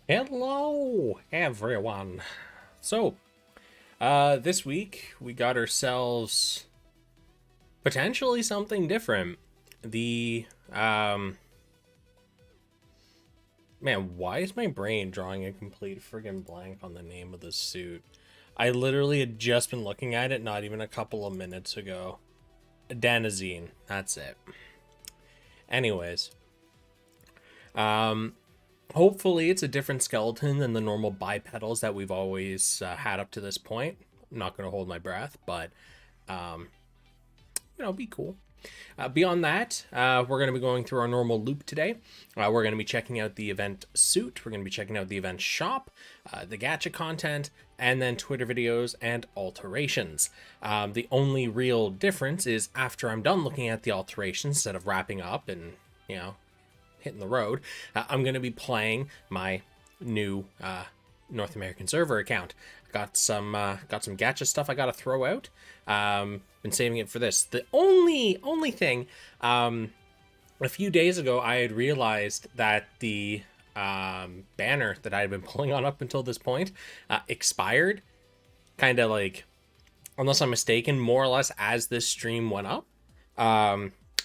Hello, everyone. So, this week we got ourselves potentially something different. The, man, why is my brain drawing a complete friggin' blank on the name of the suit? I literally had just been looking at it not even a couple of minutes ago. Adenosine, that's it. Anyways, um, hopefully it's a different skeleton than the normal bipedals that we've always had up to this point. I'm not going to hold my breath, but um, be cool. Beyond that, we're going to be going through our normal loop today. We're going to be checking out the event suit. We're going to be checking out the event shop, the gacha content, and then Twitter videos and alterations. The only real difference is after I'm done looking at the alterations, instead of wrapping up and, hitting the road, I'm going to be playing my new North American server account. Got some gacha stuff I got to throw out. Been saving it for this. The only thing, a few days ago, I had realized that the banner that I had been pulling on up until this point expired. Kind of like, unless I'm mistaken, more or less as this stream went up.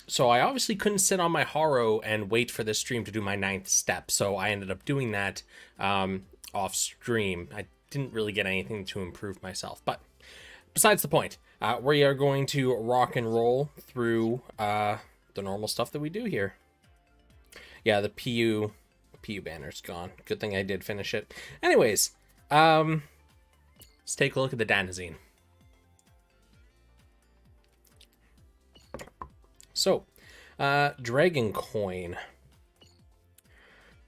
So I obviously couldn't sit on my Haro and wait for this stream to do my 9th step. So I ended up doing that off stream. I didn't really get anything to improve myself, but besides the point, we are going to rock and roll through the normal stuff that we do here. Yeah, the PU banner's gone. Good thing I did finish it. Anyways, let's take a look at the Danazine. So, Dragon Coin.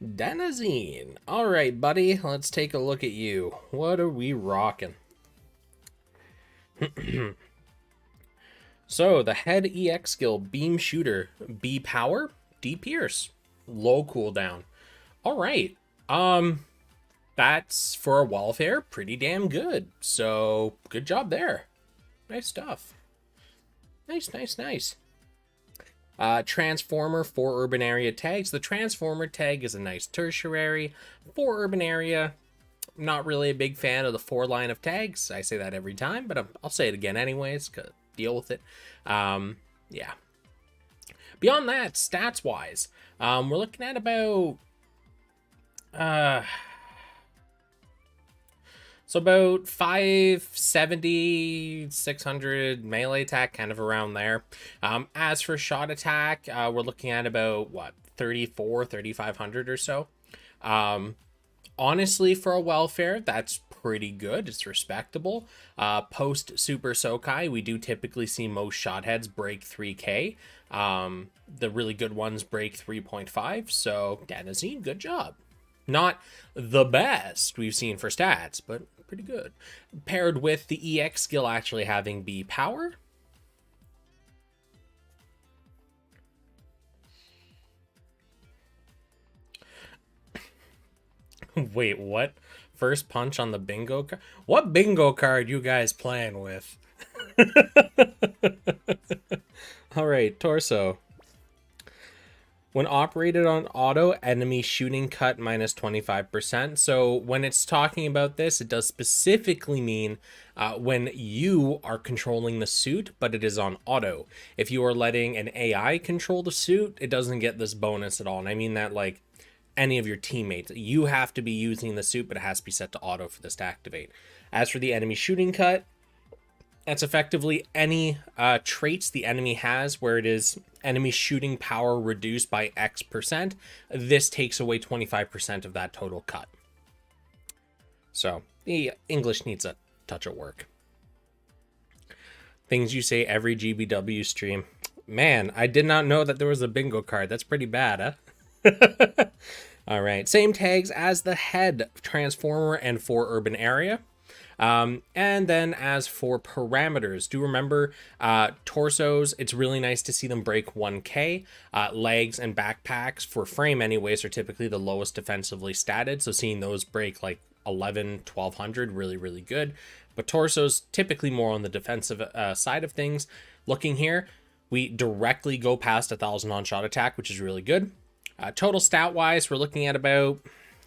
Danazine. Alright, buddy, let's take a look at you. What are we rocking? So, the head EX skill, Beam Shooter, B Power, D Pierce, low cooldown. Alright, that's for a welfare, pretty damn good. So, good job there. Nice stuff. Nice. Transformer for urban area tags. The Transformer tag is a nice tertiary. For urban area, I'm not really a big fan of the 4 line of tags. I say that every time, but I'll say it again anyways, because deal with it. Yeah. Beyond that, stats-wise, we're looking at about... So about 570, 600 melee attack, kind of around there. As for shot attack, we're looking at about, 3,500 or so. Honestly, for a welfare, that's pretty good. It's respectable. Post Super Sokai, we do typically see most shot heads break 3K. The really good ones break 3.5. So, Danazine, good job. Not the best we've seen for stats, but pretty good. Paired with the EX skill actually having B power. Wait, what? First punch on the bingo card? What bingo card you guys playing with? Alright, torso. When operated on auto, enemy shooting cut minus 25%. So when it's talking about this, it does specifically mean when you are controlling the suit, but it is on auto. If you are letting an AI control the suit, it doesn't get this bonus at all. And I mean that like any of your teammates. You have to be using the suit, but it has to be set to auto for this to activate. As for the enemy shooting cut, that's effectively any traits the enemy has where it is enemy shooting power reduced by X%. This takes away 25% of that total cut. So the English needs a touch of work. Things you say every GBW stream. Man, I did not know that there was a bingo card. That's pretty bad, huh? All right, same tags as the head, Transformer, and for urban area. And then as for parameters, do remember torsos, it's really nice to see them break 1k. Legs and backpacks for frame anyways are typically the lowest defensively statted, so seeing those break like 11, 1200, really good. But torsos typically more on the defensive side of things. Looking here, we directly go past 1,000 on shot attack, which is really good. Total stat wise, we're looking at about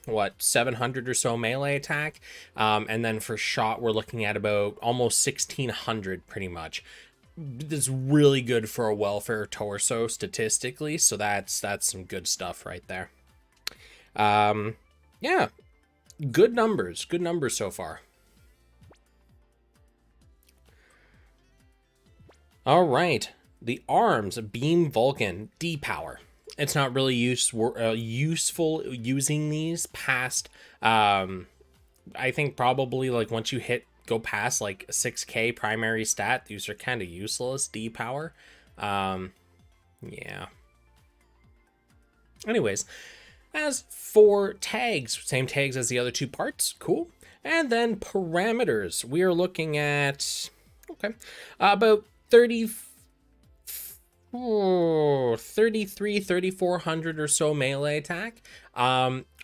what, 700 or so melee attack, and then for shot we're looking at about almost 1600 pretty much. This is really good for a welfare torso statistically, so that's some good stuff right there. Yeah, good numbers so far. All right, the arms, Beam Vulcan, D power. It's not really useful using these past, I think probably like once you go past like 6k primary stat, these are kind of useless, D power. Yeah. Anyways, as for tags, same tags as the other two parts, cool. And then parameters, we are looking at, okay, about 3,400 or so melee attack.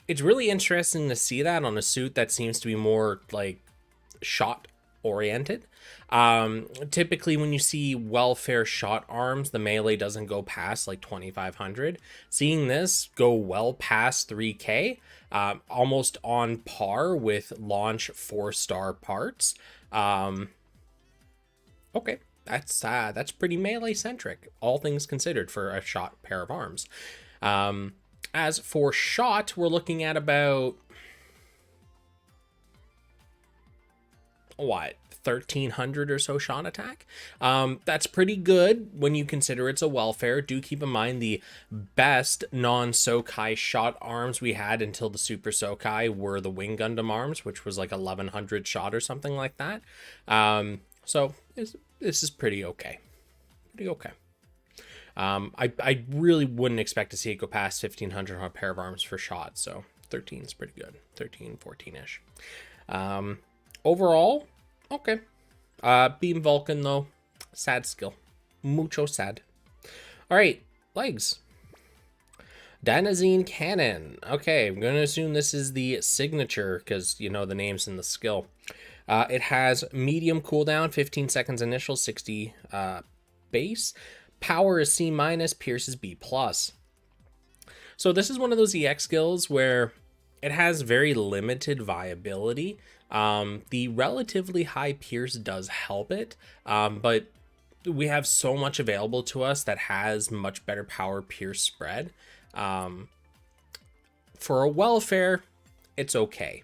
It's really interesting to see that on a suit that seems to be more like shot oriented. Typically when you see welfare shot arms, the melee doesn't go past like 2,500. Seeing this go well past 3k, almost on par with launch 4-star parts. Okay, that's pretty melee centric, all things considered, for a shot pair of arms. As for shot, we're looking at about, what, 1,300 or so shot attack. That's pretty good when you consider it's a welfare. Do keep in mind the best non-Sokai shot arms we had until the Super Sokai were the Wing Gundam arms, which was like 1,100 shot or something like that. So this is pretty okay. I really wouldn't expect to see it go past 1,500 on a pair of arms for shot, so 13 is pretty good. 13, 14-ish. Overall, okay. Beam Vulcan, though, sad skill. Mucho sad. All right, legs. Dynazine Cannon. Okay, I'm going to assume this is the signature because, you know, the name's in the skill. It has medium cooldown, 15 seconds initial, 60 base. Power is C-, Pierce is B+. So this is one of those EX skills where it has very limited viability. The relatively high Pierce does help it, but we have so much available to us that has much better power Pierce spread. For a welfare, it's okay.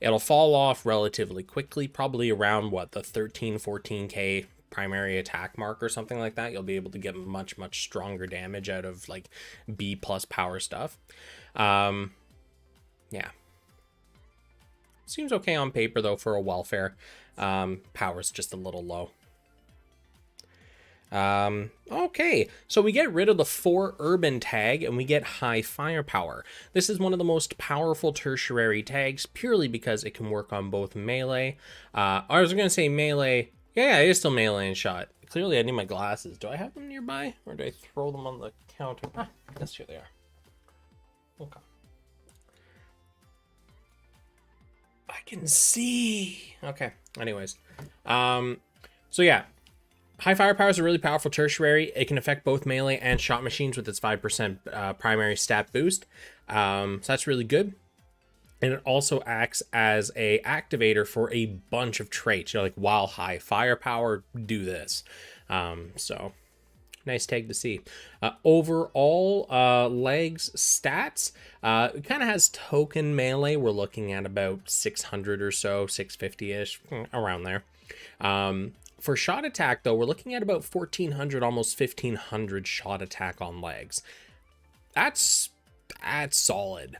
It'll fall off relatively quickly, probably around what, the 13, 14k primary attack mark or something like that. You'll be able to get much stronger damage out of like B+ power stuff. Yeah. Seems okay on paper though for a welfare. Power's just a little low. Okay, so we get rid of the 4 urban tag and we get high firepower. This is one of the most powerful tertiary tags purely because it can work on both melee. I was gonna say melee. Yeah, it is still melee and shot. Clearly I need my glasses. Do I have them nearby or do I throw them on the counter? Yes, here they are. Okay. I can see. Okay, anyways. So yeah. High firepower is a really powerful tertiary. It can affect both melee and shot machines with its 5% primary stat boost. So that's really good. And it also acts as a activator for a bunch of traits. You're like, while high firepower, do this. So nice tag to see. Overall, legs stats, it kind of has token melee. We're looking at about 600 or so, 650-ish, around there. For shot attack, though, we're looking at about 1,400, almost 1,500 shot attack on legs. That's solid.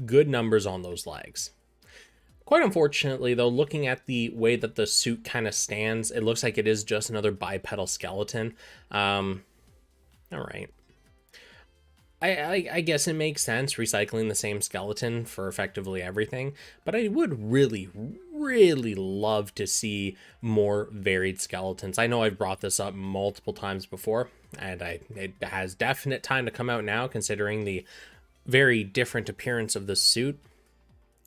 Good numbers on those legs. Quite unfortunately, though, looking at the way that the suit kind of stands, it looks like it is just another bipedal skeleton. All right. I guess it makes sense recycling the same skeleton for effectively everything, but I would really love to see more varied skeletons. I know I've brought this up multiple times before, and it has definite time to come out now considering the very different appearance of the suit.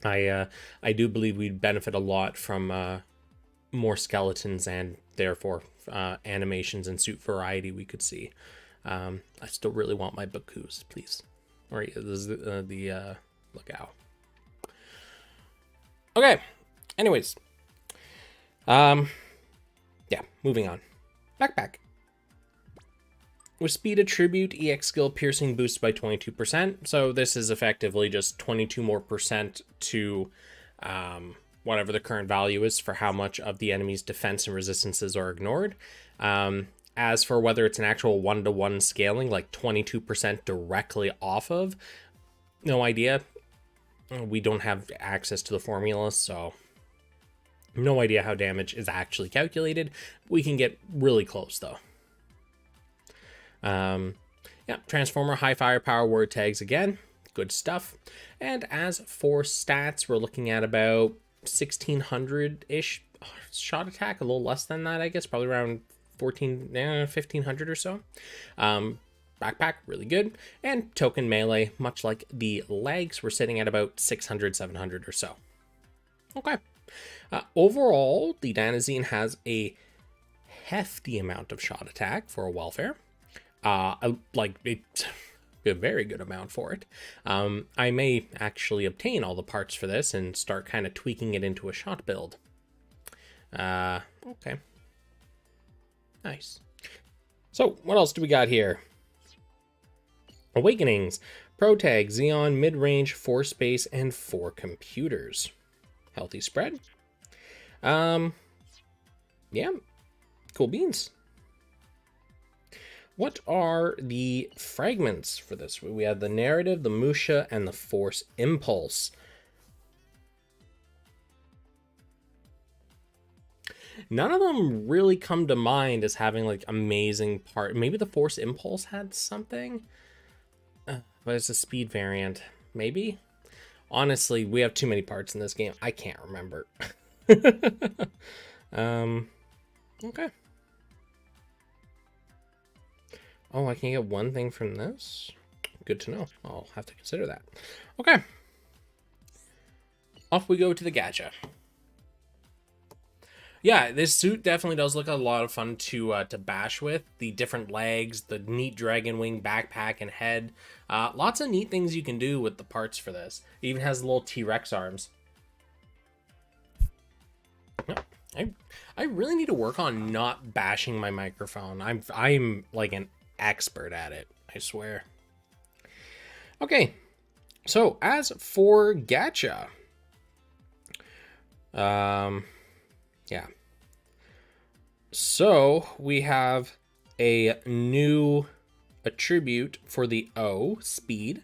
I do believe we'd benefit a lot from more skeletons and therefore animations and suit variety we could see. I still really want my Bakus, please. Or the look out. Okay. Anyways. Yeah, moving on. Backpack. With speed attribute, EX skill piercing boosted by 22%. So this is effectively just 22% more to whatever the current value is for how much of the enemy's defense and resistances are ignored. As for whether it's an actual 1-to-1 scaling, like 22% directly off of, no idea. We don't have access to the formula, so no idea how damage is actually calculated. We can get really close though. Yeah, Transformer, high firepower, word tags again, good stuff. And as for stats, we're looking at about 1600-ish shot attack, a little less than that, I guess, probably around 1500 or so. Backpack, really good. And token melee, much like the legs, we're sitting at about 600, 700 or so. Okay. Overall, the Danazine has a hefty amount of shot attack for a welfare. Like it's a very good amount for it. I may actually obtain all the parts for this and start kind of tweaking it into a shot build. Okay. Nice. So what else do we got here? Awakenings, Pro Tag, Xeon, Mid-Range, 4 Space, and 4 Computers. Healthy spread. Yeah, cool beans. What are the fragments for this? We have the narrative, the Musha, and the Force Impulse. None of them really come to mind as having like amazing part. Maybe the Force Impulse had something, but it's a speed variant. Maybe. Honestly, we have too many parts in this game. I can't remember. Okay. Oh, I can get one thing from this? Good to know. I'll have to consider that. Okay. Off we go to the Gacha. Yeah, this suit definitely does look a lot of fun to bash with. The different legs, the neat dragon wing backpack and head. Lots of neat things you can do with the parts for this. It even has little T-Rex arms. I really need to work on not bashing my microphone. I'm like an expert at it, I swear. Okay, so as for Gacha, yeah. So we have a new attribute for the O, speed,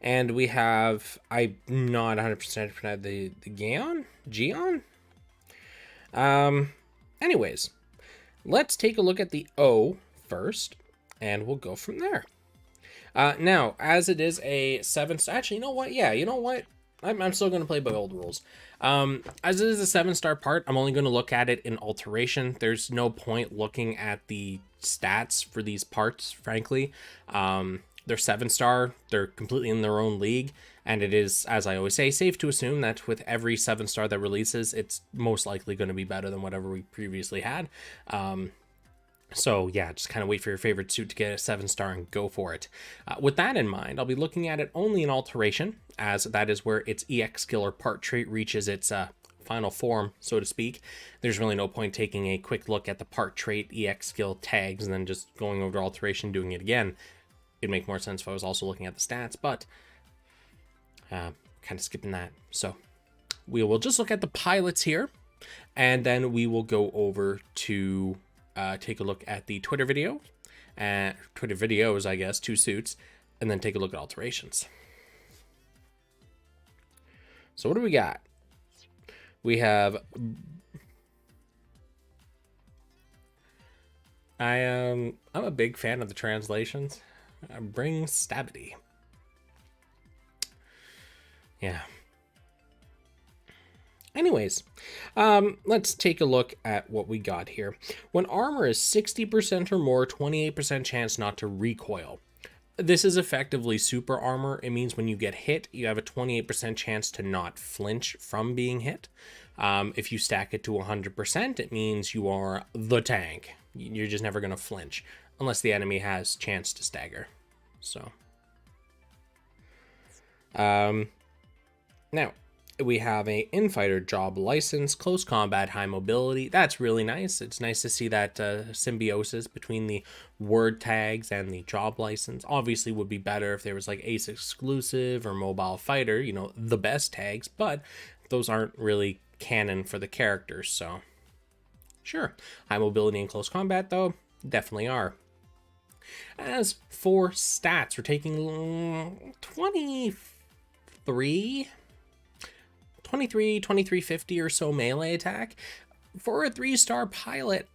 and we have, I'm not 100% the Geon? Anyways, let's take a look at the O first, and we'll go from there. Now, as it is a 7-star, actually, you know what? Yeah, you know what? I'm still going to play by old rules. As it is a 7-star part, I'm only going to look at it in Alteration. There's no point looking at the stats for these parts, frankly. They're 7-star, they're completely in their own league, and it is, as I always say, safe to assume that with every 7-star that releases, it's most likely going to be better than whatever we previously had. So yeah, just kind of wait for your favorite suit to get a 7-star and go for it. With that in mind, I'll be looking at it only in Alteration, as that is where its EX skill or part trait reaches its final form, so to speak. There's really no point taking a quick look at the part trait, EX skill tags, and then just going over to Alteration, doing it again. It'd make more sense if I was also looking at the stats, but kind of skipping that. So we will just look at the pilots here, and then we will go over to take a look at the Twitter video, Twitter videos, I guess, 2 suits, and then take a look at alterations. So what do we got? We have, I'm a big fan of the translations. Bring Stabity. Yeah. Anyways, let's take a look at what we got here. When armor is 60% or more, 28% chance not to recoil. This is effectively super armor. It means when you get hit, you have a 28% chance to not flinch from being hit. If you stack it to 100%, it means you are the tank. You're just never going to flinch unless the enemy has chance to stagger. So, now, We have a infighter job license, close combat, high mobility. That's really nice. It's nice to see that symbiosis between the word tags and the job license. Obviously would be better if there was like ace exclusive or mobile fighter, you know, the best tags, but those aren't really canon for the characters, so sure. High mobility and close combat though, definitely are. As for stats, we're taking 2350 or so melee attack. For a 3-star pilot,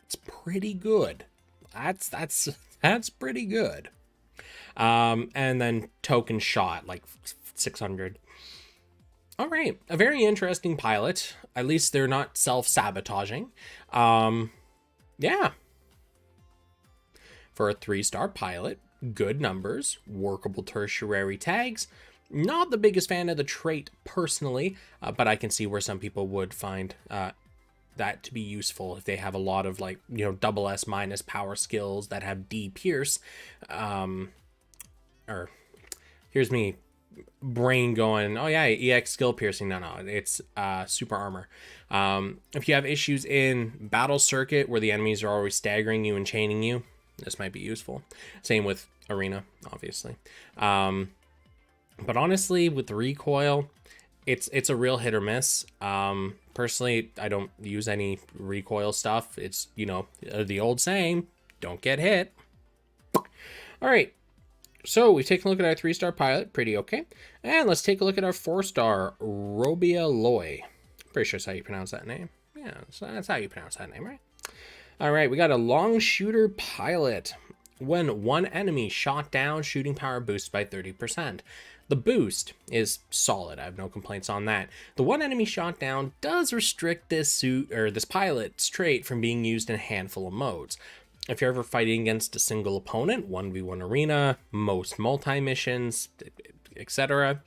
it's pretty good. That's pretty good. And then token shot, like 600. All right, a very interesting pilot. At least they're not self-sabotaging. Yeah. For a 3-star pilot, good numbers, workable tertiary tags. Not the biggest fan of the trait personally, but I can see where some people would find that to be useful if they have a lot of like, you know, double S minus power skills that have D pierce. Or here's me brain going, oh yeah, EX skill piercing. No, it's super armor. If you have issues in battle circuit where the enemies are always staggering you and chaining you, this might be useful. Same with arena, obviously. But honestly, with the recoil, it's a real hit or miss. Personally, I don't use any recoil stuff. It's, you know, the old saying, don't get hit. All right. So we've taken a look at our 3-star pilot, pretty okay. And let's take a look at our 4-star Robia Loy. Pretty sure that's how you pronounce that name. Yeah, so that's how you pronounce that name, right? All right, we got a long shooter pilot. When one enemy shot down, shooting power boosts by 30%. The boost is solid. I have no complaints on that. The one enemy shot down does restrict this pilot's trait from being used in a handful of modes. If you're ever fighting against a single opponent, 1v1 arena, most multi-missions, etc.,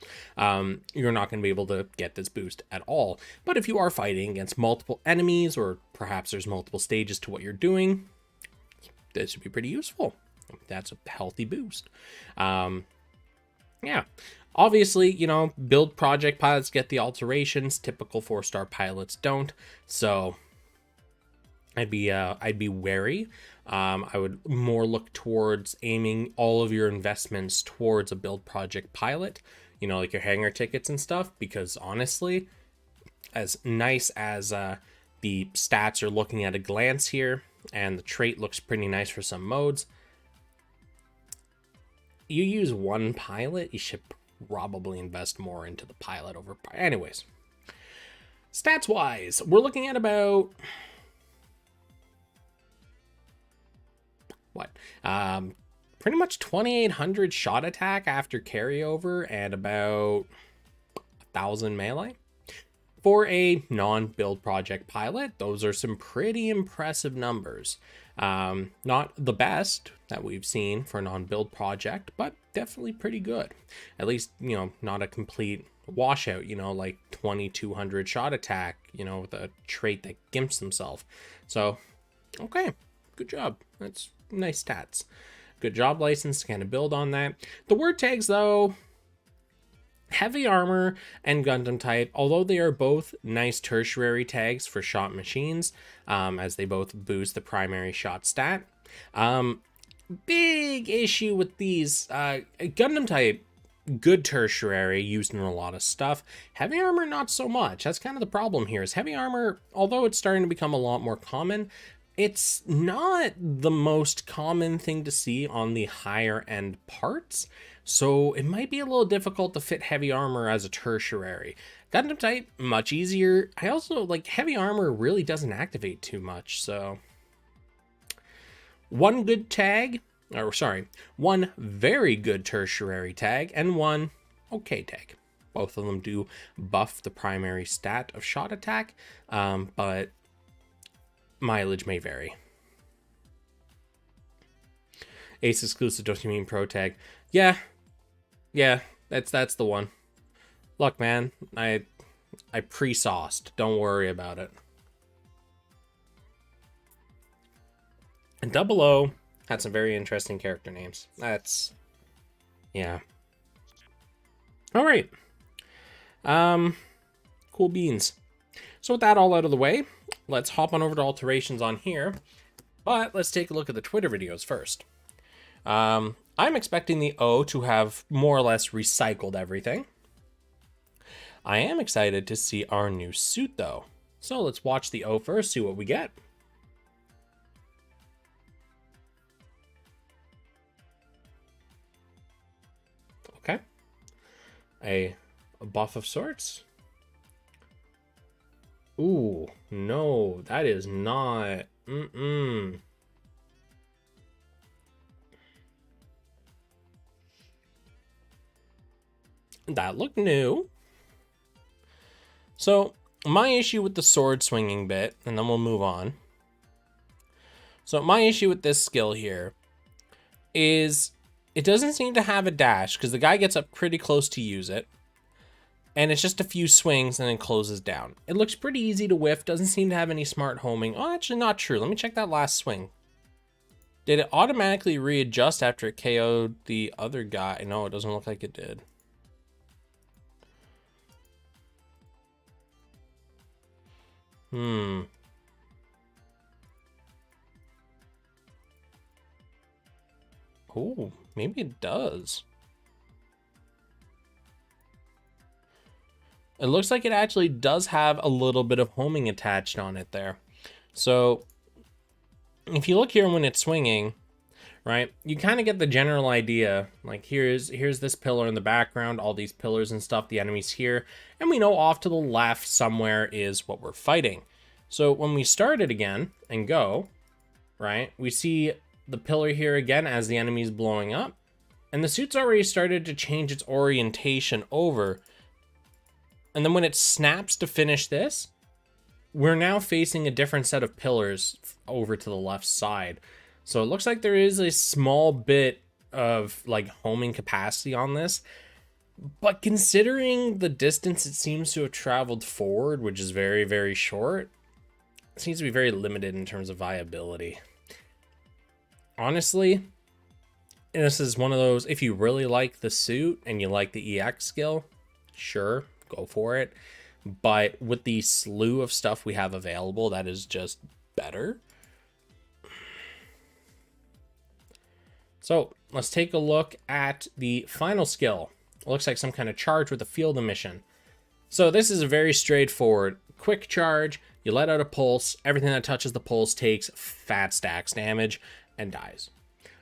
you're not going to be able to get this boost at all. But if you are fighting against multiple enemies, or perhaps there's multiple stages to what you're doing, this would be pretty useful. That's a healthy boost. Yeah, obviously, you know, build project pilots get the alterations. Typical 4-star pilots don't. So I'd be wary. I would more look towards aiming all of your investments towards a build project pilot, you know, like your hangar tickets and stuff, because honestly, as nice as the stats are looking at a glance here, and the trait looks pretty nice for some modes, you use one pilot, you should probably invest more into the pilot over. Anyways, stats wise, we're looking at about pretty much 2800 shot attack after carryover and about 1000 melee. For a non-build project pilot, those are some pretty impressive numbers. Not the best that we've seen for a non-build project, but definitely pretty good. At least, you know, not a complete washout, you know, like 2200 shot attack, you know, with a trait that gimps himself. So, okay, good job. That's nice stats. Good job license to kind of build on that. The word tags, though, heavy armor and Gundam type, although they are both nice tertiary tags for shot machines, as they both boost the primary shot stat. Big issue with these. Gundam type, good tertiary, used in a lot of stuff. Heavy armor, not so much. That's kind of the problem here, is heavy armor, although it's starting to become a lot more common, it's not the most common thing to see on the higher end parts. So it might be a little difficult to fit heavy armor as a tertiary. Gundam type, much easier. I also like heavy armor really doesn't activate too much. So one good tag, or sorry, one very good tertiary tag and one okay tag. Both of them do buff the primary stat of shot attack, but mileage may vary. Ace exclusive, don't you mean pro tag? Yeah, that's the one. Look, man, I pre-sauced. Don't worry about it. And 00 had some very interesting character names. That's, yeah. All right. Cool beans. So with that all out of the way, let's hop on over to alterations on here. But let's take a look at the Twitter videos first. I'm expecting the O to have more or less recycled everything. I am excited to see our new suit though. So let's watch the O first, see what we get. Okay. A buff of sorts. Ooh, no, that is not. That looked new. So, my issue with the sword swinging bit, and then we'll move on. So, my issue with this skill here is it doesn't seem to have a dash because the guy gets up pretty close to use it. And it's just a few swings and then closes down. It looks pretty easy to whiff, doesn't seem to have any smart homing. Oh, actually not true. Let me check that last swing. Did it automatically readjust after it KO'd the other guy? No, it doesn't look like it did. Oh, maybe it does. It looks like it actually does have a little bit of homing attached on it there. So if you look here when it's swinging, right, you kind of get the general idea. Like here's this pillar in the background, all these pillars and stuff, the enemies here, and we know off to the left somewhere is what we're fighting. So when we start it again and go, right, we see the pillar here again as the enemy's blowing up, and the suit's already started to change its orientation over. And then when it snaps to finish this, we're now facing a different set of pillars over to the left side. So it looks like there is a small bit of like homing capacity on this. But considering the distance it seems to have traveled forward, which is very, very short, it seems to be very limited in terms of viability. Honestly, this is one of those, if you really like the suit and you like the EX skill, sure, go for it. But with the slew of stuff we have available, that is just better. So let's take a look at the final skill. It looks like some kind of charge with a field emission. So this is a very straightforward, quick charge. You let out a pulse. Everything that touches the pulse takes fat stacks damage and dies.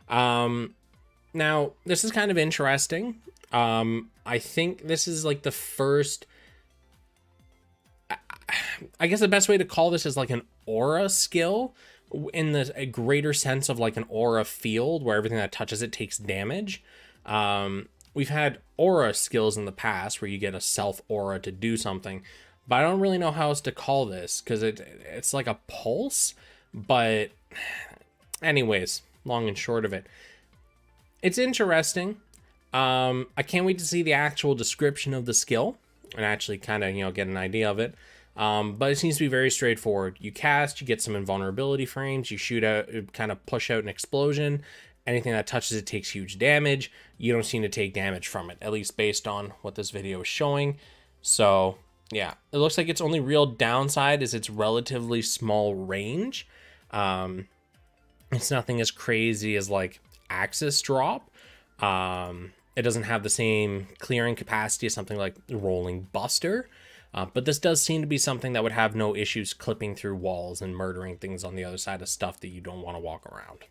Now, this is kind of interesting. I think this is like the first, I guess the best way to call this is like an aura skill in a greater sense of like an aura field where everything that touches it takes damage. We've had aura skills in the past where you get a self aura to do something, but I don't really know how else to call this because it's like a pulse. But anyways, long and short of it, it's interesting. I can't wait to see the actual description of the skill and actually kind of, get an idea of it. But it seems to be very straightforward. You cast, you get some invulnerability frames, you shoot out, kind of push out an explosion. Anything that touches it takes huge damage. You don't seem to take damage from it, at least based on what this video is showing. So yeah, it looks like its only real downside is its relatively small range. It's nothing as crazy as like Axis drop. It doesn't have the same clearing capacity as something like Rolling Buster. But this does seem to be something that would have no issues clipping through walls and murdering things on the other side of stuff that you don't want to walk around.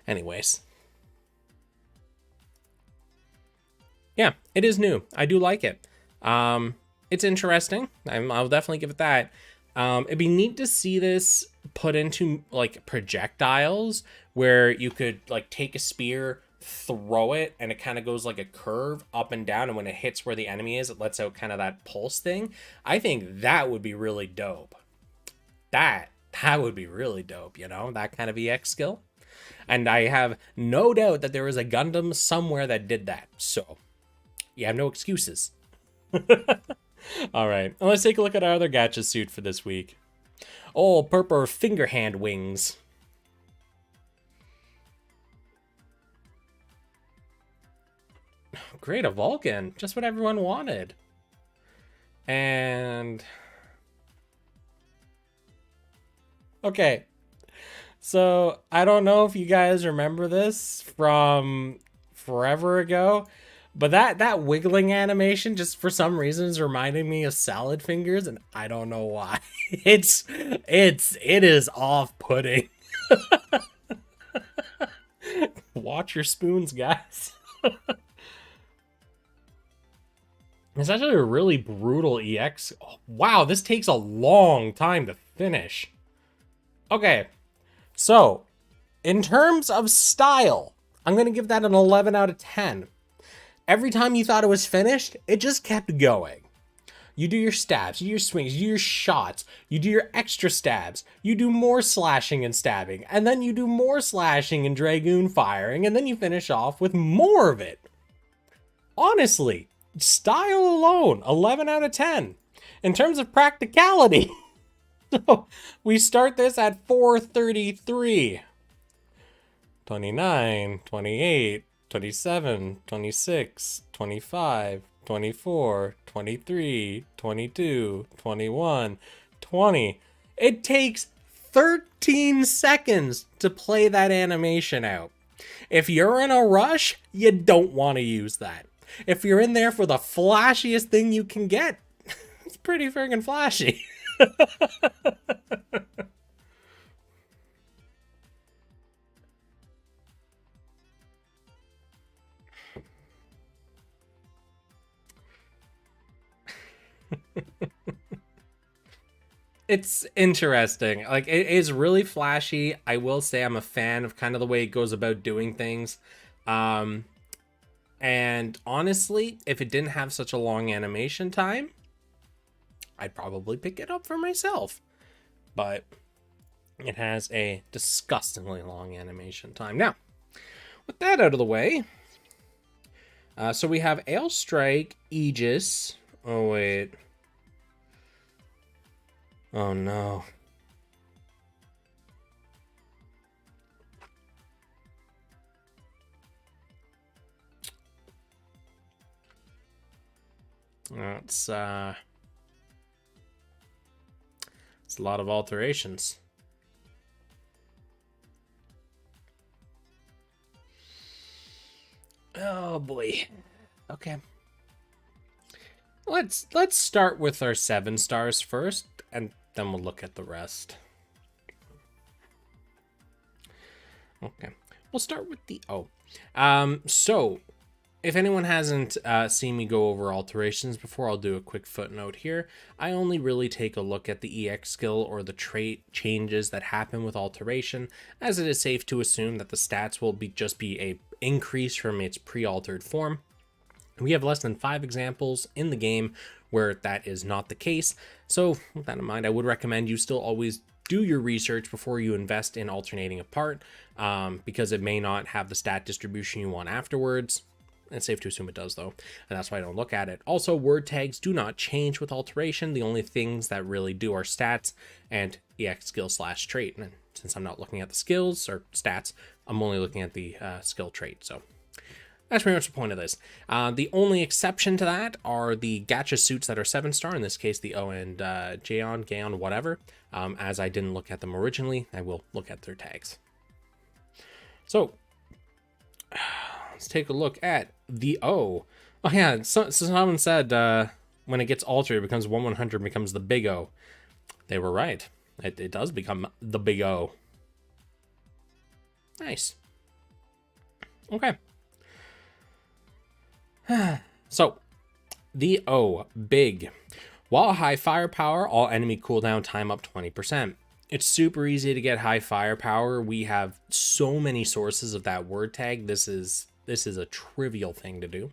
Anyways. Yeah, it is new. I do like it. It's interesting. I'll definitely give it that. It'd be neat to see this put into like projectiles where you could like take a spear, throw it, and it kind of goes like a curve up and down, and when it hits where the enemy is, it lets out kind of that pulse thing. I think that would be really dope. That would be really dope, that kind of EX skill. And I have no doubt that there is a Gundam somewhere that did that. So you have no excuses. All right, let's take a look at our other gacha suit for this week. Oh, purple finger hand wings. Great, a Vulcan. Just what everyone wanted. And okay, so I don't know if you guys remember this from forever ago, but that wiggling animation just for some reason is reminding me of salad fingers, and I don't know why. It is off-putting. Watch your spoons, guys. It's actually a really brutal EX. Oh, wow, this takes a long time to finish. Okay, so in terms of style, I'm going to give that an 11 out of 10. Every time you thought it was finished, it just kept going. You do your stabs, you do your swings, you do your shots, you do your extra stabs, you do more slashing and stabbing, and then you do more slashing and dragoon firing, and then you finish off with more of it. Honestly, style alone, 11 out of 10. In terms of practicality, so we start this at 433. 29, 28, 27, 26, 25, 24, 23, 22, 21, 20. It takes 13 seconds to play that animation out. If you're in a rush, you don't want to use that. If you're in there for the flashiest thing you can get, it's pretty friggin' flashy. It's interesting. Like, it is really flashy. I will say I'm a fan of kind of the way it goes about doing things. And honestly, if it didn't have such a long animation time, I'd probably pick it up for myself. But it has a disgustingly long animation time. Now, with that out of the way, so we have Ale Strike, Aegis. Oh, wait. Oh, no. It's a lot of alterations. Oh, boy. Okay. Let's start with our 7 stars first, and then we'll look at the rest. Okay, we'll start with the O. So if anyone hasn't seen me go over alterations before, I'll do a quick footnote here. I only really take a look at the EX skill or the trait changes that happen with alteration, as it is safe to assume that the stats will just be a increase from its pre-altered form. We have less than 5 examples in the game where that is not the case. So with that in mind, I would recommend you still always do your research before you invest in alternating a part, because it may not have the stat distribution you want afterwards. It's safe to assume it does, though, and that's why I don't look at it. Also, word tags do not change with alteration. The only things that really do are stats and EX skill / trait. And since I'm not looking at the skills or stats, I'm only looking at the skill trait. So that's pretty much the point of this. The only exception to that are the gacha suits that are 7-star, in this case the O and Gaon, whatever. As I didn't look at them originally, I will look at their tags. So let's take a look at the O. Oh yeah, so someone said when it gets altered, it becomes 1/100, becomes the big O. They were right. It does become the big O. Nice. Okay. So, the O, big. While high firepower, all enemy cooldown time up 20%. It's super easy to get high firepower. We have so many sources of that word tag. This is a trivial thing to do.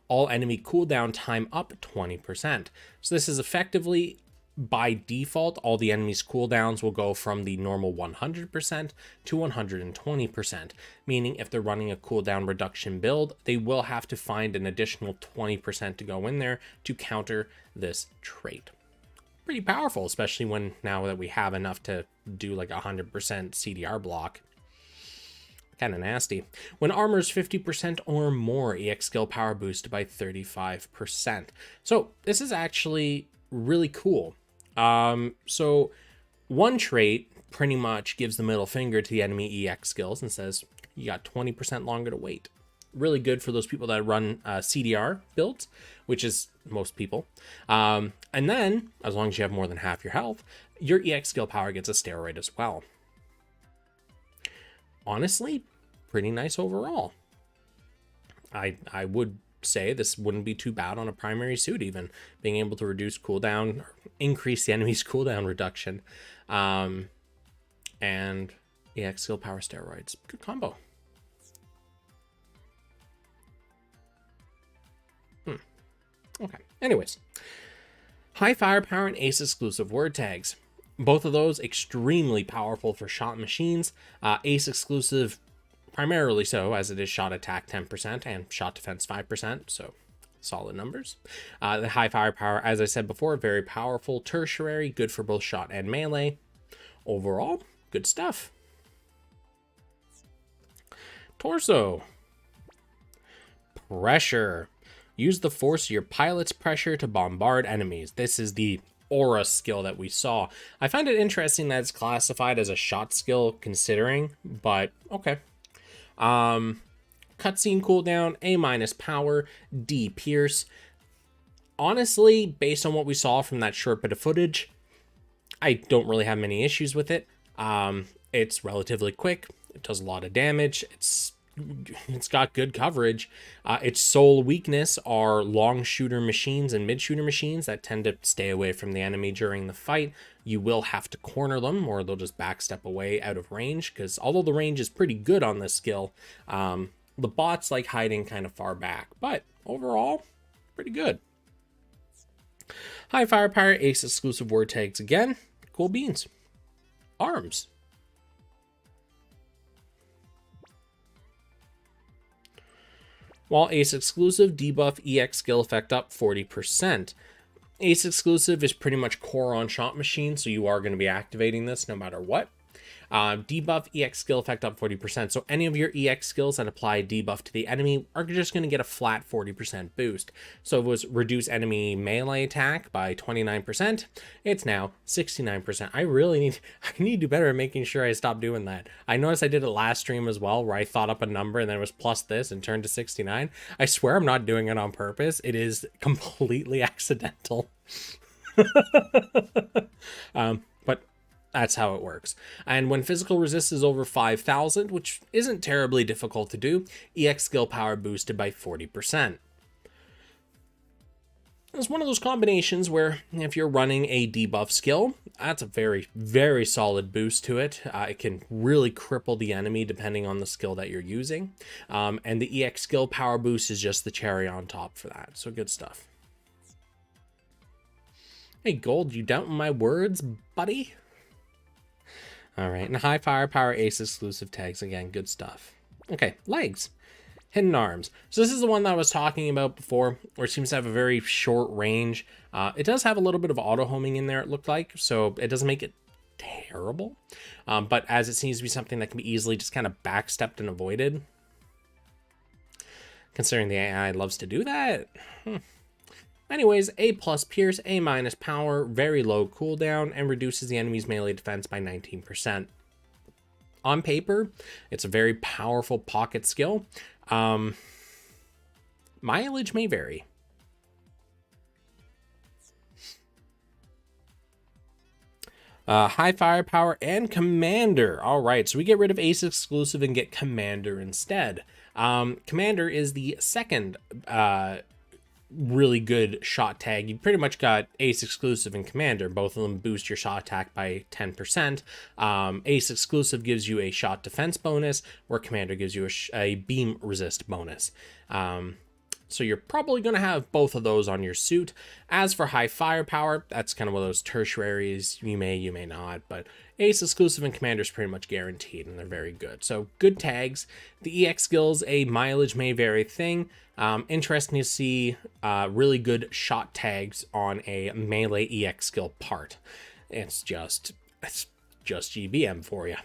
All enemy cooldown time up 20%. So this is effectively, by default, all the enemies' cooldowns will go from the normal 100% to 120%, meaning if they're running a cooldown reduction build, they will have to find an additional 20% to go in there to counter this trait. Pretty powerful, especially when now that we have enough to do like 100% CDR block. Kind of nasty. When armor is 50% or more, EX skill power boosted by 35%. So this is actually really cool. So one trait pretty much gives the middle finger to the enemy EX skills and says, you got 20% longer to wait. Really good for those people that run CDR builds, which is most people. And then, as long as you have more than half your health, your EX skill power gets a steroid as well. Honestly, pretty nice overall. I would say this wouldn't be too bad on a primary suit, even being able to reduce cooldown, increase the enemy's cooldown reduction, and EX skill power steroids. Good combo. Okay. Anyways, high firepower and ace exclusive word tags. Both of those extremely powerful for shot machines. Ace exclusive primarily so, as it is shot attack 10% and shot defense 5%, so solid numbers. The high firepower, as I said before, very powerful. Tertiary, good for both shot and melee. Overall, good stuff. Torso. Pressure. Use the force of your pilot's pressure to bombard enemies. This is the aura skill that we saw. I find it interesting that it's classified as a shot skill considering, but okay. Cutscene cooldown, A- power, D pierce. Honestly, based on what we saw from that short bit of footage, I don't really have many issues with it. It's relatively quick. It does a lot of damage. It's got good coverage. Its sole weakness are long shooter machines and mid shooter machines that tend to stay away from the enemy during the fight. You will have to corner them or they'll just backstep away out of range, because although the range is pretty good on this skill, the bots like hiding kind of far back, but overall pretty good. High firepower, ace exclusive word tags again. Cool beans. Arms. While ace exclusive, debuff EX skill effect up 40%. Ace exclusive is pretty much core on shot machine, so you are going to be activating this no matter what. Debuff EX skill effect up 40%. So any of your EX skills that apply debuff to the enemy are just going to get a flat 40% boost. So it was reduce enemy melee attack by 29%. It's now 69%. I need to do better at making sure I stop doing that. I noticed I did it last stream as well, where I thought up a number and then it was plus this and turned to 69. I swear I'm not doing it on purpose. It is completely accidental. But that's how it works. And when physical resist is over 5,000, which isn't terribly difficult to do, EX skill power boosted by 40%. It's one of those combinations where if you're running a debuff skill, that's a very, very solid boost to it. It can really cripple the enemy depending on the skill that you're using. And the EX skill power boost is just the cherry on top for that. So good stuff. Hey, Gold, you doubting my words, buddy? All right, and high firepower ace exclusive tags again, good stuff. Okay, legs, hidden arms. So this is the one that I was talking about before, where it seems to have a very short range. It does have a little bit of auto homing in there, it looked like, so it doesn't make it terrible. But as it seems to be something that can be easily just kind of backstepped and avoided, considering the AI loves to do that. Anyways, A+ pierce, A- power, very low cooldown, and reduces the enemy's melee defense by 19%. On paper, it's a very powerful pocket skill. Mileage may vary. High firepower and commander. All right, so we get rid of ace exclusive and get commander instead. Commander is the second really good shot tag. You pretty much got ace exclusive and commander. Both of them boost your shot attack by 10%. Ace exclusive gives you a shot defense bonus, where commander gives you a beam resist bonus. So you're probably going to have both of those on your suit. As for high firepower, that's kind of one of those tertiaries. You may not, but ace exclusive and commander is pretty much guaranteed, and they're very good. So good tags. The EX skills, a mileage may vary thing. Interesting to see really good shot tags on a melee EX skill part. It's just GBM for you.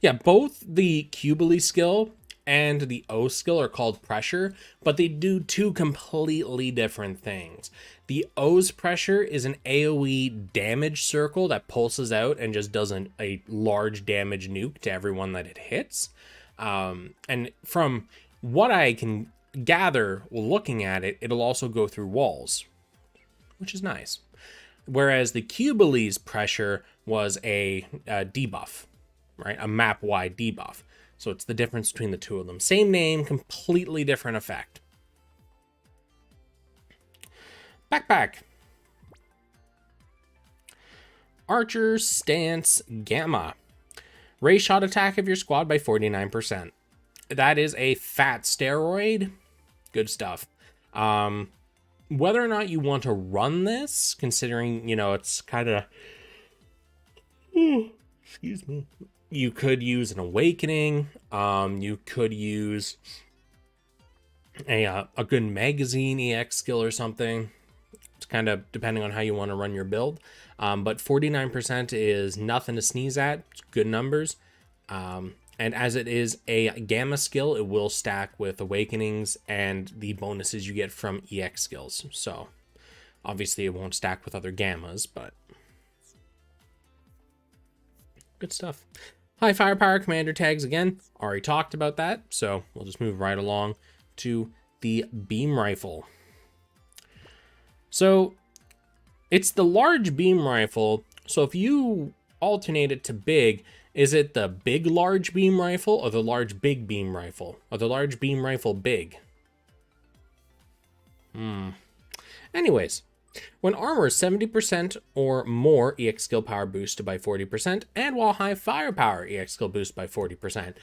Yeah, both the Cubily skill and the O skill are called pressure, but they do two completely different things. The O's pressure is an AoE damage circle that pulses out and just does a large damage nuke to everyone that it hits. And from what I can gather looking at it, it'll also go through walls, which is nice. Whereas the Cubily's pressure was a debuff, right? A map-wide debuff. So it's the difference between the two of them. Same name, completely different effect. Backpack. Archer Stance Gamma. Raise shot attack of your squad by 49%. That is a fat steroid. Good stuff. Whether or not you want to run this, considering, you know, it's kind of... excuse me. You could use an Awakening. You could use a good magazine EX skill or something. It's kind of depending on how you want to run your build. But 49% is nothing to sneeze at. It's good numbers. And as it is a gamma skill, it will stack with Awakenings and the bonuses you get from EX skills. So obviously it won't stack with other gammas, but good stuff. High firepower commander tags again. Already talked about that, so we'll just move right along to the beam rifle. So it's the large beam rifle. So if you alternate it to big, is it the big large beam rifle or the large big beam rifle? Or the large beam rifle big? Anyways, when armor is 70% or more, EX skill power boosted by 40%, and while high firepower, EX skill boost by 40%.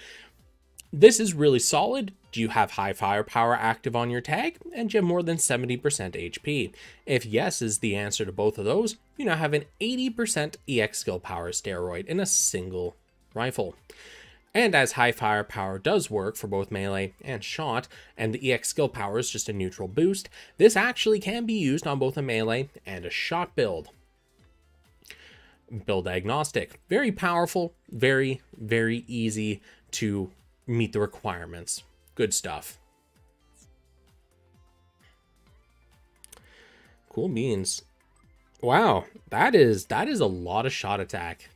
This is really solid. Do you have high firepower active on your tag? And do you have more than 70% HP? If yes is the answer to both of those, you now have an 80% EX skill power steroid in a single rifle. And as high firepower does work for both melee and shot, and the EX skill power is just a neutral boost, this actually can be used on both a melee and a shot build. Build agnostic. Very powerful, very, very easy to meet the requirements. Good stuff. Cool beans. Wow, that is a lot of shot attack.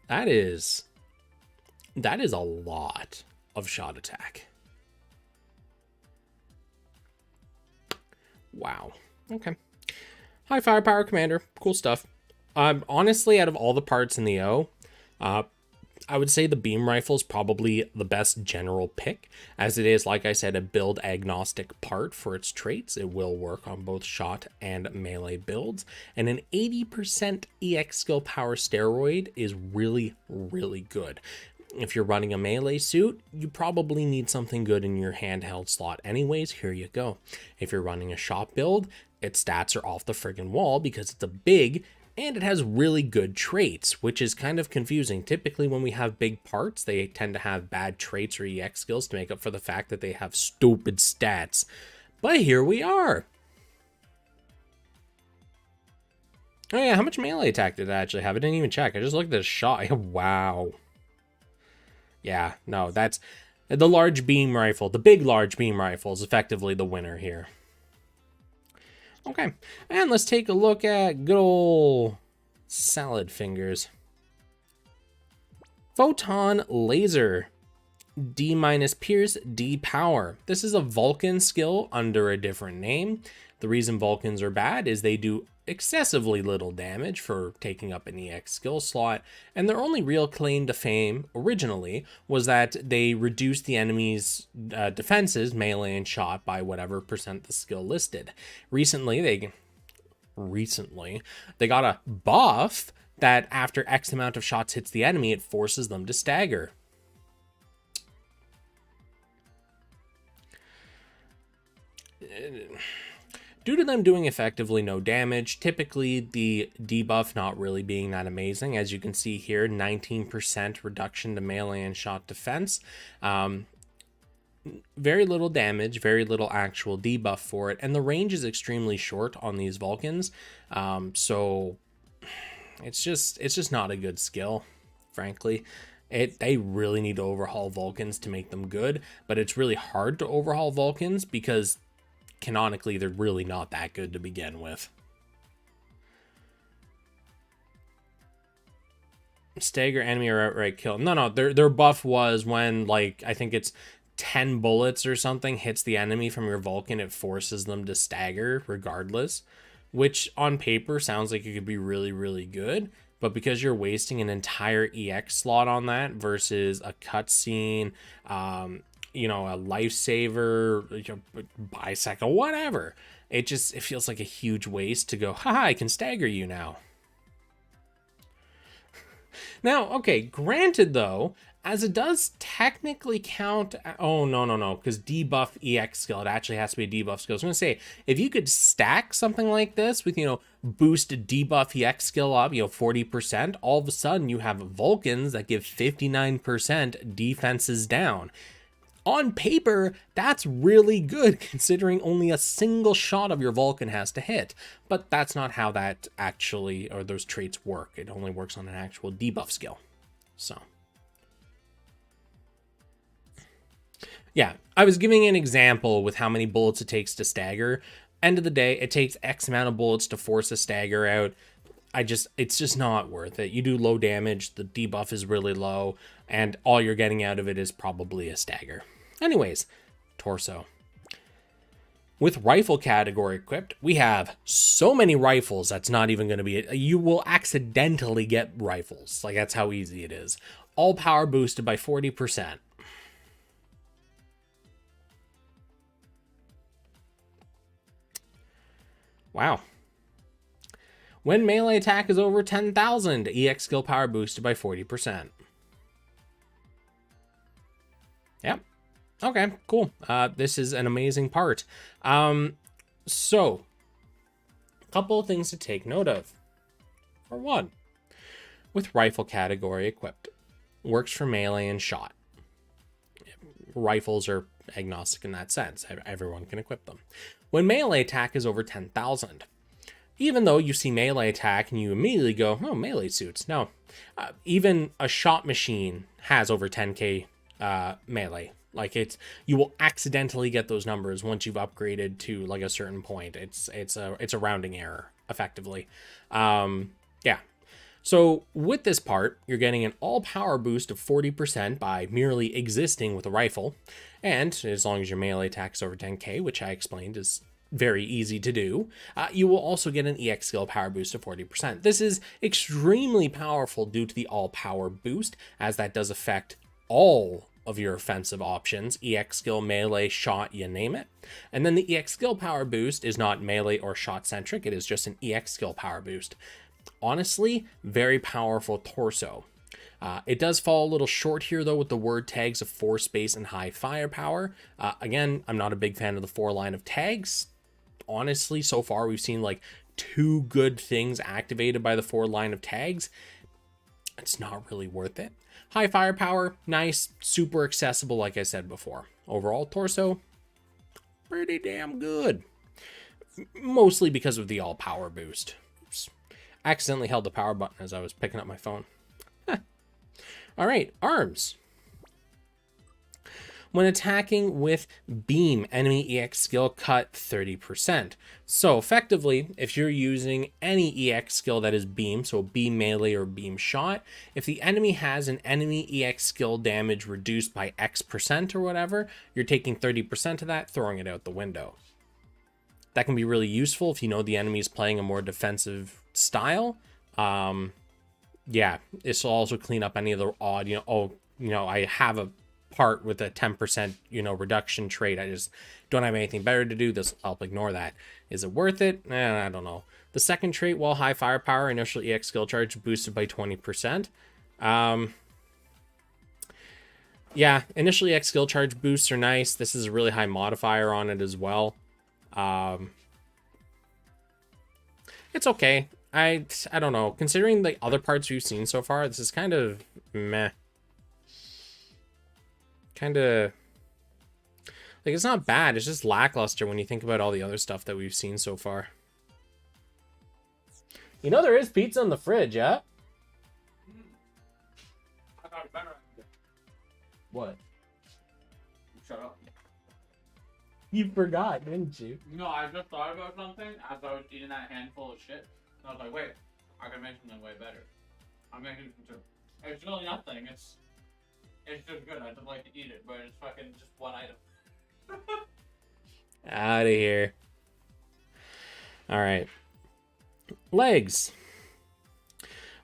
That is a lot of shot attack. Wow. Okay. High firepower commander. Cool stuff. Honestly, out of all the parts in the O, I would say the beam rifle is probably the best general pick, as it is, like I said, a build agnostic part for its traits. It will work on both shot and melee builds, and an 80% EX skill power steroid is really, really good. If you're running a melee suit, you probably need something good in your handheld slot anyways. Here you go. If you're running a shot build, its stats are off the friggin' wall because it's a big and it has really good traits, which is kind of confusing. Typically when we have big parts, they tend to have bad traits or EX skills to make up for the fact that they have stupid stats. But here we are. Oh yeah, how much melee attack did I actually have? I didn't even check. I just looked at the shot. Wow. Yeah, no, that's the large beam rifle. The big large beam rifle is effectively the winner here. Okay, and let's take a look at good old salad fingers. Photon laser. D minus Pierce, D power. This is a Vulcan skill under a different name. The reason Vulcans are bad is they do excessively little damage for taking up an EX skill slot, and their only real claim to fame originally was that they reduced the enemy's defenses, melee and shot, by whatever percent the skill listed. Recently they got a buff that after X amount of shots hits the enemy, it forces them to stagger. Due to them doing effectively no damage, typically the debuff not really being that amazing. As you can see here, 19% reduction to melee and shot defense. Very little damage, very little actual debuff for it, and the range is extremely short on these Vulcans. So It's just not a good skill, frankly. They really need to overhaul Vulcans to make them good, but it's really hard to overhaul Vulcans because canonically they're really not that good to begin with. Stagger enemy or outright kill. No, their buff was when, like, I think it's 10 bullets or something hits the enemy from your Vulcan, it forces them to stagger regardless, which on paper sounds like it could be really, really good. But because you're wasting an entire EX slot on that versus a cutscene, you know, a lifesaver, you know, bicycle, whatever, it feels like a huge waste to go, haha, I can stagger you now. Now, okay, granted though, as it does technically count, oh, no, because debuff EX skill, it actually has to be a debuff skill. I was going to say, if you could stack something like this with, you know, boost debuff EX skill up, you know, 40%, all of a sudden you have Vulcans that give 59% defenses down. On paper, that's really good considering only a single shot of your Vulcan has to hit, but that's not how that actually, or those traits work. It only works on an actual debuff skill. So yeah, I was giving an example with how many bullets it takes to stagger. End of the day, it takes X amount of bullets to force a stagger out. It's just not worth it. You do low damage, the debuff is really low, and all you're getting out of it is probably a stagger. Anyways, torso. With rifle category equipped, we have so many rifles that's not even going to be... You will accidentally get rifles. Like, that's how easy it is. All power boosted by 40%. Wow. When melee attack is over 10,000, EX skill power boosted by 40%. Yep. Okay, cool. This is an amazing part. So, a couple of things to take note of. For one, with rifle category equipped, works for melee and shot. Rifles are agnostic in that sense. Everyone can equip them. When melee attack is over 10,000, even though you see melee attack and you immediately go, oh, melee suits. No, even a shot machine has over 10k melee. Like, you will accidentally get those numbers once you've upgraded to like a certain point. It's a rounding error effectively. Yeah. So with this part, you're getting an all power boost of 40% by merely existing with a rifle. And as long as your melee attack is over 10k, which I explained is very easy to do, you will also get an EX skill power boost of 40%. This is extremely powerful due to the all power boost, as that does affect all of your offensive options, EX skill, melee, shot, you name it. And then the EX skill power boost is not melee or shot centric, it is just an EX skill power boost. Honestly, very powerful torso. It does fall a little short here though with the word tags of 4 space and high firepower. Again, I'm not a big fan of the 4 line of tags. Honestly, so far we've seen like 2 good things activated by the 4 line of tags. It's not really worth it. High firepower, nice, super accessible like I said before. Overall torso, pretty damn good. Mostly because of the all power boost. Oops. Accidentally held the power button as I was picking up my phone. All right, arms. When attacking with beam, enemy EX skill cut 30%. So effectively, if you're using any EX skill that is beam, so beam melee or beam shot, if the enemy has an enemy EX skill damage reduced by X% or whatever, you're taking 30% of that, throwing it out the window. That can be really useful if you know the enemy is playing a more defensive style. Yeah, this will also clean up any of the odd, I have a part with a 10%, reduction trait. I just don't have anything better to do. This, I'll ignore that. Is it worth it? I don't know. The second trait, while high firepower, initial EX skill charge boosted by 20%. Yeah, initial EX skill charge boosts are nice. This is a really high modifier on it as well. It's okay. I don't know. Considering the other parts we've seen so far, this is kind of meh. Kind of like, it's not bad, it's just lackluster when you think about all the other stuff that we've seen so far. You know there is pizza in the fridge, yeah? I got it better. What? Shut up. You forgot, didn't you? No, I just thought about something as I was eating that handful of shit. And I was like, wait, I can make something way better. I'm making some too. It's really nothing. It's just good. I just like to eat it, but it's fucking just one item. Out of here. All right. Legs.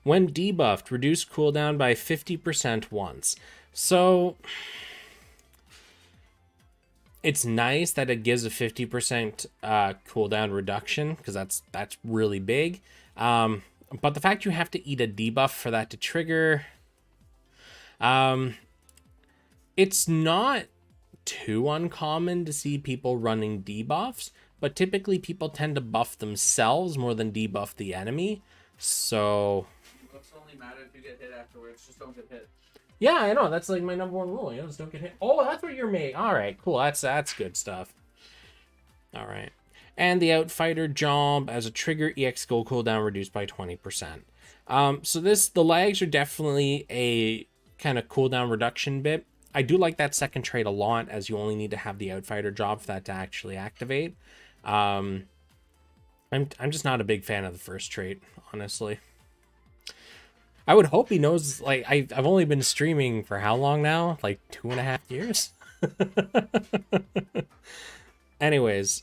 When debuffed, reduce cooldown by 50% once. So it's nice that it gives a 50% cooldown reduction, because that's really big. But the fact you have to eat a debuff for that to trigger, it's not too uncommon to see people running debuffs, but typically people tend to buff themselves more than debuff the enemy. So Looks only matter if you get hit afterwards. Just don't get hit. yeah, I know. That's like my number one rule. You know, just don't get hit. Oh, that's what you're making. All right, cool. That's good stuff. All right. And the Outfighter job as a trigger, EX skill cooldown reduced by 20%. So the lags are definitely a kind of cooldown reduction bit. I do like that second trait a lot, as you only need to have the Outfighter job for that to actually activate. I'm just not a big fan of the first trait, honestly. I would hope he knows. Like, I've only been streaming for how long now? Like 2.5 years. Anyways,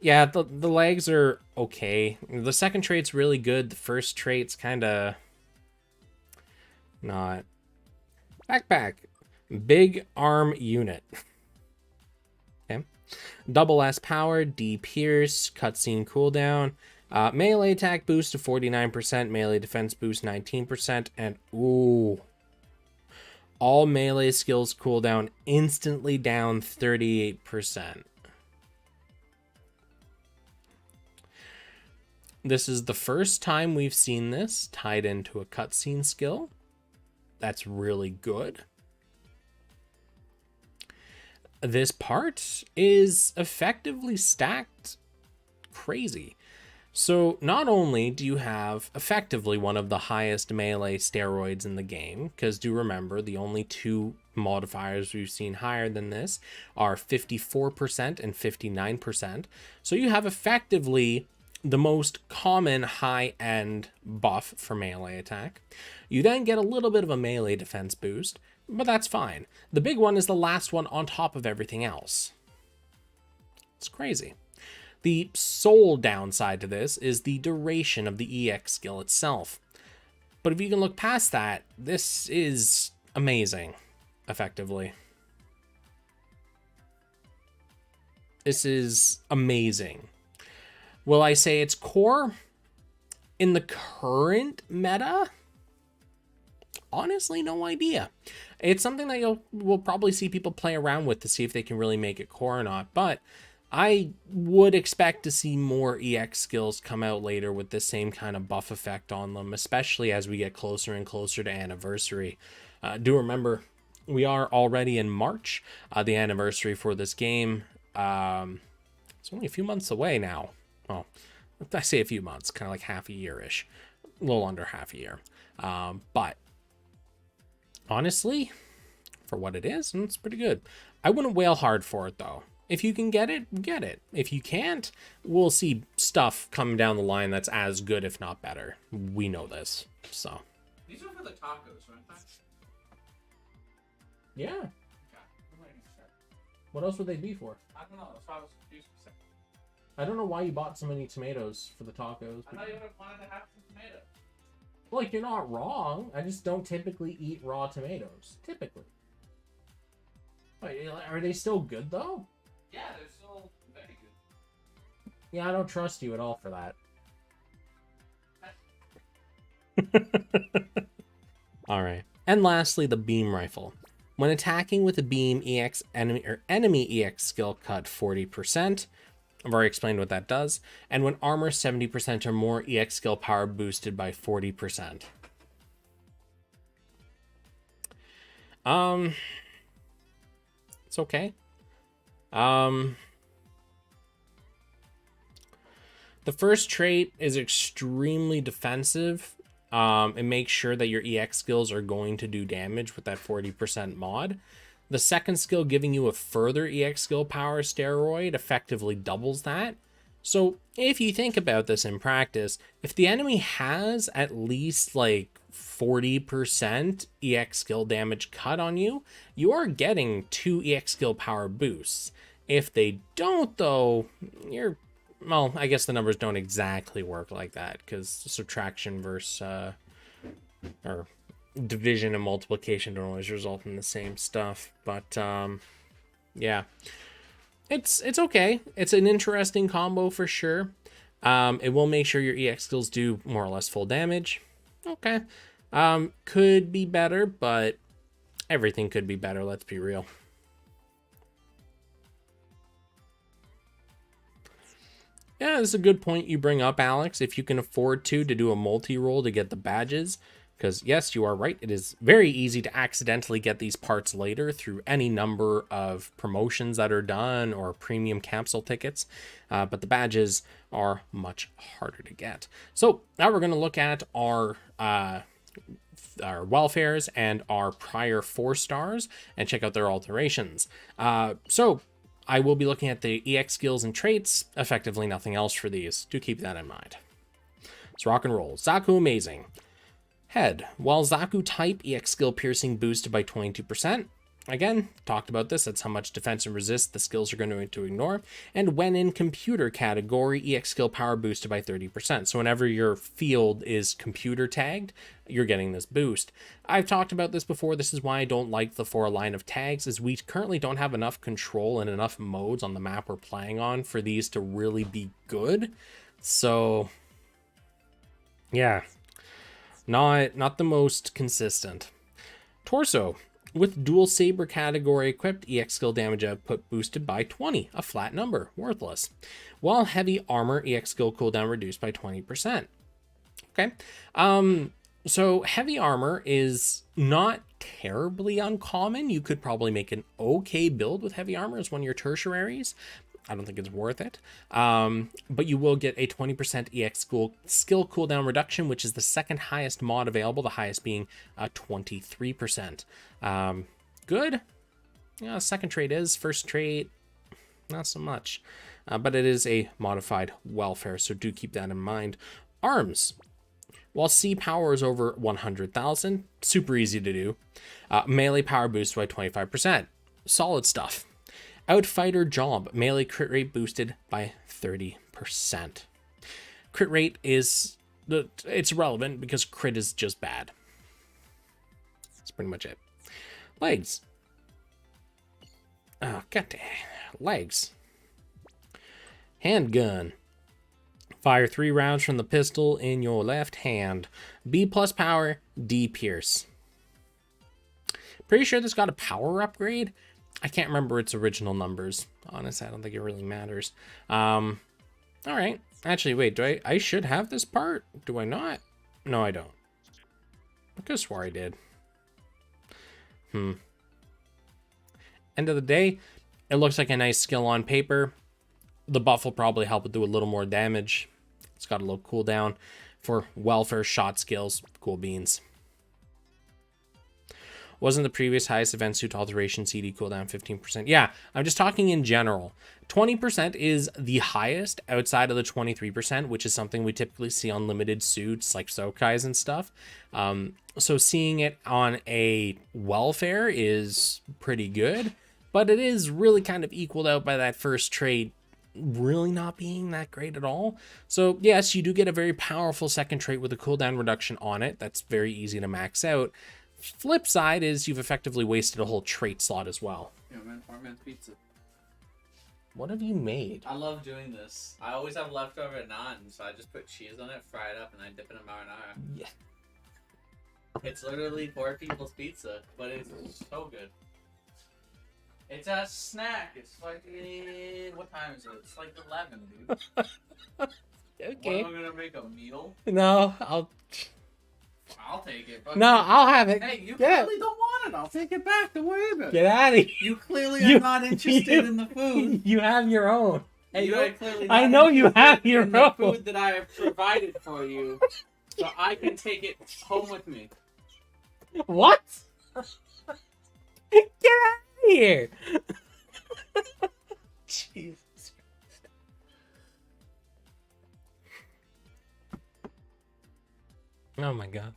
yeah, the legs are okay. The second trait's really good. The first trait's kind of not. Backpack. Big arm unit. Okay. Double S power, D pierce, cutscene cooldown. Melee attack boost to 49%, melee defense boost 19%, and ooh. All melee skills cooldown instantly down 38%. This is the first time we've seen this tied into a cutscene skill. That's really good. This part is effectively stacked crazy. So not only do you have effectively one of the highest melee steroids in the game, because do remember the only two modifiers we've seen higher than this are 54% and 59%. So you have effectively the most common high-end buff for melee attack. You then get a little bit of a melee defense boost, but that's fine. The big one is the last one on top of everything else. It's crazy. The sole downside to this is the duration of the EX skill itself. But if you can look past that, this is amazing, effectively. This is amazing. Will I say it's core? In the current meta? Honestly, no idea. It's something that we'll probably see people play around with to see if they can really make it core or not. But I would expect to see more EX skills come out later with the same kind of buff effect on them, especially as we get closer and closer to anniversary. Do remember, we are already in March, the anniversary for this game. It's only a few months away now. Well, I say a few months, kind of like half a year-ish, a little under half a year. But honestly, for what it is, it's pretty good. I wouldn't wail hard for it, though. If you can get it, get it. If you can't, we'll see stuff coming down the line that's as good, if not better. We know this, so. These are for the tacos, aren't they? Yeah. Okay. I'm waiting for that. What else would they be for? I don't know. That's why I was confused. I don't know why you bought so many tomatoes for the tacos. I thought you would have wanted to have some tomatoes. Like, you're not wrong. I just don't typically eat raw tomatoes. Typically. Wait, are they still good, though? Yeah, they're still very good. Yeah, I don't trust you at all for that. All right. And lastly, the beam rifle. When attacking with a beam, enemy EX skill cut 40%. I've already explained what that does. And when armor 70% or more, EX skill power boosted by 40%. It's okay. The The first trait is extremely defensive. It makes sure that your EX skills are going to do damage with that 40% mod. The second skill, giving you a further EX skill power steroid, effectively doubles that. So if you think about this in practice, if the enemy has at least like 40% EX skill damage cut on you, you are getting 2 EX skill power boosts. If they don't, though, you're, well, I guess the numbers don't exactly work like that, because subtraction versus or division and multiplication don't always result in the same stuff. But yeah, it's okay. It's an interesting combo for sure. It will make sure your EX skills do more or less full damage. Okay. Could be better, but everything could be better, let's be real. Yeah, this is a good point you bring up, Alex. If you can afford to do a multi-roll to get the badges, because yes, you are right, it is very easy to accidentally get these parts later through any number of promotions that are done or premium capsule tickets, but the badges are much harder to get. So now we're going to look at our welfares and our prior 4 stars and check out their alterations. So I will be looking at the EX skills and traits, effectively nothing else for these. Do keep that in mind. Let's rock and roll. Zaku Amazing. Head. While Zaku type, EX skill piercing boosted by 22%. Again, talked about this. That's how much defense and resist the skills are going to ignore. And when in computer category, EX skill power boosted by 30%. So whenever your field is computer tagged, you're getting this boost. I've talked about this before. This is why I don't like the 4 line of tags, is we currently don't have enough control and enough modes on the map we're playing on for these to really be good. So yeah, not the most consistent. Torso. With dual Saber category equipped, EX skill damage output boosted by 20, a flat number, worthless. While heavy armor, EX skill cooldown reduced by 20%. Okay, so heavy armor is not terribly uncommon. You could probably make an okay build with heavy armor as one of your tertiaries. I don't think it's worth it. But you will get a 20% EX skill cooldown reduction, which is the second highest mod available, the highest being 23%. Good. Yeah, second trait is. First trait, not so much. But it is a modified welfare, so do keep that in mind. Arms. While C power is over 100,000, super easy to do. Melee power boost by 25%. Solid stuff. Outfighter Job, melee crit rate boosted by 30%. Crit rate is, it's irrelevant because crit is just bad. That's pretty much it. Legs. Oh, goddamn. Legs. Handgun. Fire 3 rounds from the pistol in your left hand. B plus power, D pierce. Pretty sure this got a power upgrade. I can't remember its original numbers. Honestly, I don't think it really matters. All right. Actually, wait, I should have this part? Do I not? No, I don't. I could have swore I did. End of the day, it looks like a nice skill on paper. The buff will probably help it do a little more damage. It's got a low cooldown for welfare shot skills. Cool beans. Wasn't the previous highest event suit alteration CD cooldown 15%? Yeah, I'm just talking in general. 20% is the highest outside of the 23%, which is something we typically see on limited suits like Sokai's and stuff. So seeing it on a welfare is pretty good, but it is really kind of equaled out by that first trait really not being that great at all. So yes, you do get a very powerful second trait with a cooldown reduction on it. That's very easy to max out. Flip side is you've effectively wasted a whole trait slot as well. Yeah, man, poor man's pizza. What have you made? I love doing this. I always have leftover naan, so I just put cheese on it, fry it up, and I dip it in marinara. Yeah. It's literally 4 people's pizza, but it's so good. It's a snack. It's like, what time is it? It's like 11, dude. Okay. What, am I gonna make a meal? No, I'll take it. No, I'll have it. Hey, you clearly don't want it. I'll take it back. Don't worry about it. Get out of here. You clearly are not interested in the food. You have your own. Hey, You no, are clearly I not know you interested have your in the own. food that I have provided for you, so I can take it home with me. What? Get out of here! Jesus. Oh my god.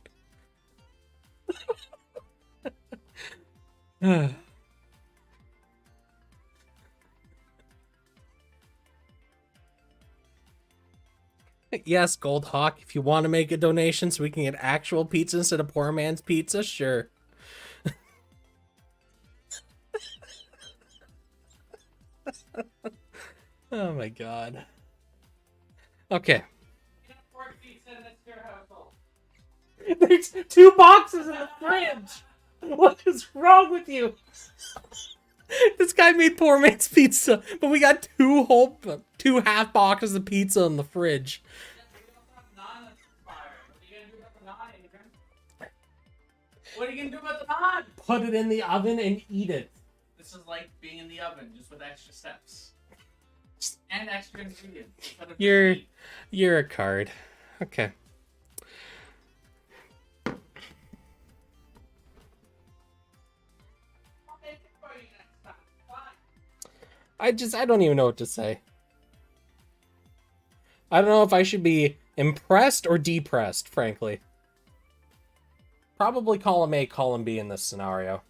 Yes, Gold Hawk, if you want to make a donation so we can get actual pizza instead of poor man's pizza, sure. Oh my god. Okay. There's 2 boxes in the fridge! What is wrong with you? This guy made poor man's pizza, but we got 2 half boxes of pizza in the fridge. What are you gonna do about the naan? Put it in the oven and eat it. This is like being in the oven, just with extra steps. And extra ingredients. instead of just meat. You're a card. Okay. I'll make it for you next time. Fine. I don't even know what to say. I don't know if I should be impressed or depressed, frankly. Probably column A, column B in this scenario.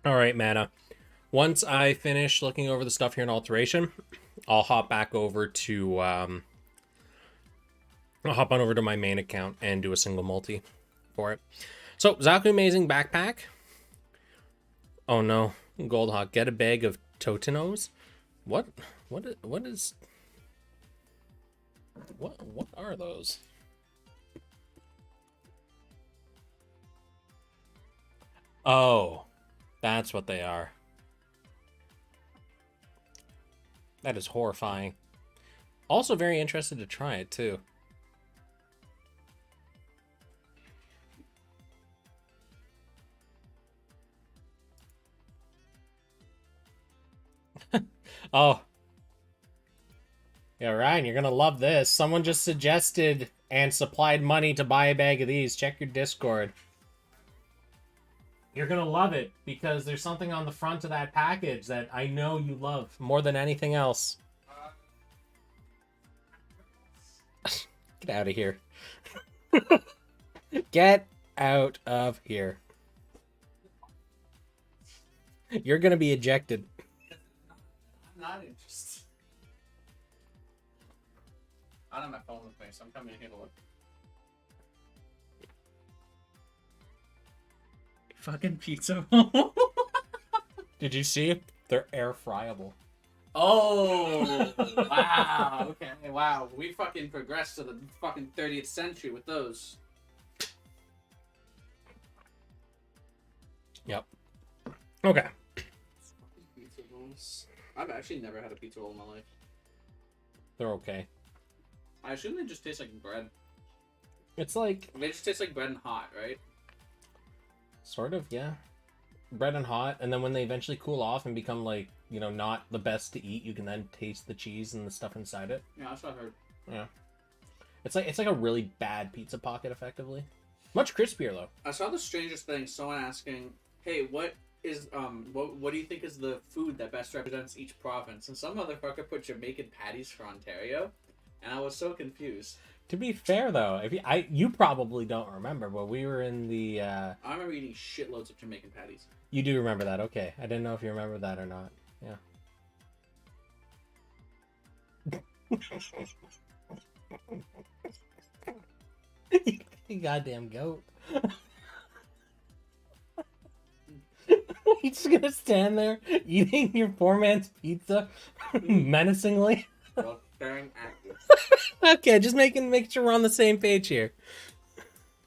All right, Mana. Once I finish looking over the stuff here in Alteration, I'll hop back over to I'll hop on over to my main account and do a single multi for it. So, Zaku Amazing Backpack. Oh no, Goldhawk, get a bag of Totinos. What are those? Oh, that's what they are. That is horrifying. Also very interested to try it too. Oh. Yeah, Ryan, you're gonna love this. Someone just suggested and supplied money to buy a bag of these. Check your Discord. You're gonna love it because there's something on the front of that package that I know you love more than anything else. Get out of here. Get out of here. You're gonna be ejected. I'm not interested. I don't have my phone with me, so I'm coming here to look. Fucking pizza. Did you see? They're air fryable. Oh, wow. Okay, wow. We fucking progressed to the fucking 30th century with those. Yep. Okay. Pizza rolls. I've actually never had a pizza roll in my life. They're okay. I assume they just taste like bread. It's like... They just taste like bread and hot, right? Sort of, yeah. Bread and hot, and then when they eventually cool off and become like, you know, not the best to eat, you can then taste the cheese and the stuff inside it. Yeah, that's what I heard. Yeah. It's like a really bad pizza pocket, effectively. Much crispier though. I saw the strangest thing. Someone asking, "Hey, what is what do you think is the food that best represents each province?" And some motherfucker put Jamaican patties for Ontario, and I was so confused. To be fair though, if you probably don't remember, but we were in the. I remember eating shitloads of Jamaican patties. You do remember that, okay? I didn't know if you remember that or not. Yeah. You goddamn goat. You're just gonna stand there eating your poor man's pizza menacingly. While staring at you. Okay, just make sure we're on the same page here.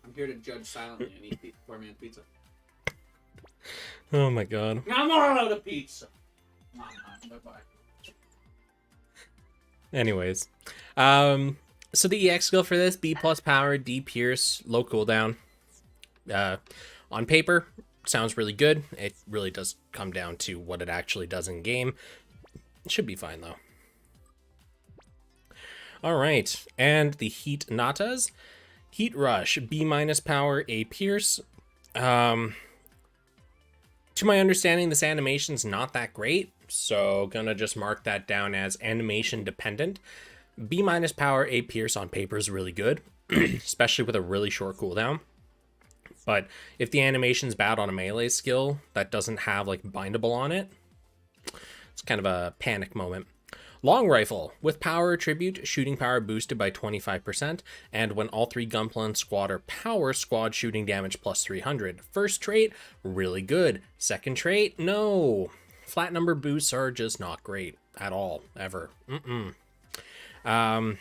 I'm here to judge silently and eat poor man's pizza. Oh my god. I'm all out of pizza. Bye-bye. Anyways, so the EX skill for this, B plus power, D pierce, low cooldown. On paper, sounds really good. It really does come down to what it actually does in game. It should be fine though. All right, and the Heat Natas. Heat Rush, B minus power, A pierce. To my understanding, this animation's not that great, so gonna just mark that down as animation dependent. B minus power, A pierce on paper is really good, especially with a really short cooldown. But if the animation's bad on a melee skill that doesn't have like bindable on it, it's kind of a panic moment. Long Rifle, with power attribute, shooting power boosted by 25%, and when all 3 Gunpla and Squad are power, squad shooting damage plus 300. First trait, really good. Second trait, no. Flat number boosts are just not great at all, ever. Yeah,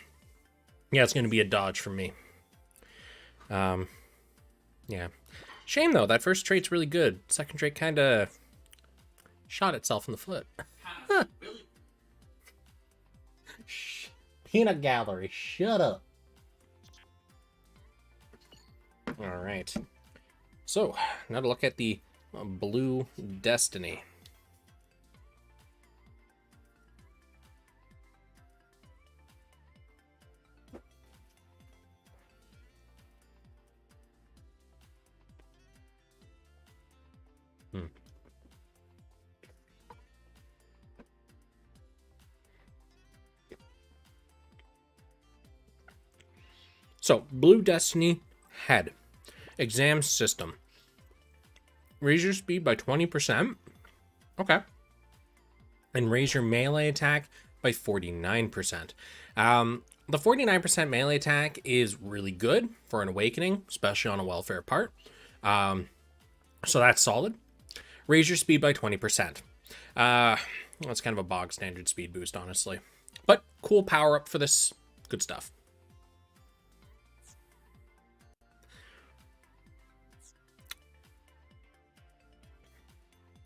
it's going to be a dodge from me. Yeah. Shame, though, that first trait's really good. Second trait kind of shot itself in the foot. Really? Peanut Gallery, shut up. All right. So, now to look at the Blue Destiny. So, Blue Destiny head. Exam system. Raise your speed by 20%. Okay. And raise your melee attack by 49%. The 49% melee attack is really good for an awakening, especially on a welfare part. So that's solid. Raise your speed by 20%. That's kind of a bog standard speed boost, honestly. But cool power up for this. Good stuff.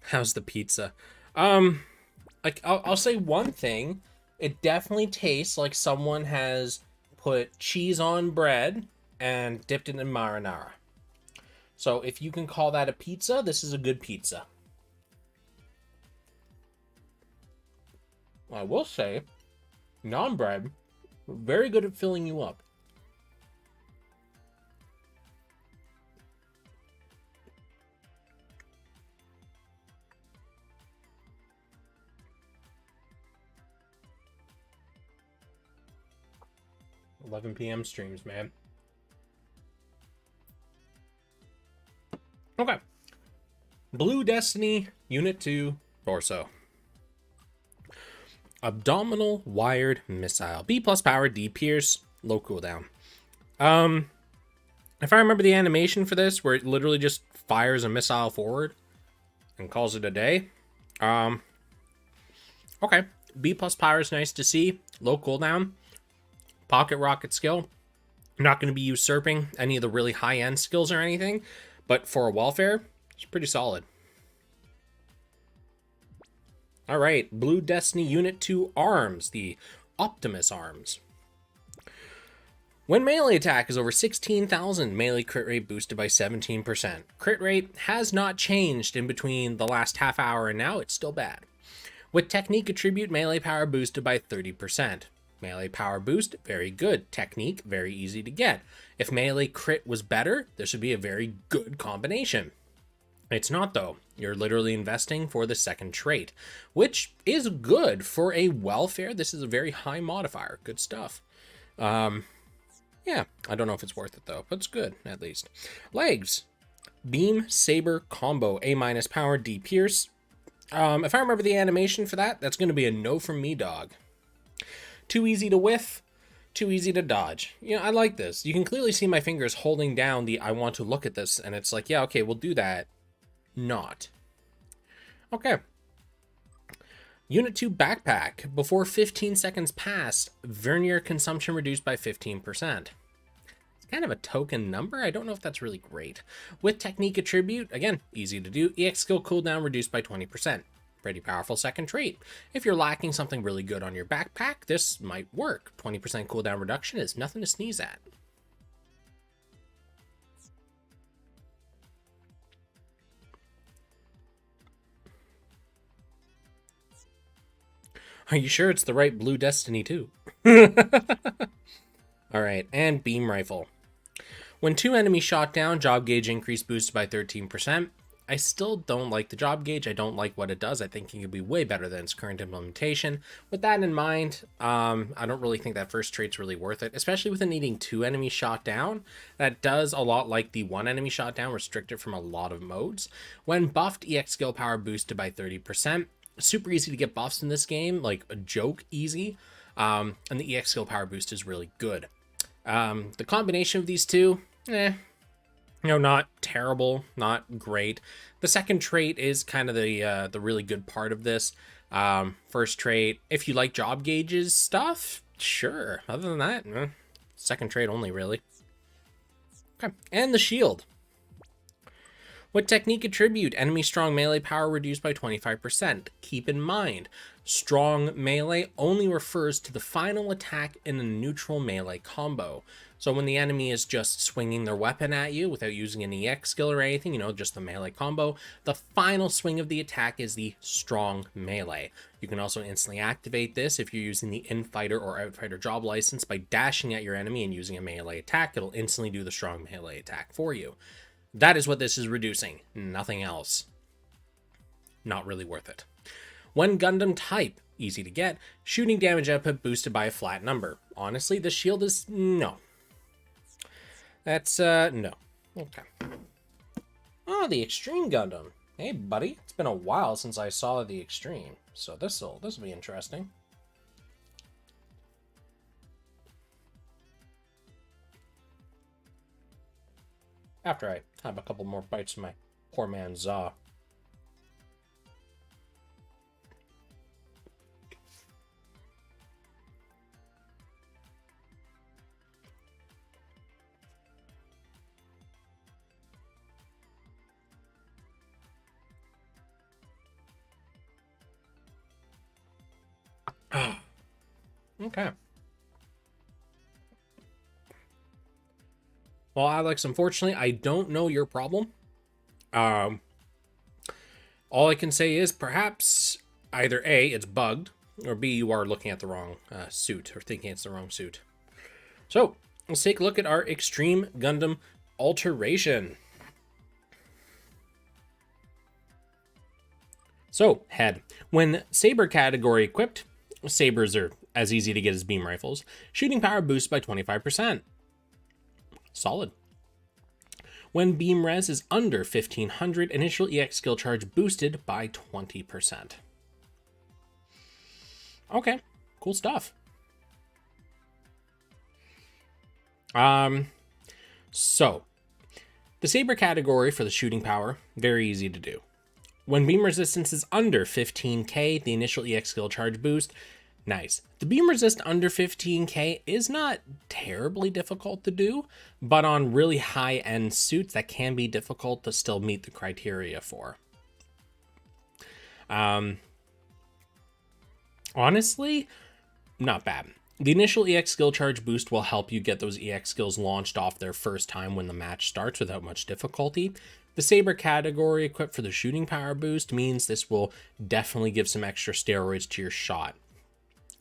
How's the pizza? Like I'll say one thing. It definitely tastes like someone has put cheese on bread and dipped it in marinara. So if you can call that a pizza, this is a good pizza. I will say, naan bread, very good at filling you up. $11 p.m. streams, man. Okay. Blue Destiny, Unit 2, Torso. Abdominal Wired Missile. B plus power, D pierce, low cooldown. If I remember the animation for this, where it literally just fires a missile forward and calls it a day. Okay. B plus power is nice to see. Low cooldown. Pocket rocket skill. I'm not going to be usurping any of the really high-end skills or anything, but for a welfare, it's pretty solid. All right, Blue Destiny Unit 2 Arms, the Optimus Arms. When melee attack is over 16,000, melee crit rate boosted by 17%. Crit rate has not changed in between the last half hour and now, it's still bad. With technique attribute, melee power boosted by 30%. Melee power boost, very good. Technique, very easy to get. If melee crit was better, this would be a very good combination. It's not, though. You're literally investing for the second trait, which is good for a welfare. This is a very high modifier. Good stuff. Yeah, I don't know if it's worth it, though, but it's good, at least. Legs. Beam, Saber, Combo, A minus power, D pierce. If I remember the animation for that, that's going to be a no from me, dog. Too easy to whiff, too easy to dodge. You know, I like this. You can clearly see my fingers holding down the I want to look at this, and it's like, yeah, okay, we'll do that. Not. Okay. Unit 2 Backpack. Before 15 seconds pass, Vernier consumption reduced by 15%. It's kind of a token number. I don't know if that's really great. With technique attribute, again, easy to do. EX skill cooldown reduced by 20%. Pretty powerful second trait. If you're lacking something really good on your backpack, this might work. 20% cooldown reduction is nothing to sneeze at. Are you sure it's the right blue destiny too? Alright, and beam rifle. When 2 enemies shot down, job gauge increase boosted by 13%. I still don't like the job gauge. I don't like what it does. I think it could be way better than its current implementation. With that in mind, I don't really think that first trait's really worth it, especially with it needing 2 enemies shot down. That does a lot like the 1 enemy shot down, restricted from a lot of modes. When buffed, EX skill power boosted by 30%. Super easy to get buffs in this game, like a joke easy. And the EX skill power boost is really good. The combination of these two, not terrible, not great. The second trait is kind of the really good part of this. First trait, if you like job gauges stuff, sure. Other than that, second trait only, really. Okay, and the shield. What technique attribute? Enemy strong melee power reduced by 25%. Keep in mind, strong melee only refers to the final attack in a neutral melee combo. So when the enemy is just swinging their weapon at you without using an EX skill or anything, just the melee combo, the final swing of the attack is the strong melee. You can also instantly activate this if you're using the Infighter or Outfighter job license by dashing at your enemy and using a melee attack. It'll instantly do the strong melee attack for you. That is what this is reducing, nothing else. Not really worth it. When Gundam type, easy to get, shooting damage output boosted by a flat number. Honestly, the shield is no. That's, no. Okay. Oh, the Extreme Gundam. Hey, buddy. It's been a while since I saw the Extreme, so this'll be interesting. After I have a couple more bites of my poor man's Za. Okay. Well, Alex, unfortunately, I don't know your problem. All I can say is perhaps either A, it's bugged, or B, you are looking at the wrong suit, or thinking it's the wrong suit. So, let's take a look at our Extreme Gundam Alteration. So, head. When Saber category equipped, Sabers are as easy to get as beam rifles. Shooting power boosts by 25%. Solid. When beam res is under 1500, initial EX skill charge boosted by 20%. Okay, cool stuff. So, the Saber category for the shooting power, very easy to do. When beam resistance is under 15k, the initial EX skill charge boost, nice. The beam resist under 15k is not terribly difficult to do, but on really high-end suits, that can be difficult to still meet the criteria for. Honestly, not bad. The initial EX skill charge boost will help you get those EX skills launched off their first time when the match starts without much difficulty. The Saber category equipped for the shooting power boost means this will definitely give some extra steroids to your shot.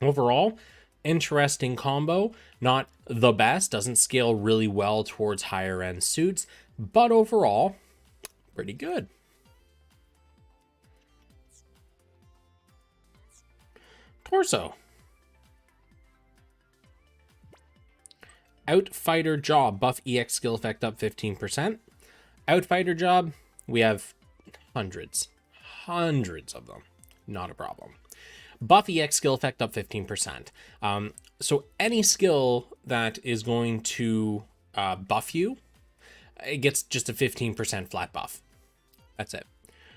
Overall, interesting combo, not the best, doesn't scale really well towards higher end suits, but overall, pretty good. Torso. Outfighter job, buff EX skill effect up 15%. Outfighter job, we have hundreds of them, not a problem. Buff EX skill effect up 15%. So any skill that is going to buff you, it gets just a 15% flat buff. That's it.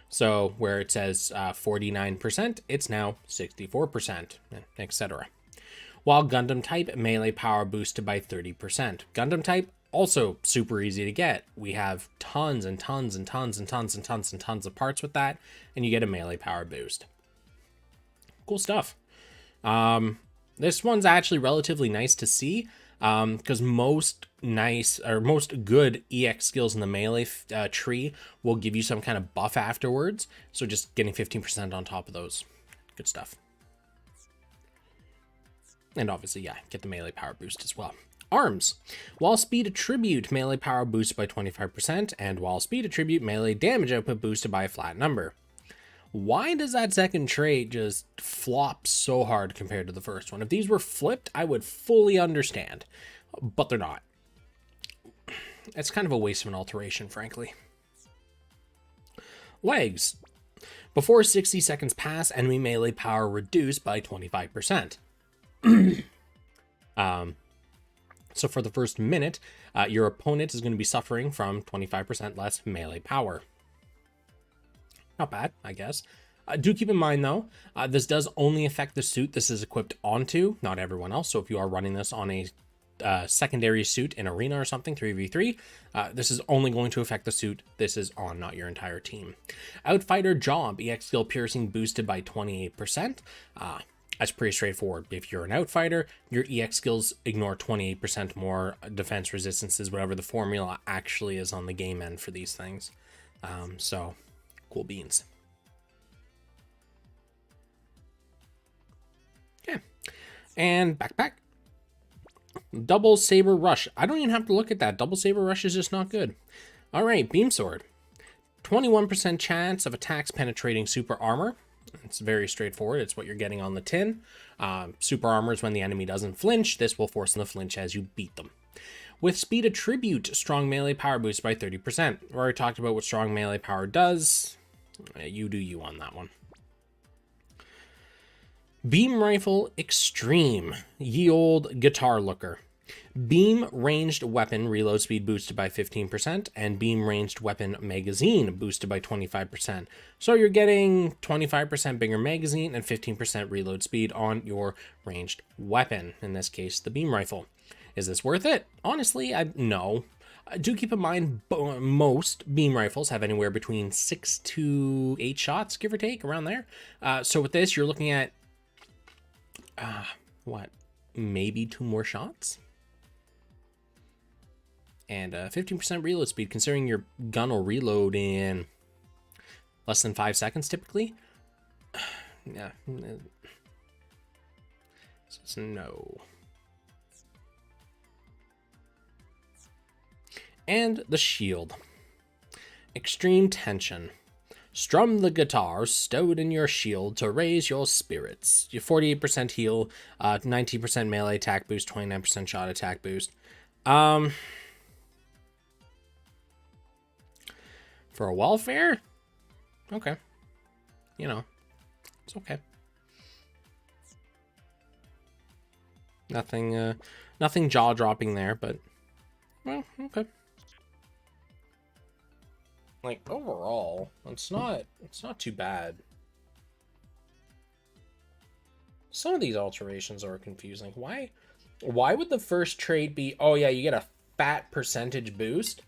So where it says 49%, it's now 64%, etc. While Gundam type, melee power boosted by 30%. Gundam type also super easy to get. We have tons and tons and tons and tons and tons and tons of parts with that, and you get a melee power boost. Cool stuff. This one's actually relatively nice to see, because most good EX skills in the melee tree will give you some kind of buff afterwards. So just getting 15% on top of those, good stuff. And obviously, yeah, get the melee power boost as well. Arms. Wall speed attribute melee power boosted by 25%, and wall speed attribute melee damage output boosted by a flat number. Why does that second trait just flop so hard compared to the first one? If these were flipped, I would fully understand, but they're not. It's kind of a waste of an alteration, frankly. Legs. Before 60 seconds pass, enemy melee power reduced by 25%. So for the first minute, your opponent is going to be suffering from 25% less melee power. Not bad, I guess. Do keep in mind, though, this does only affect the suit this is equipped onto, not everyone else. So if you are running this on a secondary suit in arena or something, 3v3, this is only going to affect the suit this is on, not your entire team. Outfighter job, EX skill piercing boosted by 28%. That's pretty straightforward. If you're an outfighter, your EX skills ignore 28% more defense resistances, whatever the formula actually is on the game end for these things. So, cool beans. Okay. And backpack. Double Saber Rush. I don't even have to look at that. Double Saber Rush is just not good. All right, Beam Sword. 21% chance of attacks penetrating super armor. It's very straightforward. It's what you're getting on the tin. Super armor is when the enemy doesn't flinch. This will force them to flinch as you beat them. With speed attribute, strong melee power boost by 30%. We already talked about what strong melee power does. You do you on that one. Beam Rifle Extreme. Ye old guitar looker. Beam ranged weapon reload speed boosted by 15%, and beam ranged weapon magazine boosted by 25%. So you're getting 25% bigger magazine and 15% reload speed on your ranged weapon, in this case the beam rifle. Is this worth it? Honestly, no. Do keep in mind most beam rifles have anywhere between 6 to 8 shots, give or take, around there. So with this, you're looking at maybe 2 more shots? And 15% reload speed, considering your gun will reload in less than 5 seconds typically. Yeah. So no. And the shield. Extreme tension. Strum the guitar stowed in your shield to raise your spirits. Your 48% heal, 19% melee attack boost, 29% shot attack boost. For a welfare? Okay. You know, it's okay. Nothing jaw-dropping there, but, well, okay. Like, overall, it's not too bad. Some of these alterations are confusing. Why would the first trait be, oh yeah, you get a fat percentage boost?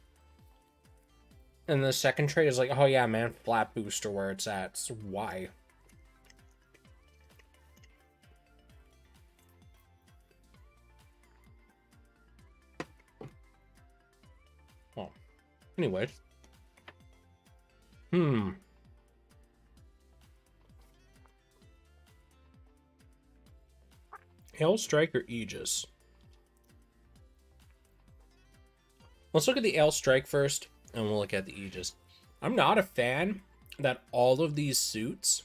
And the second trait is like, oh yeah, man, flat boost or where it's at. So why? Well, anyway. Hail Strike or Aegis? Let's look at the Hail Strike first, and we'll look at the Aegis. I'm not a fan that all of these suits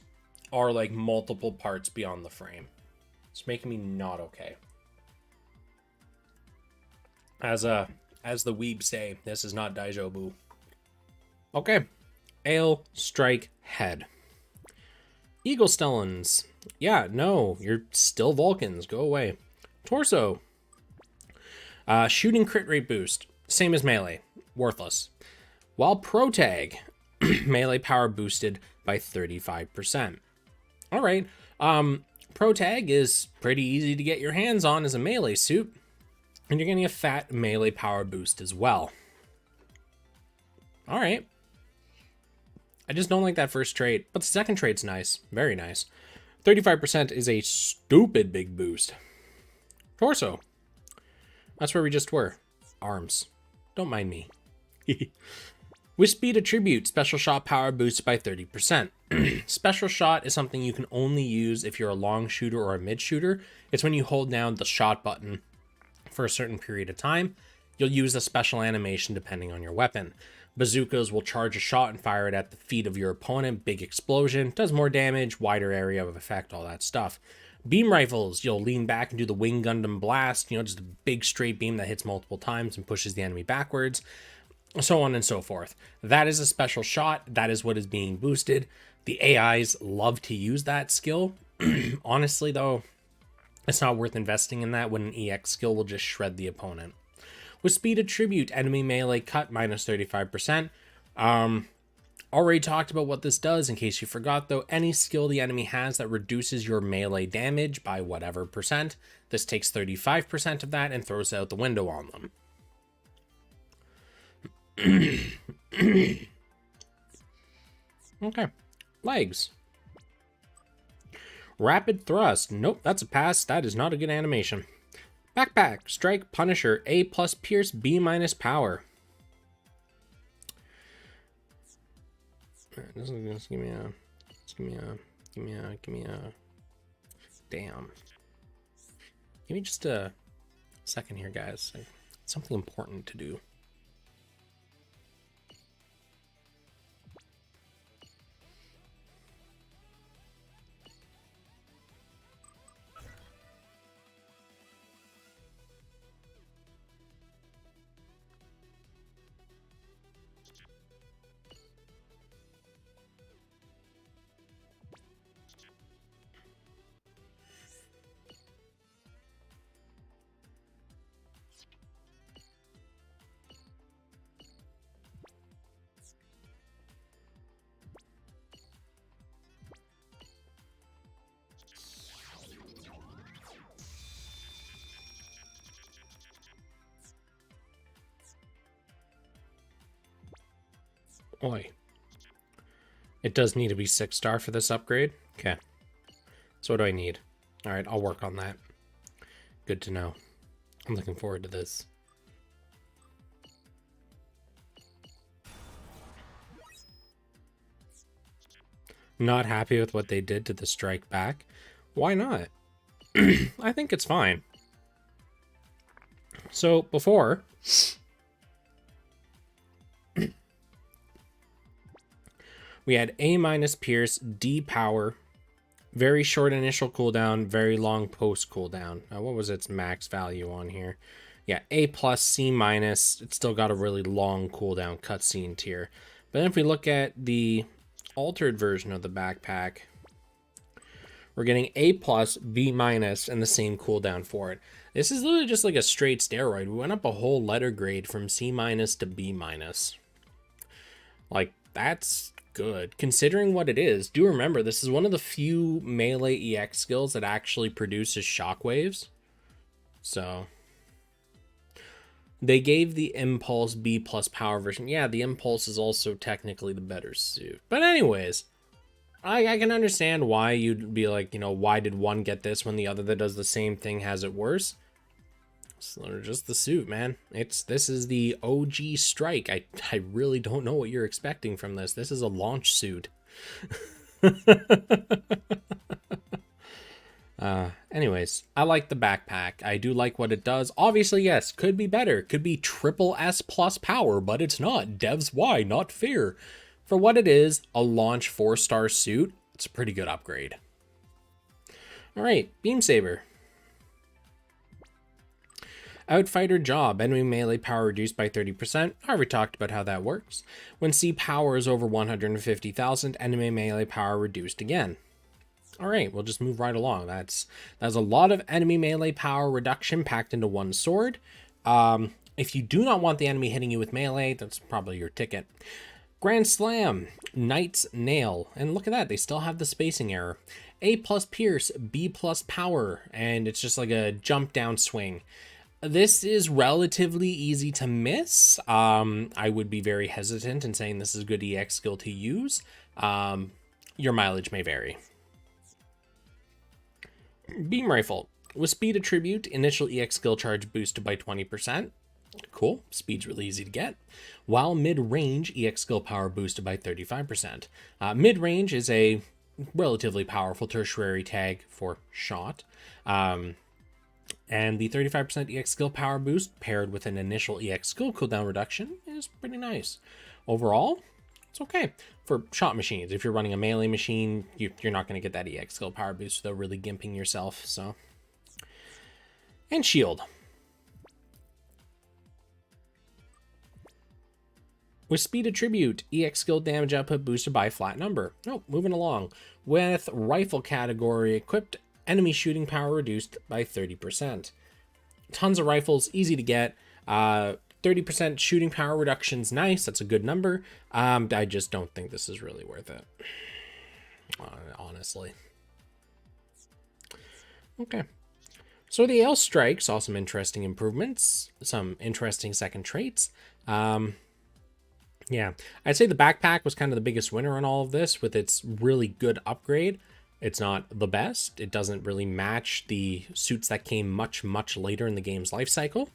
are like multiple parts beyond the frame. It's making me not okay. As the weebs say, this is not Daijobu. Okay. Hail Strike Head. Eagle Stellans. Yeah, no, you're still Vulcans. Go away. Torso. Shooting crit rate boost. Same as melee. Worthless. While Pro Tag. Melee power boosted by 35%. Alright. Pro Tag is pretty easy to get your hands on as a melee suit. And you're getting a fat melee power boost as well. All right. I just don't like that first trait, but the second trait's nice. Very nice. 35% is a stupid big boost. Torso. That's where we just were. Arms. Don't mind me. With speed attribute, special shot power boosts by 30%. Special shot is something you can only use if you're a long shooter or a mid shooter. It's when you hold down the shot button for a certain period of time. You'll use a special animation depending on your weapon. Bazookas will charge a shot and fire it at the feet of your opponent. Big explosion, does more damage, wider area of effect, all that stuff. Beam rifles, you'll lean back and do the wing Gundam blast, just a big straight beam that hits multiple times and pushes the enemy backwards, so on and so forth. That is a special shot. That is what is being boosted. The AIs love to use that skill. Honestly, though, it's not worth investing in that when an EX skill will just shred the opponent. With speed attribute, enemy melee cut minus 35%. Already talked about what this does. In case you forgot, though, any skill the enemy has that reduces your melee damage by whatever percent, this takes 35% of that and throws it out the window on them. Okay. Legs. Rapid thrust. Nope, that's a pass. That is not a good animation. Backpack, strike, Punisher, A plus pierce, B minus power. Alright, just give me a, damn. Give me just a second here, guys. Something important to do. Oi. It does need to be 6-star for this upgrade. Okay. So what do I need? Alright, I'll work on that. Good to know. I'm looking forward to this. Not happy with what they did to the strike back? Why not? I think it's fine. So before... we had A minus pierce, D power, very short initial cooldown, very long post cooldown. What was its max value on here? Yeah, A plus, C minus. It's still got a really long cooldown cutscene tier. But then if we look at the altered version of the backpack, we're getting A plus, B minus, and the same cooldown for it. This is literally just like a straight steroid. We went up a whole letter grade from C minus to B minus. Like, that's good considering what it is. Do remember, this is one of the few melee EX skills that actually produces shockwaves. So they gave the Impulse B plus power version. Yeah, the Impulse is also technically the better suit. But anyways, I can understand why you'd be like, why did one get this when the other that does the same thing has it worse? It's just the suit, man. This is the OG strike. I really don't know what you're expecting from this. This is a launch suit. Anyways, I like the backpack. I do like what it does. Obviously, yes, could be better. Could be triple S plus power, but it's not. Devs why? Not fair. For what it is, a launch 4-star suit, it's a pretty good upgrade. All right, Beam Saber. Outfighter job, enemy melee power reduced by 30%. I already talked about how that works. When C power is over 150,000, enemy melee power reduced again. Alright, we'll just move right along. That's a lot of enemy melee power reduction packed into one sword. If you do not want the enemy hitting you with melee, that's probably your ticket. Grand Slam, Knight's Nail. And look at that, they still have the spacing error. A plus Pierce, B plus Power, and it's just like a jump down swing. This is relatively easy to miss. I would be very hesitant in saying this is a good EX skill to use. Your mileage may vary. Beam Rifle. With speed attribute, initial EX skill charge boosted by 20%. Cool, speed's really easy to get. While mid-range, EX skill power boosted by 35%. Mid-range is a relatively powerful tertiary tag for shot. And the 35% EX skill power boost paired with an initial EX skill cooldown reduction is pretty nice. Overall, it's okay. For shot machines, if you're running a melee machine, you're not going to get that EX skill power boost without really gimping yourself, so. And shield. With speed attribute, EX skill damage output boosted by a flat number. Oh, moving along. With rifle category equipped, enemy shooting power reduced by 30%. Tons of rifles, easy to get. 30% shooting power reduction's nice. That's a good number. I just don't think this is really worth it. Honestly. Okay. So the Ale Strike saw some interesting improvements, some interesting second traits. Yeah, I'd say the backpack was kind of the biggest winner in all of this with its really good upgrade. It's not the best. It doesn't really match the suits that came much, much later in the game's life cycle.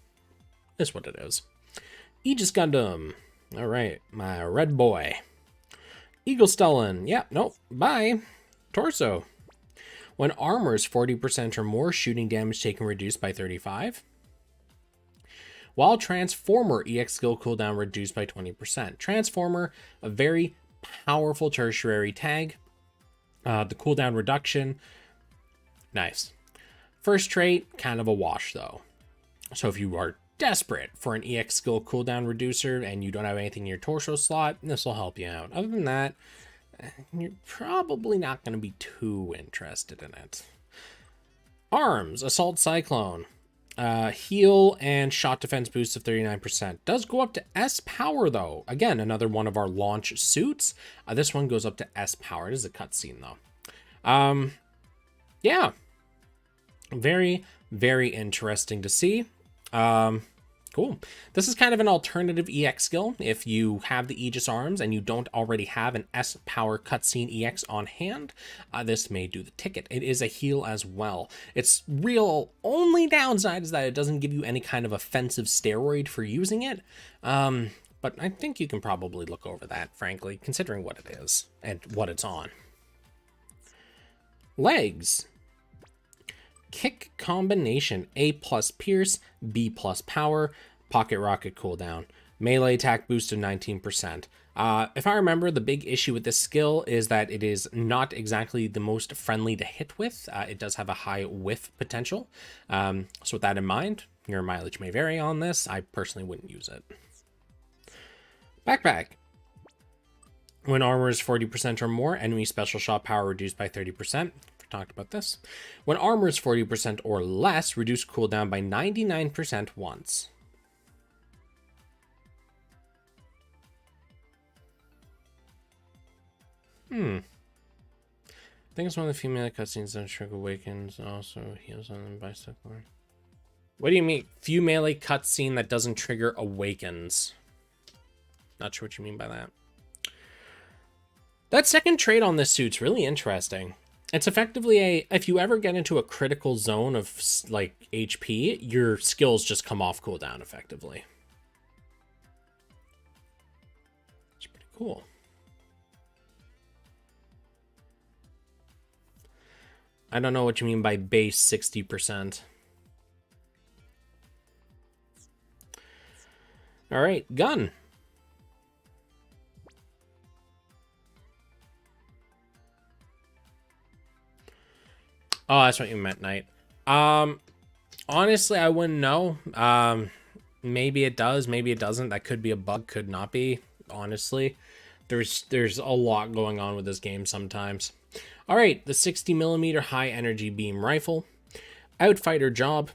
That's what it is. Aegis Gundam. All right, my red boy. Eagle Stellan. Yeah, nope, bye. Torso. When armor is 40% or more, shooting damage taken reduced by 35%. While Transformer, EX skill cooldown reduced by 20%. Transformer, a very powerful tertiary tag. The cooldown reduction, nice. First trait, kind of a wash though. So if you are desperate for an EX skill cooldown reducer and you don't have anything in your torso slot, this will help you out. Other than that, you're probably not going to be too interested in it. Arms, Assault Cyclone. Heal and shot defense boost of 39%. Does go up to S power though. Again, another one of our launch suits. This one goes up to S power. It is a cutscene though. Yeah. Very, very interesting to see. Cool. This is kind of an alternative EX skill. If you have the Aegis arms and you don't already have an S power cutscene EX on hand, this may do the ticket. It is a heal as well. Its real only downside is that it doesn't give you any kind of offensive steroid for using it. But I think you can probably look over that, frankly, considering what it is and what it's on. Legs. Kick combination, A plus pierce, B plus power, pocket rocket cooldown. Melee attack boost of 19%. If I remember, the big issue with this skill is that it is not exactly the most friendly to hit with. It does have a high whiff potential. So with that in mind, your mileage may vary on this. I personally wouldn't use it. Backpack. When armor is 40% or more, enemy special shot power reduced by 30%. Talked about this. When armor is 40% or less, reduce cooldown by 99% once. I think it's one of the female cutscenes that Trick Awakens also heals on them by Cyclone. What do you mean? Few melee cutscene that doesn't trigger awakens. Not sure what you mean by that. That second trait on this suit's really interesting. It's effectively if you ever get into a critical zone of like HP, your skills just come off cooldown effectively. It's pretty cool. I don't know what you mean by base 60%. All right, gun. Oh, that's what you meant, Knight. Honestly, I wouldn't know. Maybe it does, maybe it doesn't. That could be a bug, could not be. Honestly, there's a lot going on with this game sometimes. All right, the 60mm high energy beam rifle. Outfighter job.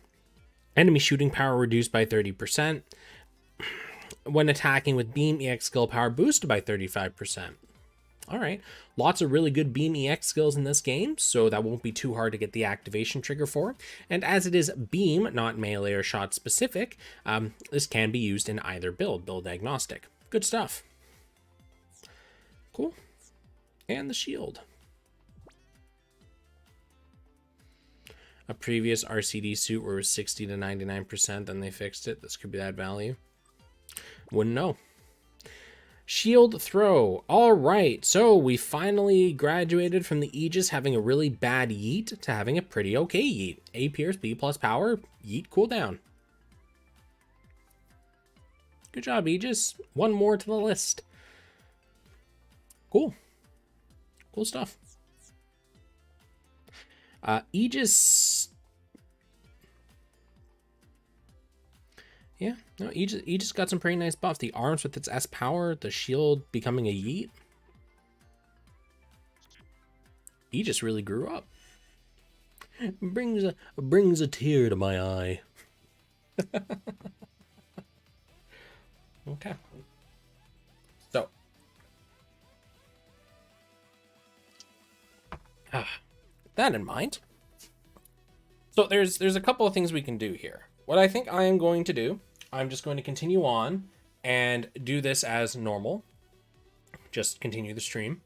Enemy shooting power reduced by 30%. When attacking with beam, EX skill power boosted by 35%. All right. Lots of really good beam EX skills in this game, so that won't be too hard to get the activation trigger for. And as it is beam, not melee or shot specific, this can be used in either build agnostic. Good stuff. Cool. And the shield. A previous RCD suit where it was 60 to 99%, then they fixed it. This could be that value. Wouldn't know. Shield throw. All right, so we finally graduated from the Aegis having a really bad yeet to having a pretty okay yeet. A Pierce, B plus power, yeet cooldown. Good job, Aegis. One more to the list. Cool. Cool stuff. Aegis. Yeah, no, Aegis got some pretty nice buffs. The arms with its S power, the shield becoming a yeet. Aegis really grew up. Brings a tear to my eye. Okay. So. That in mind. So there's a couple of things we can do here. What I think I am going to do, I'm just going to continue on and do this as normal. Just continue the stream.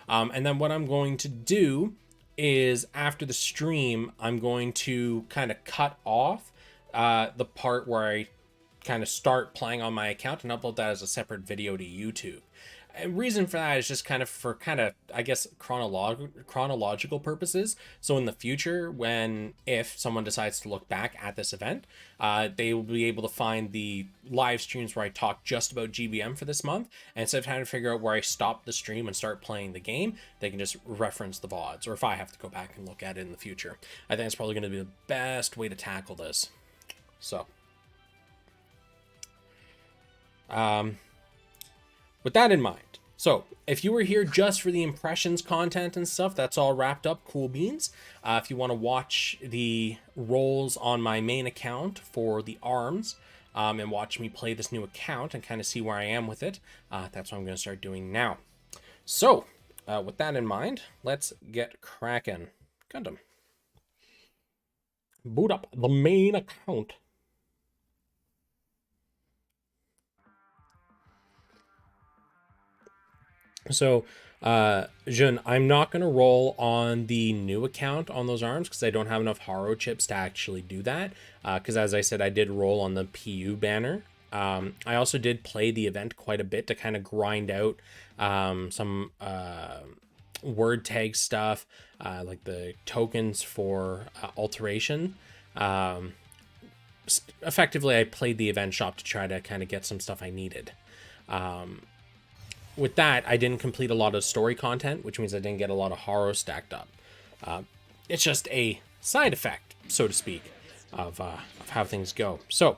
And then what I'm going to do is after the stream, I'm going to kind of cut off the part where I kind of start playing on my account and upload that as a separate video to YouTube. And reason for that is just I guess chronological purposes. So in the future, if someone decides to look back at this event, they will be able to find the live streams where I talk just about GBM for this month. And instead of trying to figure out where I stop the stream and start playing the game, they can just reference the VODs, or if I have to go back and look at it in the future. I think it's probably going to be the best way to tackle this. So. With that in mind, so if you were here just for the impressions content and stuff, that's all wrapped up, cool beans. If you want to watch the roles on my main account for the arms and watch me play this new account and kind of see where I am with it, that's what I'm going to start doing now. So with that in mind, let's get cracking. Gundam. Boot up the main account. So, Jun, I'm not going to roll on the new account on those arms because I don't have enough Haro chips to actually do that. Because as I said, I did roll on the PU banner. I also did play the event quite a bit to kind of grind out some word tag stuff, like the tokens for Alteration. Effectively, I played the event shop to try to kind of get some stuff I needed. With that, I didn't complete a lot of story content, which means I didn't get a lot of Haro stacked up. It's just a side effect, so to speak, of how things go. So,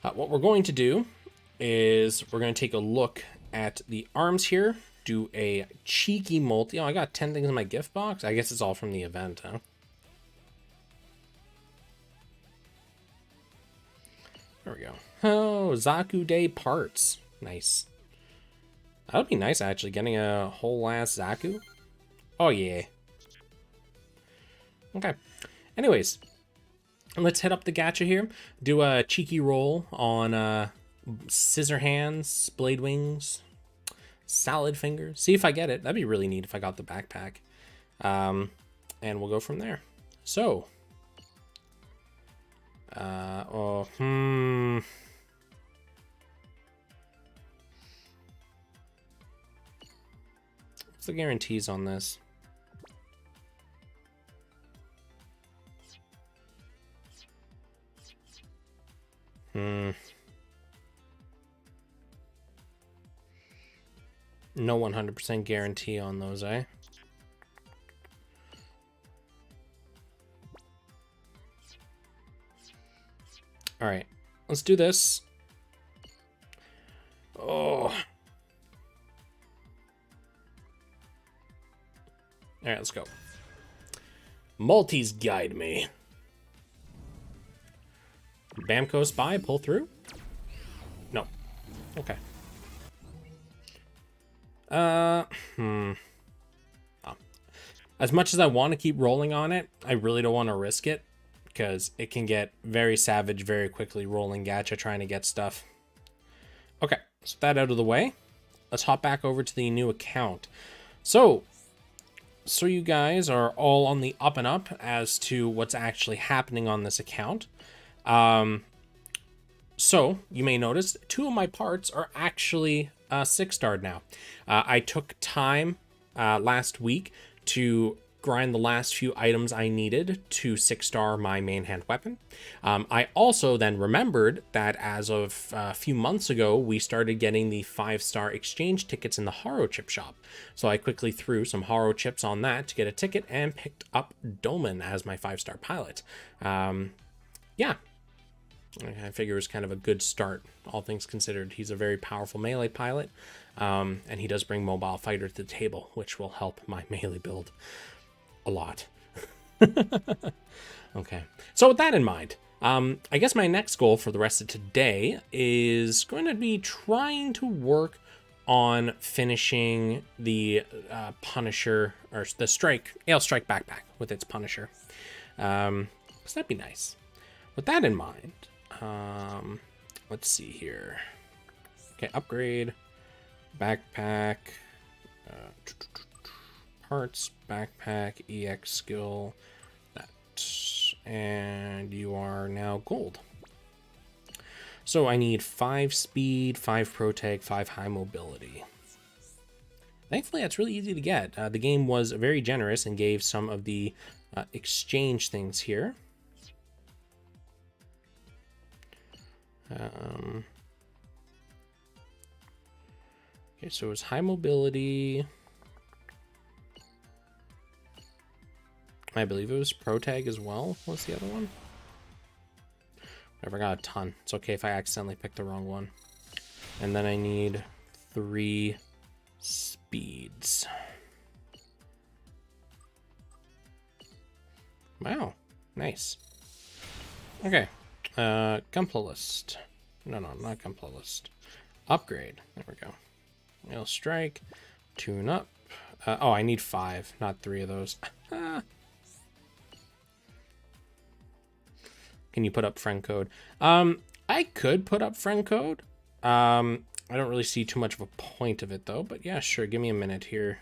what we're going to do is we're going to take a look at the arms here, do a cheeky multi. Oh, I got 10 things in my gift box. I guess it's all from the event, huh? There we go. Oh, Zaku Day parts. Nice. That would be nice, actually, getting a whole ass Zaku. Oh, yeah. Okay. Anyways, let's head up the gacha here. Do a cheeky roll on scissor hands, blade wings, salad fingers. See if I get it. That'd be really neat if I got the backpack. And we'll go from there. So. What's the guarantees on this? No 100% guarantee on those, eh? All right, let's do this. Oh. All right, let's go. Maltese guide me. Bamco spy, pull through? No. Okay. As much as I want to keep rolling on it, I really don't want to risk it because it can get very savage very quickly rolling gacha trying to get stuff. Okay, so that out of the way, let's hop back over to the new account. So you guys are all on the up and up as to what's actually happening on this account. So you may notice 2 of my parts are actually 6-starred now. I took time last week to grind the last few items I needed to 6-star my main hand weapon. I also then remembered that as of a few months ago, we started getting the 5-star exchange tickets in the Haro chip shop. So I quickly threw some Haro chips on that to get a ticket and picked up Dolman as my 5-star pilot. Yeah. I figure it was kind of a good start, all things considered. He's a very powerful melee pilot, and he does bring mobile fighter to the table, which will help my melee build a lot. Okay, so with that in mind, I guess my next goal for the rest of today is going to be trying to work on finishing the Punisher, or the Ale Strike backpack with its Punisher. So that'd be nice. With that in mind, let's see here. Okay, upgrade, backpack, parts, backpack, EX skill, that, and you are now gold. So I need 5 speed, 5 pro tag, 5 high mobility. Thankfully, that's really easy to get. The game was very generous and gave some of the exchange things here. Okay, so it's high mobility. I believe it was pro tag as well. What's the other one? Whatever, I got a ton. It's okay if I accidentally picked the wrong one. And then I need 3 speeds. Wow, nice. Okay. Gunpla list. No, not Gunpla list. Upgrade. There we go. Ale Strike. Tune up. Oh, I need 5, not 3 of those. Can you put up friend code? I could put up friend code. I don't really see too much of a point of it though, but yeah, sure. Give me a minute here.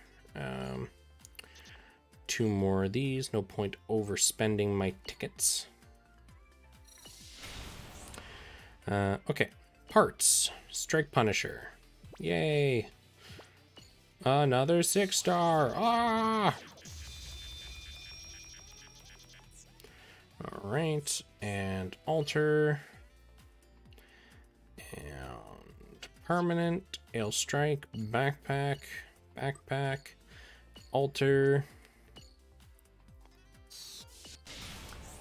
2 more of these. No point overspending my tickets. Okay, parts, Strike Punisher, yay, another 6-star, ah! All right, and alter, and permanent, Ale Strike, backpack, alter,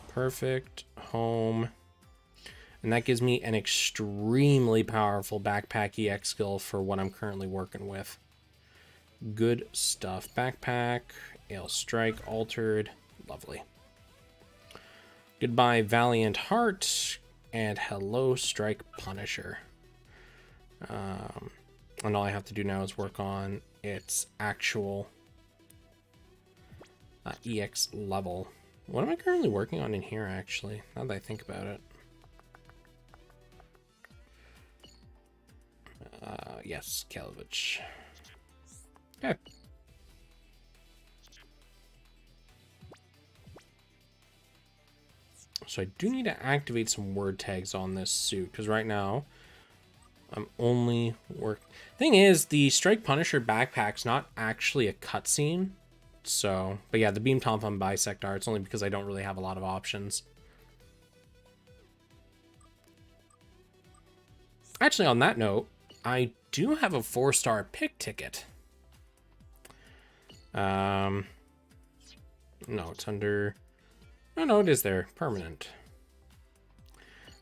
perfect, home. And that gives me an extremely powerful backpack EX skill for what I'm currently working with. Good stuff. Backpack, Ale Strike, altered. Lovely. Goodbye, Valiant Heart. And hello, Strike Punisher. And all I have to do now is work on its actual EX level. What am I currently working on in here, actually? Now that I think about it. Yes, Kalevich. Okay. So I do need to activate some word tags on this suit, because right now I'm only Thing is, the Strike Punisher backpack's not actually a cutscene. So, but yeah, the Beam Tompham Bisector, it's only because I don't really have a lot of options. Actually, on that note, I do have a 4-star pick ticket. No, it's under... No, it is there. Permanent.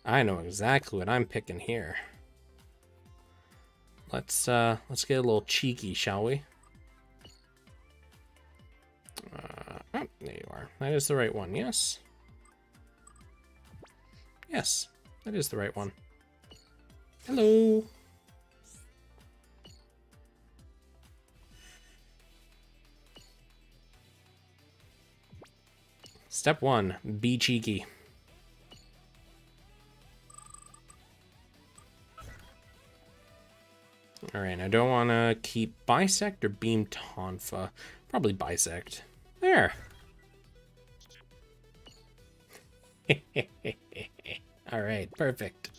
I know exactly what I'm picking here. Let's get a little cheeky, shall we? Oh, there you are. That is the right one, yes? Yes, that is the right one. Hello. Step 1, be cheeky. Alright, I don't want to keep bisect or beam tonfa. Probably bisect. There. Alright, perfect.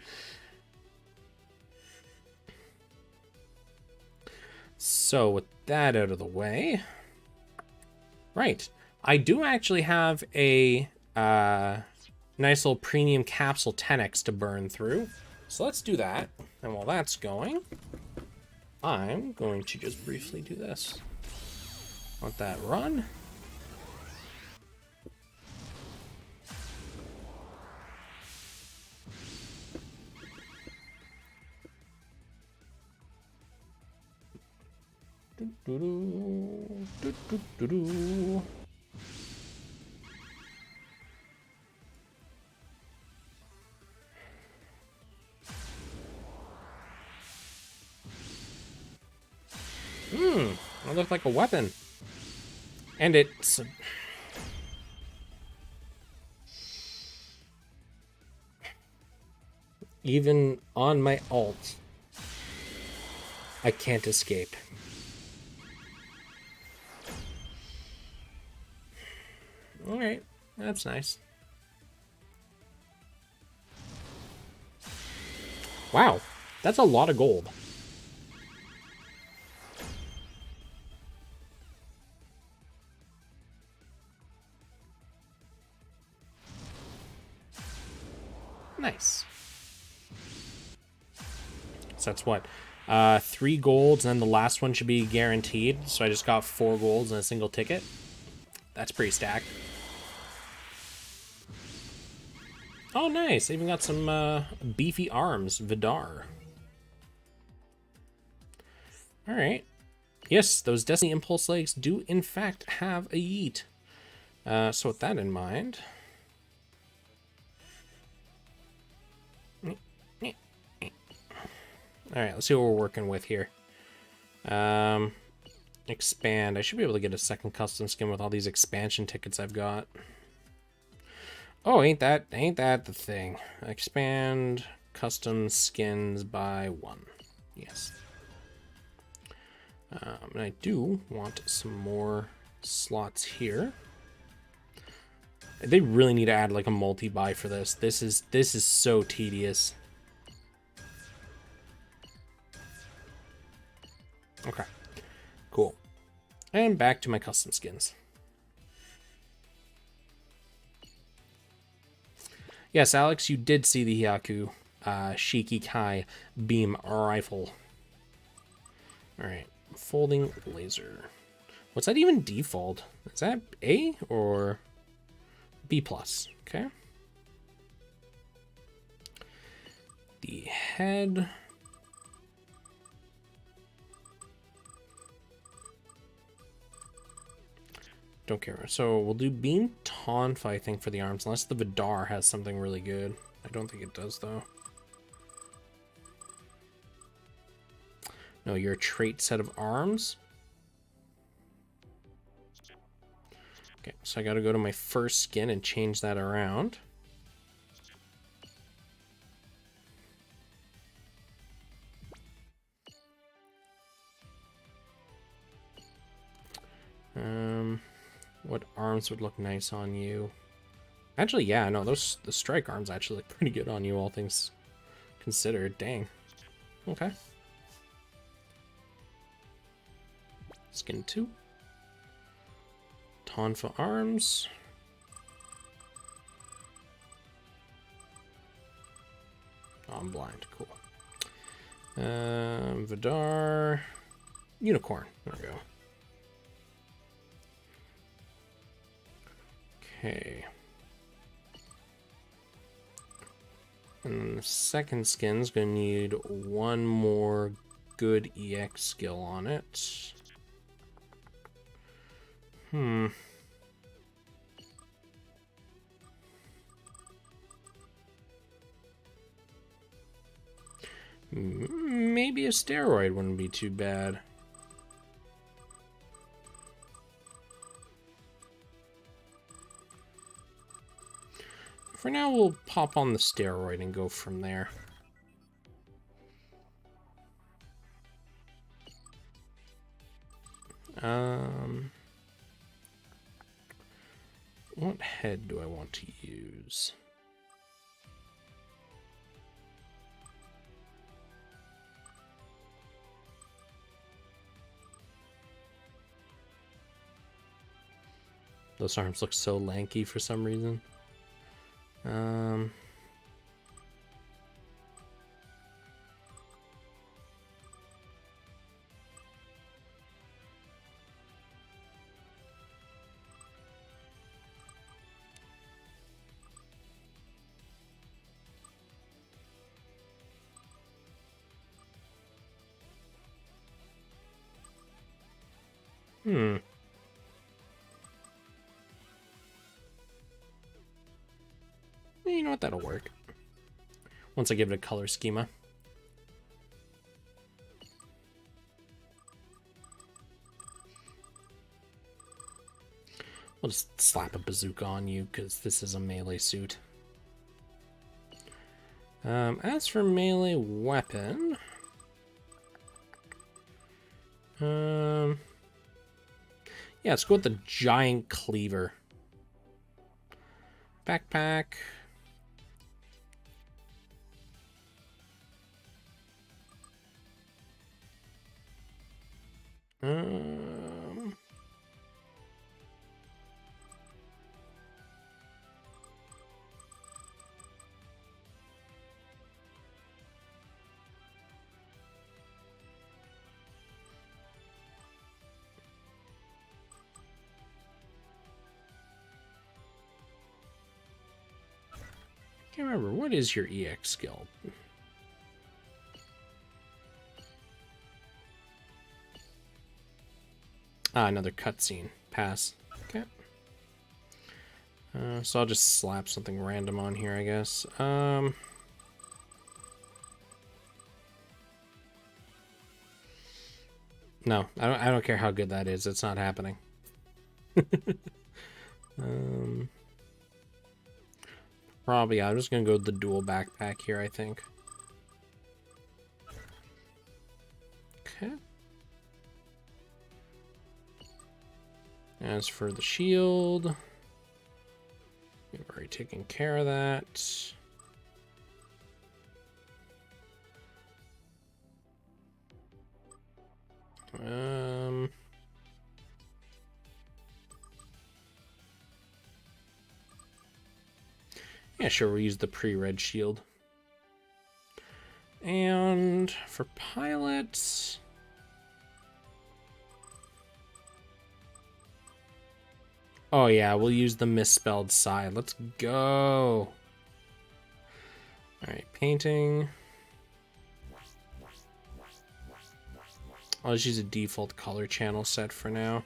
So with that out of the way, right, I do actually have a nice little premium capsule 10x to burn through. So let's do that. And while that's going, I'm going to just briefly do this. Let that run. That looked like a weapon. And it's... Even on my alt, I can't escape. Alright, that's nice. Wow, that's a lot of gold. Nice. So that's what? 3 golds, and then the last one should be guaranteed. So I just got 4 golds in a single ticket. That's pretty stacked. Oh, nice. I even got some beefy arms. Vidar. Alright. Yes, those Destiny Impulse legs do, in fact, have a yeet. So with that in mind... Alright, let's see what we're working with here. Expand. I should be able to get a second custom skin with all these expansion tickets I've got. Oh, ain't that the thing. Expand custom skins by 1. Yes. And I do want some more slots here. They really need to add like a multi-buy for this. This is so tedious. Okay, cool. And back to my custom skins. Yes, Alex, you did see the Hyaku Shiki Kai beam rifle. Alright, folding laser. What's that even default? Is that A or B+? Okay. The head... Don't care. So we'll do Beam Tonfa, I think, for the arms, unless the Vidar has something really good. I don't think it does, though. No, your trait set of arms. Okay, so I gotta go to my first skin and change that around. What arms would look nice on you? Actually, yeah, no, the strike arms actually look pretty good on you, all things considered. Dang. Okay. Skin 2. Tonfa arms. Oh, I'm blind. Cool. Vidar. Unicorn. There we go. Okay. And then the second skin's gonna need 1 more good EX skill on it. Maybe a steroid wouldn't be too bad. For now, we'll pop on the steroid and go from there. What head do I want to use? Those arms look so lanky for some reason. You know what? That'll work. Once I give it a color schema. We'll just slap a bazooka on you because this is a melee suit. As for melee weapon, yeah, let's go with the giant cleaver. Backpack. Can't remember, what is your EX skill? Ah, another cutscene. Pass. Okay. So I'll just slap something random on here, I guess. No, I don't care how good that is. It's not happening. Probably, I'm just gonna go with the dual backpack here, I think. Okay. As for the shield, we've already taken care of that. Yeah, sure, we'll use the pre-red shield. And for pilots, oh yeah, we'll use the misspelled side. Let's go. All right, painting. I'll just use a default color channel set for now.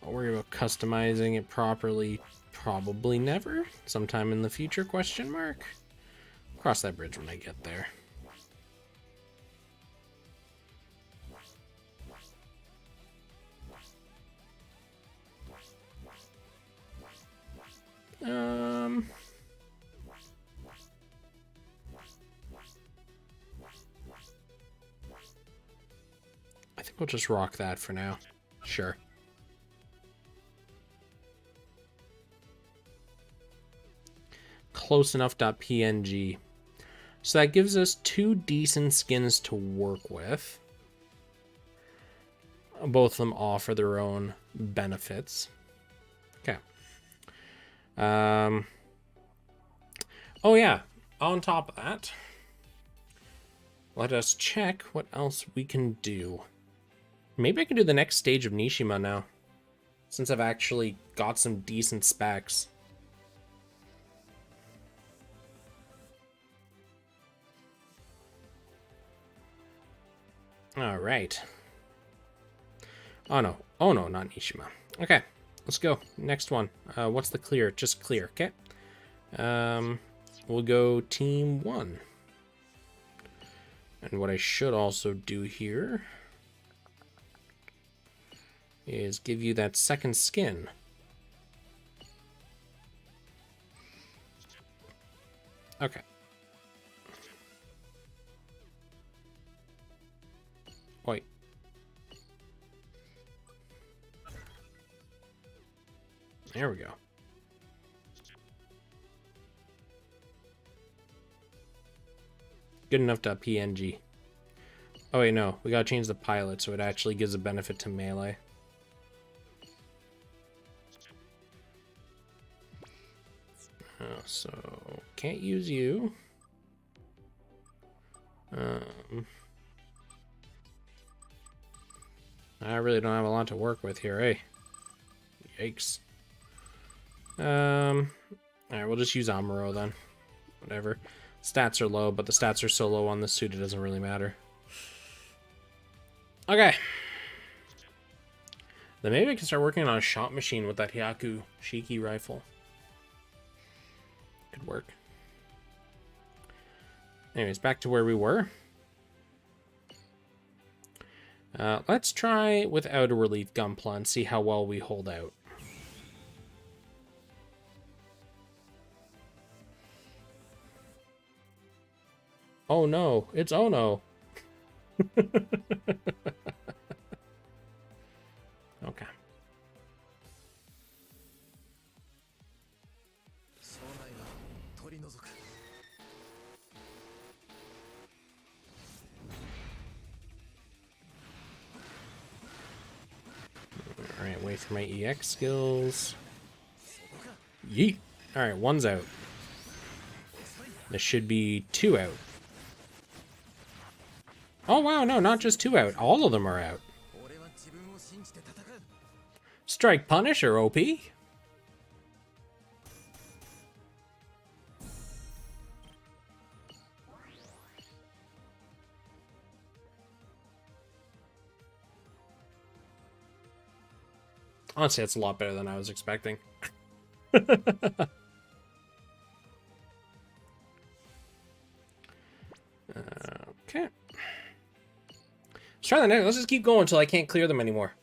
I'll worry about customizing it properly. Probably never. Sometime in the future, question mark. Cross that bridge when I get there. I think we'll just rock that for now. Sure. Close enough.png. So that gives us 2 decent skins to work with. Both of them offer their own benefits. Okay. Oh yeah, on top of that, let us check what else we can do. Maybe I can do the next stage of Nishima now, since I've actually got some decent specs. All right. Oh no, not Nishima. Okay, let's go. Next one. What's the clear? Just clear, okay? We'll go team 1. And what I should also do here is give you that second skin. Okay. Wait. There we go. Good enough to PNG. Oh wait, no. We gotta change the pilot so it actually gives a benefit to melee. So, can't use you. I really don't have a lot to work with here, eh? Yikes. Alright, we'll just use Amuro then. Whatever. Stats are low, but the stats are so low on this suit it doesn't really matter. Okay. Then maybe I can start working on a shot machine with that Hyaku Shiki rifle. Could work. Anyways, back to where we were. Let's try without a relief Gunpla and see how well we hold out. Oh no, it's oh no. Okay. Alright, wait for my EX skills. Yeet. Alright, one's out. There should be 2 out. Oh wow, no, not just 2 out. All of them are out. Strike Punisher, OP. Honestly, that's a lot better than I was expecting. Okay. Let's try the next. Let's just keep going until I can't clear them anymore.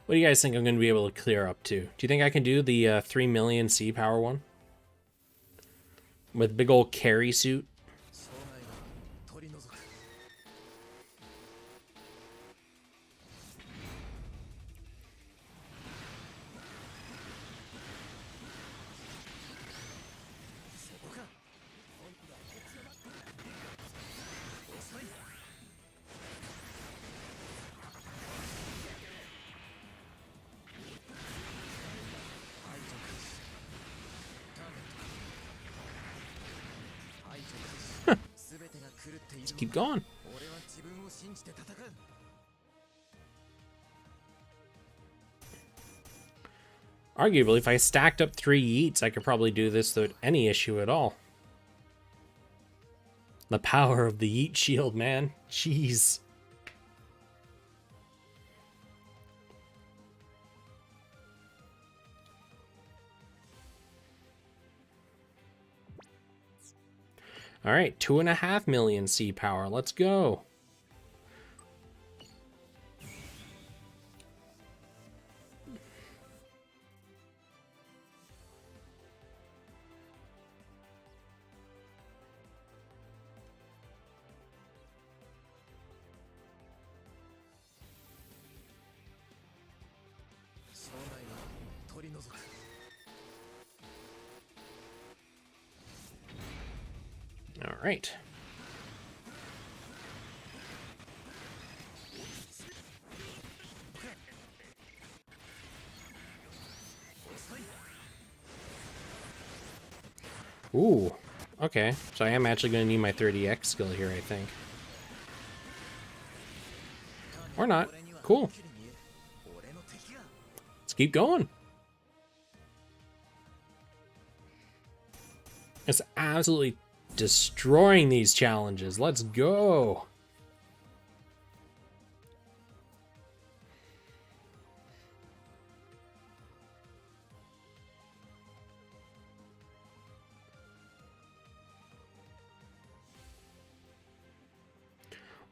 What do you guys think I'm going to be able to clear up to? Do you think I can do the 3 million C power one? With big old carry suit? Let's keep going. Arguably, if I stacked up 3 yeets, I could probably do this without any issue at all. The power of the yeet shield, man. Jeez. All right, 2.5 million C power. Let's go. All right. Ooh, okay. So I am actually going to need my 30x skill here, I think. Or not. Cool. Let's keep going. It's absolutely destroying these challenges. Let's go.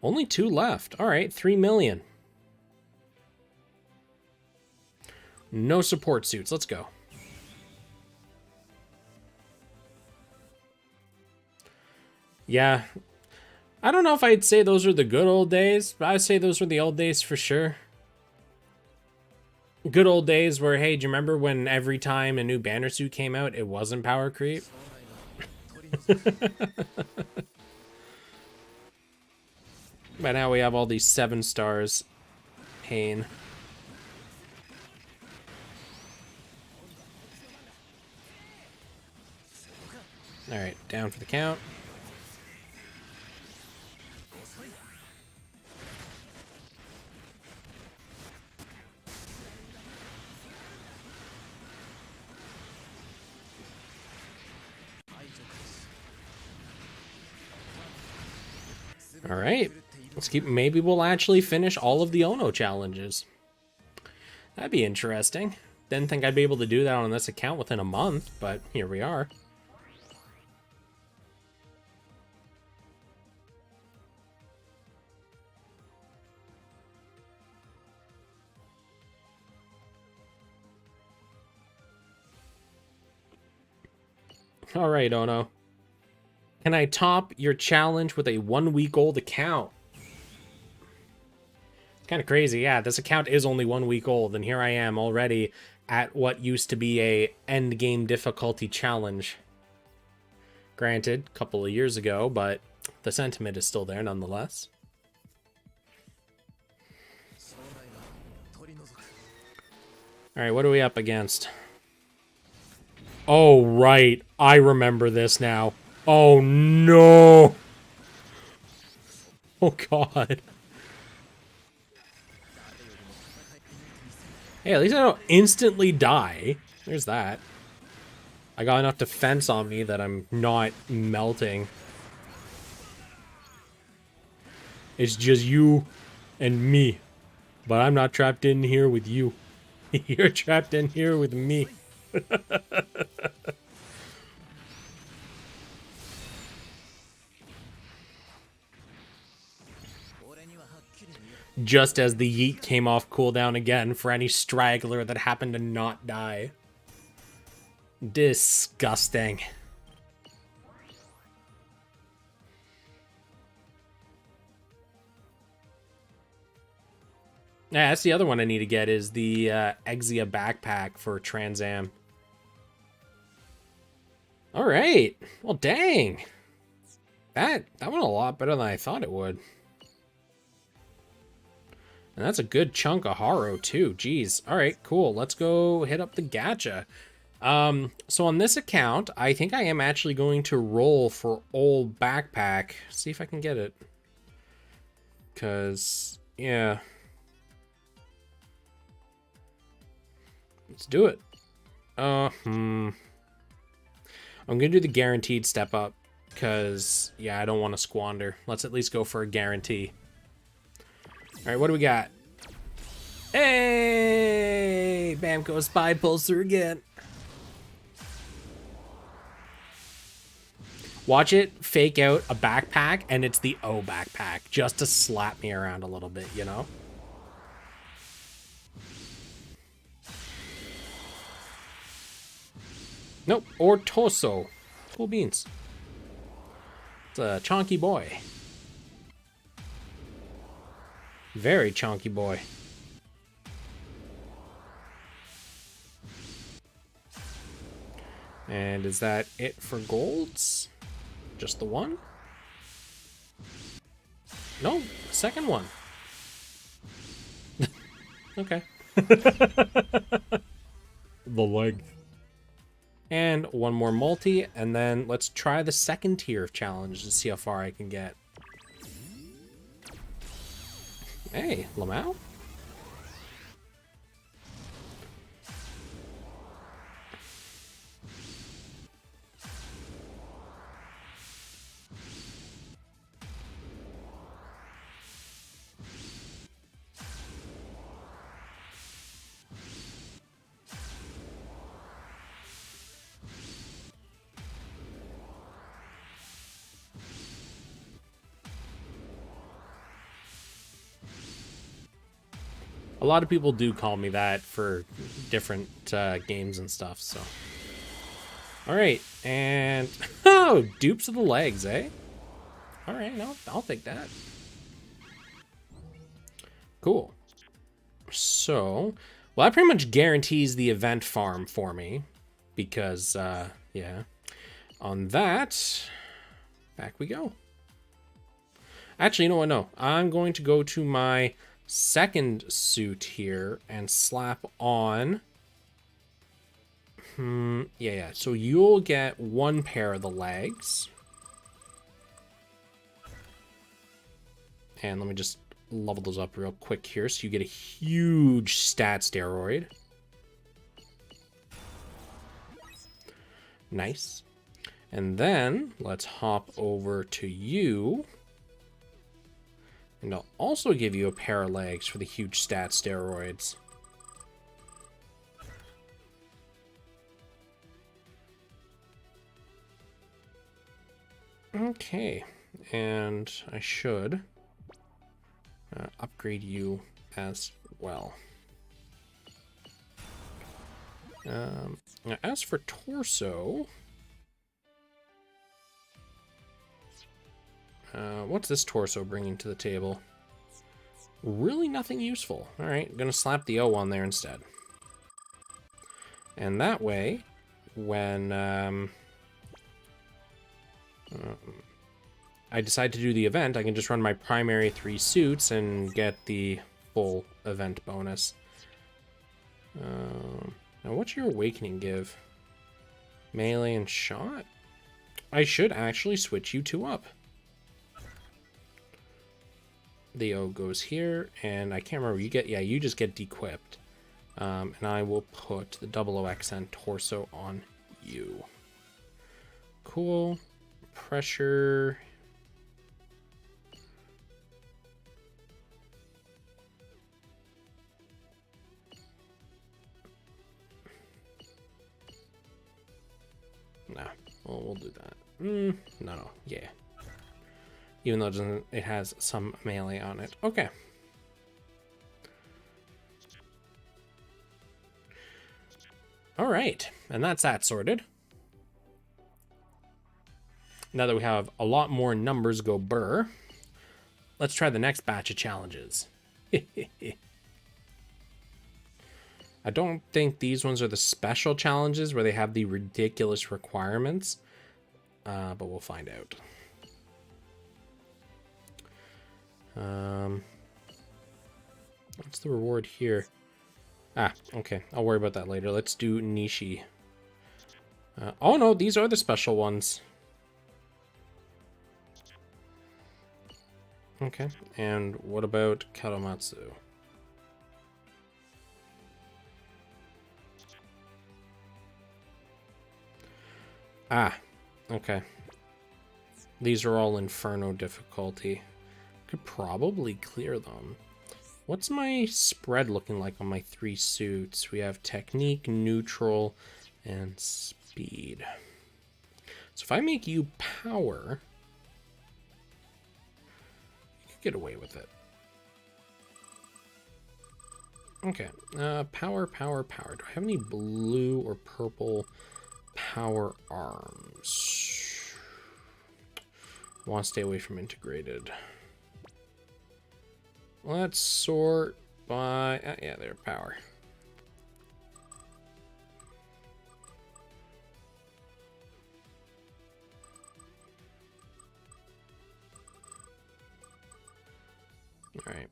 Only 2 left. All right, 3 million. No support suits. Let's go. Yeah. I don't know if I'd say those are the good old days, but I'd say those were the old days for sure. Good old days where, hey, do you remember when every time a new banner suit came out, it wasn't power creep? But now we have all these 7 stars. Pain. Alright, down for the count. Alright. Let's keep. Maybe we'll actually finish all of the Ono challenges. That'd be interesting. Didn't think I'd be able to do that on this account within a month, but here we are. Alright, Ono. Can I top your challenge with a 1-week-old account? Kind of crazy, yeah. This account is only 1 week old, and here I am already at what used to be a end game difficulty challenge. Granted, a couple of years ago, but the sentiment is still there nonetheless. Alright, what are we up against? Oh, right. I remember this now. Oh, no. Oh, God. Hey, at least I don't instantly die. There's that. I got enough defense on me that I'm not melting. It's just you and me. But I'm not trapped in here with you. You're trapped in here with me. Just as the yeet came off cooldown again for any straggler that happened to not die. Disgusting. Yeah, that's the other one I need to get is the Exia backpack for Trans Am. All right. Well, dang. That went a lot better than I thought it would. And that's a good chunk of Haro, too. Jeez. All right, cool. Let's go hit up the gacha. So on this account, I think I am actually going to roll for old backpack. See if I can get it. Because, yeah. Let's do it. I'm going to do the guaranteed step up. Because, yeah, I don't want to squander. Let's at least go for a guarantee. All right, what do we got? Hey! Bamco Spy pulls through again. Watch it fake out a backpack, and it's the O backpack, just to slap me around a little bit, you know? Nope, or torso. Cool beans. It's a chonky boy. Very chonky boy. And is that it for golds? Just the one? No, second one. Okay. The length. And one more multi, and then let's try the second tier of challenge to see how far I can get. Hey, Lamau? A lot of people do call me that for different games and stuff, so. Alright, and... Oh, dupes of the legs, eh? Alright, no, I'll take that. Cool. So, well, that pretty much guarantees the event farm for me. Because, yeah. On that, back we go. Actually, you know what? No. I'm going to go to my second suit here and slap on... yeah. So you'll get one pair of the legs. And let me just level those up real quick here. So you get a huge stat steroid. Nice. And then let's hop over to you. And I'll also give you a pair of legs for the huge stat steroids. Okay. And I should upgrade you as well. Now as for torso... what's this torso bringing to the table? Really nothing useful. Alright, I'm gonna slap the O on there instead. And that way, when I decide to do the event, I can just run my primary 3 suits and get the full event bonus. Now what's your awakening give? Melee and shot? I should actually switch you 2 up. The O goes here, and I can't remember, you get, yeah, you just get dequipped. And I will put the 00 Xant torso on you. Cool. Pressure. Nah, well, we'll do that. No, yeah. Even though it has some melee on it. Okay. Alright, and that's that sorted. Now that we have a lot more numbers go burr, let's try the next batch of challenges. I don't think these ones are the special challenges where they have the ridiculous requirements, but we'll find out. What's the reward here? Ah, okay. I'll worry about that later. Let's do Nishi. Oh no, these are the special ones. Okay, and what about Kadomatsu? Ah, okay. These are all Inferno difficulty. Could probably clear them. What's my spread looking like on my 3 suits? We have technique, neutral, and speed. So if I make you power, you could get away with it. Okay, power. Do I have any blue or purple power arms? I want to stay away from integrated. Let's sort by... yeah, they're power. Alright.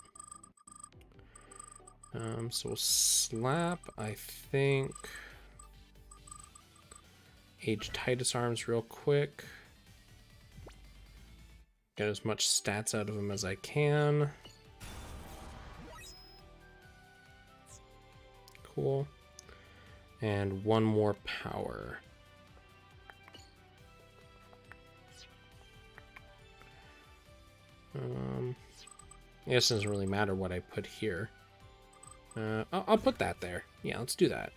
So we'll slap, I think... Age Titus arms real quick. Get as much stats out of them as I can. Cool. And 1 more power. I guess it doesn't really matter what I put here. I'll put that there. Yeah, let's do that.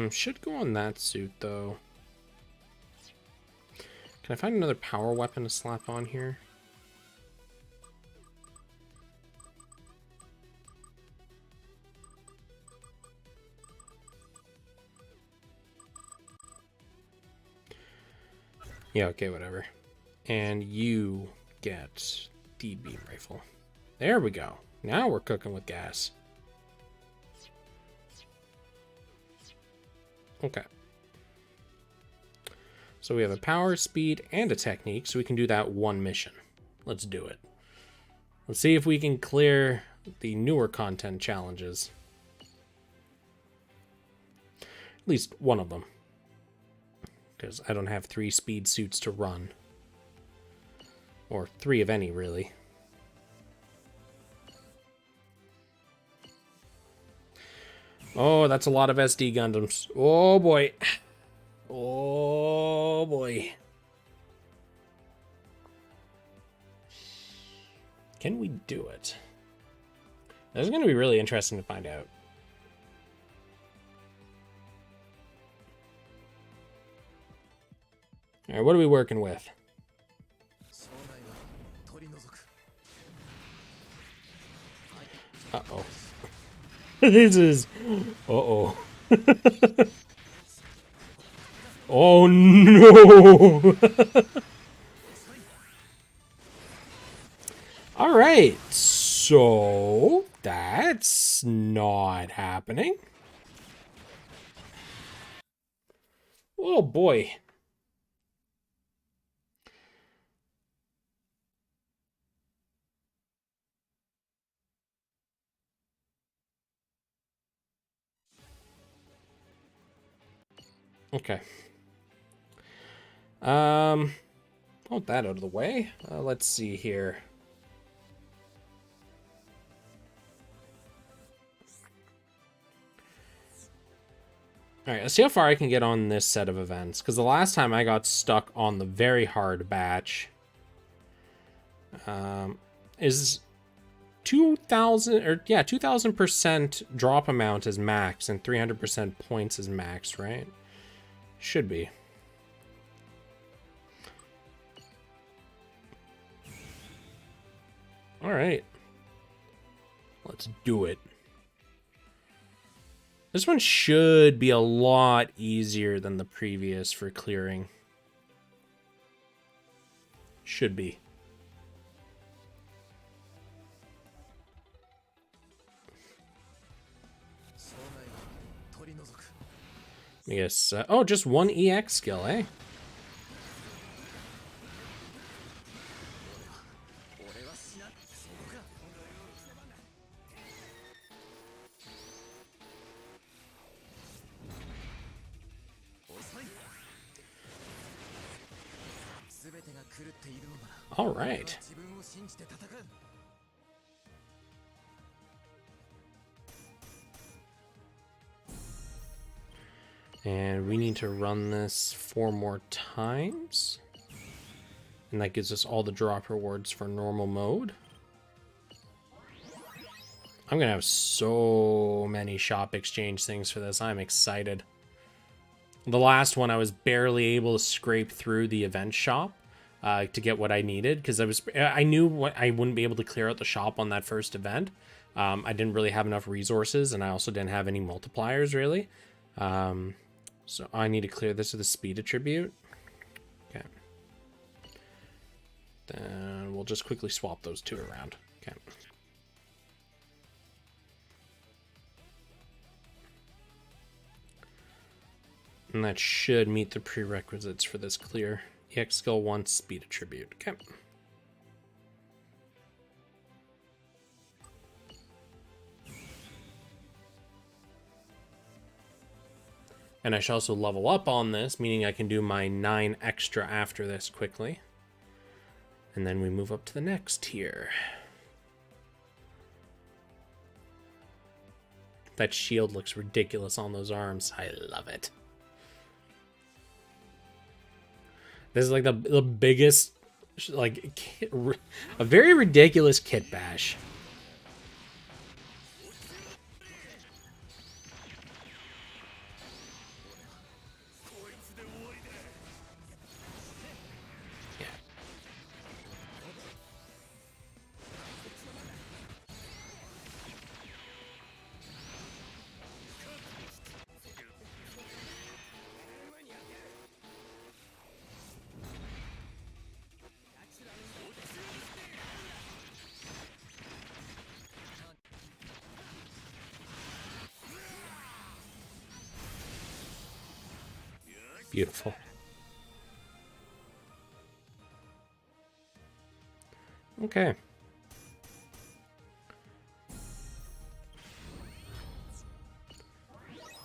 Should go on that suit, though. Can I find another power weapon to slap on here? Yeah, okay, whatever. And you get the beam rifle. There we go. Now we're cooking with gas. Okay. So we have a power, speed, and a technique, so we can do that one mission. Let's do it. Let's see if we can clear the newer content challenges. At least one of them. Because I don't have 3 speed suits to run. Or 3 of any, really. Oh, that's a lot of SD Gundams. Oh, boy. Oh, boy. Can we do it? This is going to be really interesting to find out. All right, what are we working with? Uh-oh. This is... Uh-oh. Oh, no! All right, so that's not happening. Oh, boy. Okay. Hold that out of the way. Let's see here. All right, let's see how far I can get on this set of events, because the last time I got stuck on the very hard batch is 2,000 or yeah, 2,000% drop amount is max and 300% points is max, right? Should be. All right. Let's do it. This one should be a lot easier than the previous for clearing. Should be. Yes. Oh, just one EX skill, eh? All right. And we need to run this 4 more times. And that gives us all the drop rewards for normal mode. I'm going to have so many shop exchange things for this. I'm excited. The last one, I was barely able to scrape through the event shop to get what I needed, because I knew I wouldn't be able to clear out the shop on that first event. I didn't really have enough resources, and I also didn't have any multipliers, really. So I need to clear this with a speed attribute. Okay. Then we'll just quickly swap those 2 around. Okay. And that should meet the prerequisites for this clear. EX skill 1, speed attribute. Okay. And I shall also level up on this, meaning I can do my 9 extra after this quickly. And then we move up to the next tier. That shield looks ridiculous on those arms. I love it. This is like the biggest, like, a very ridiculous kit bash. Beautiful. Okay.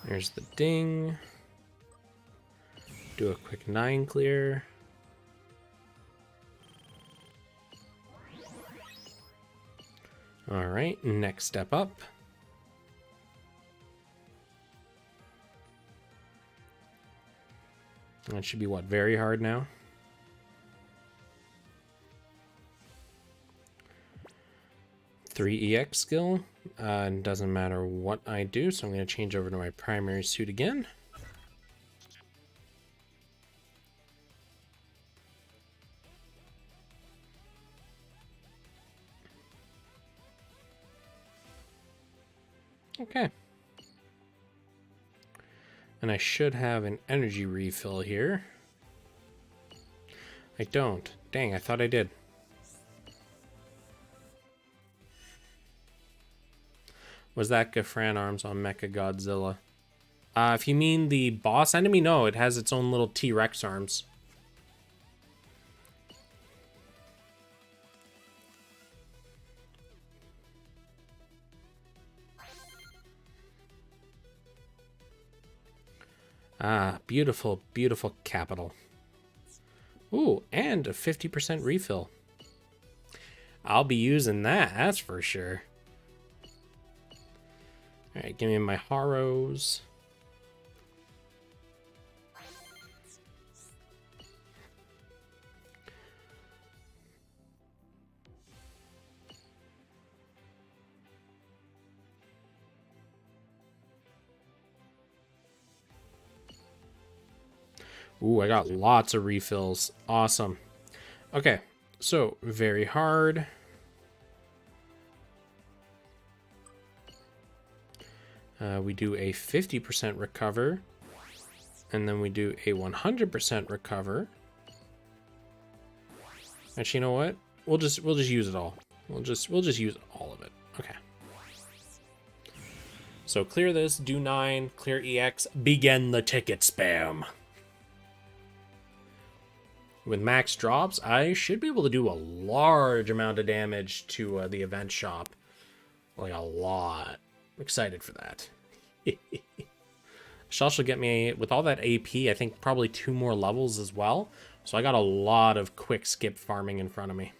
There's the ding. Do a quick 9 clear. Alright, next step up. That should be what, very hard now? Three EX skill. Doesn't matter what I do, so I'm going to change over to my primary suit again. Okay. And I should have an energy refill here. I don't. Dang, I thought I did. Was that Gafran arms on Mecha Godzilla? If you mean the boss enemy, no, it has its own little T-Rex arms. Ah, beautiful, beautiful capital. Ooh, and a 50% refill. I'll be using that, that's for sure. Alright, give me my Haros. Ooh, I got lots of refills. Awesome. Okay, so very hard. We do a 50% recover, and then we do a 100% recover. Actually, you know what? We'll just use it all. We'll just use all of it. Okay. So clear this, do 9, clear EX, begin the ticket spam. With max drops, I should be able to do a large amount of damage to the event shop. Like a lot. I'm excited for that. Should also get me, with all that AP, I think probably 2 more levels as well. So I got a lot of quick skip farming in front of me.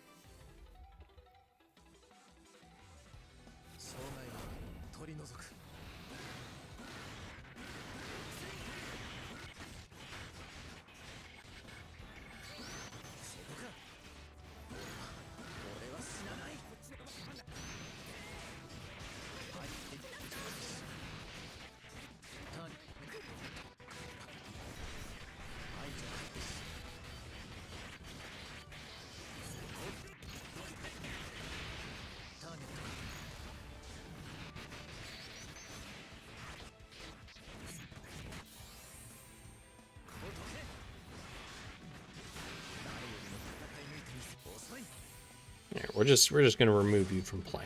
Yeah, we're just gonna remove you from play.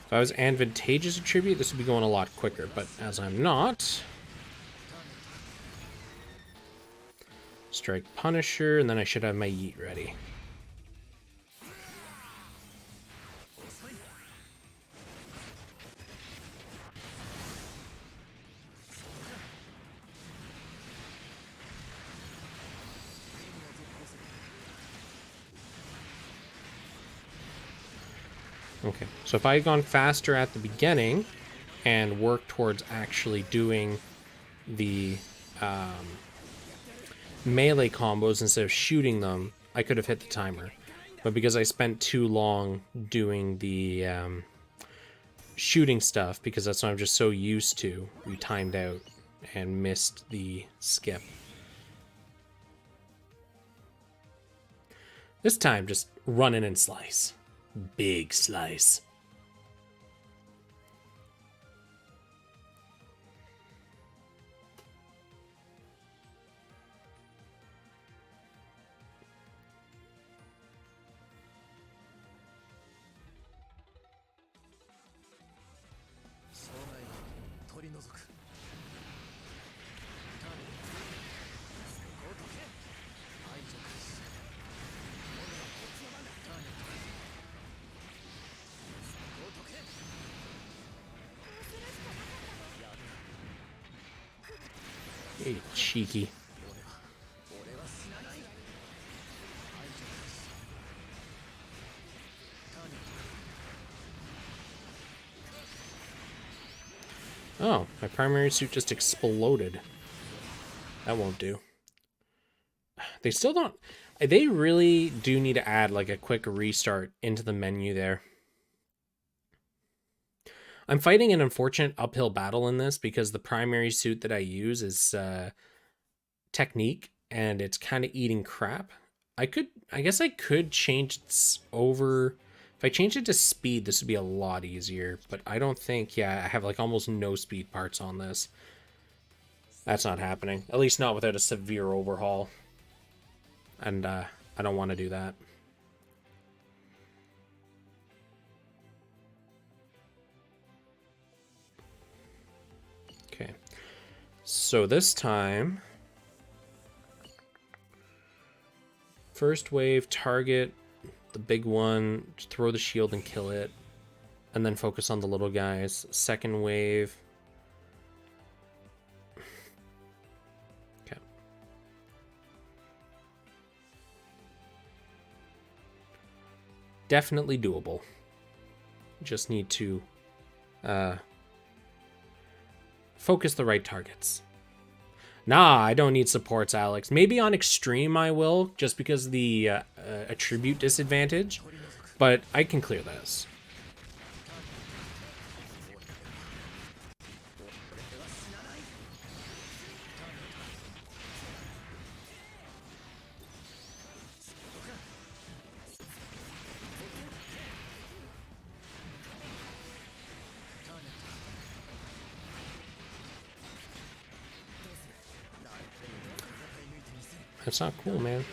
If I was advantageous attribute, this would be going a lot quicker, but as I'm not, strike Punisher, and then I should have my Yeet ready. Okay, so if I had gone faster at the beginning and worked towards actually doing the melee combos instead of shooting them, I could have hit the timer. But because I spent too long doing the shooting stuff, because that's what I'm just so used to, we timed out and missed the skip. This time, just run in and slice. Big slice. Hey, cheeky. Oh, my primary suit just exploded. That won't do. They still don't... They really do need to add like a quick restart into the menu there. I'm fighting an unfortunate uphill battle in this because the primary suit that I use is technique, and it's kind of eating crap. I guess I could change it over. If I change it to speed, this would be a lot easier, but I don't think, yeah, I have like almost no speed parts on this. That's not happening. At least not without a severe overhaul. And I don't want to do that. Okay. So this time, first wave, target the big one, throw the shield and kill it, and then focus on the little guys. Second wave. Okay. Definitely doable. Just need to focus the right targets. Nah, I don't need supports, Alex. Maybe on extreme I will, just because of the attribute disadvantage, but I can clear this. That's not cool, man.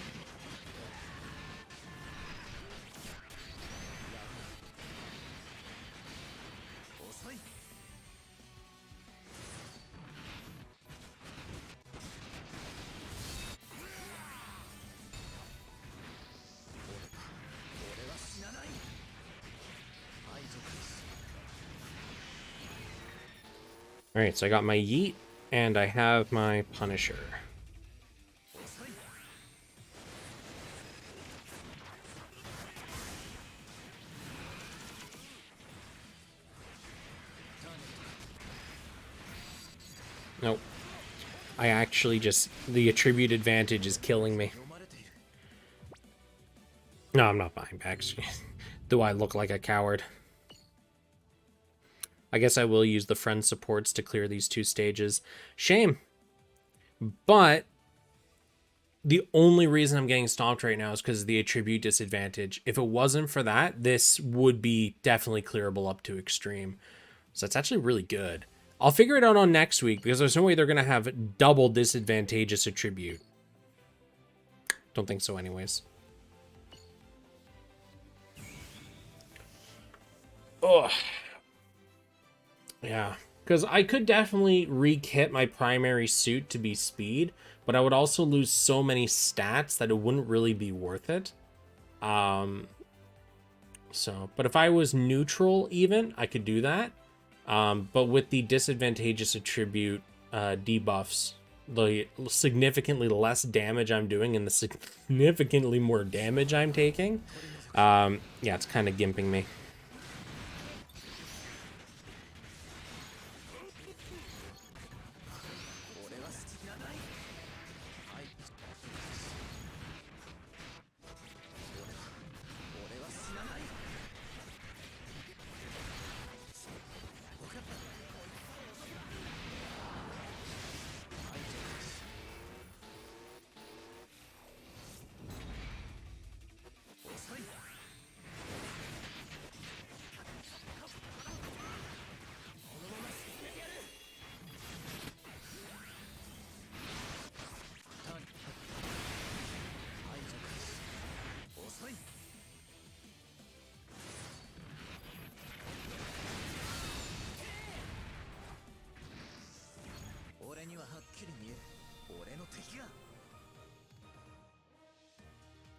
Alright, so I got my Yeet, and I have my Punisher. Nope. I actually just... The attribute advantage is killing me. No, I'm not buying back. Do I look like a coward? I guess I will use the friend supports to clear these two stages. Shame. But the only reason I'm getting stomped right now is because of the attribute disadvantage. If it wasn't for that, this would be definitely clearable up to extreme. So that's actually really good. I'll figure it out on next week because there's no way they're going to have double disadvantageous attribute. Don't think so anyways. Ugh. Yeah, because I could definitely re-kit my primary suit to be speed, but I would also lose so many stats that it wouldn't really be worth it. But if I was neutral even, I could do that. But with the disadvantageous attribute debuffs, the significantly less damage I'm doing and the significantly more damage I'm taking, yeah, it's kind of gimping me.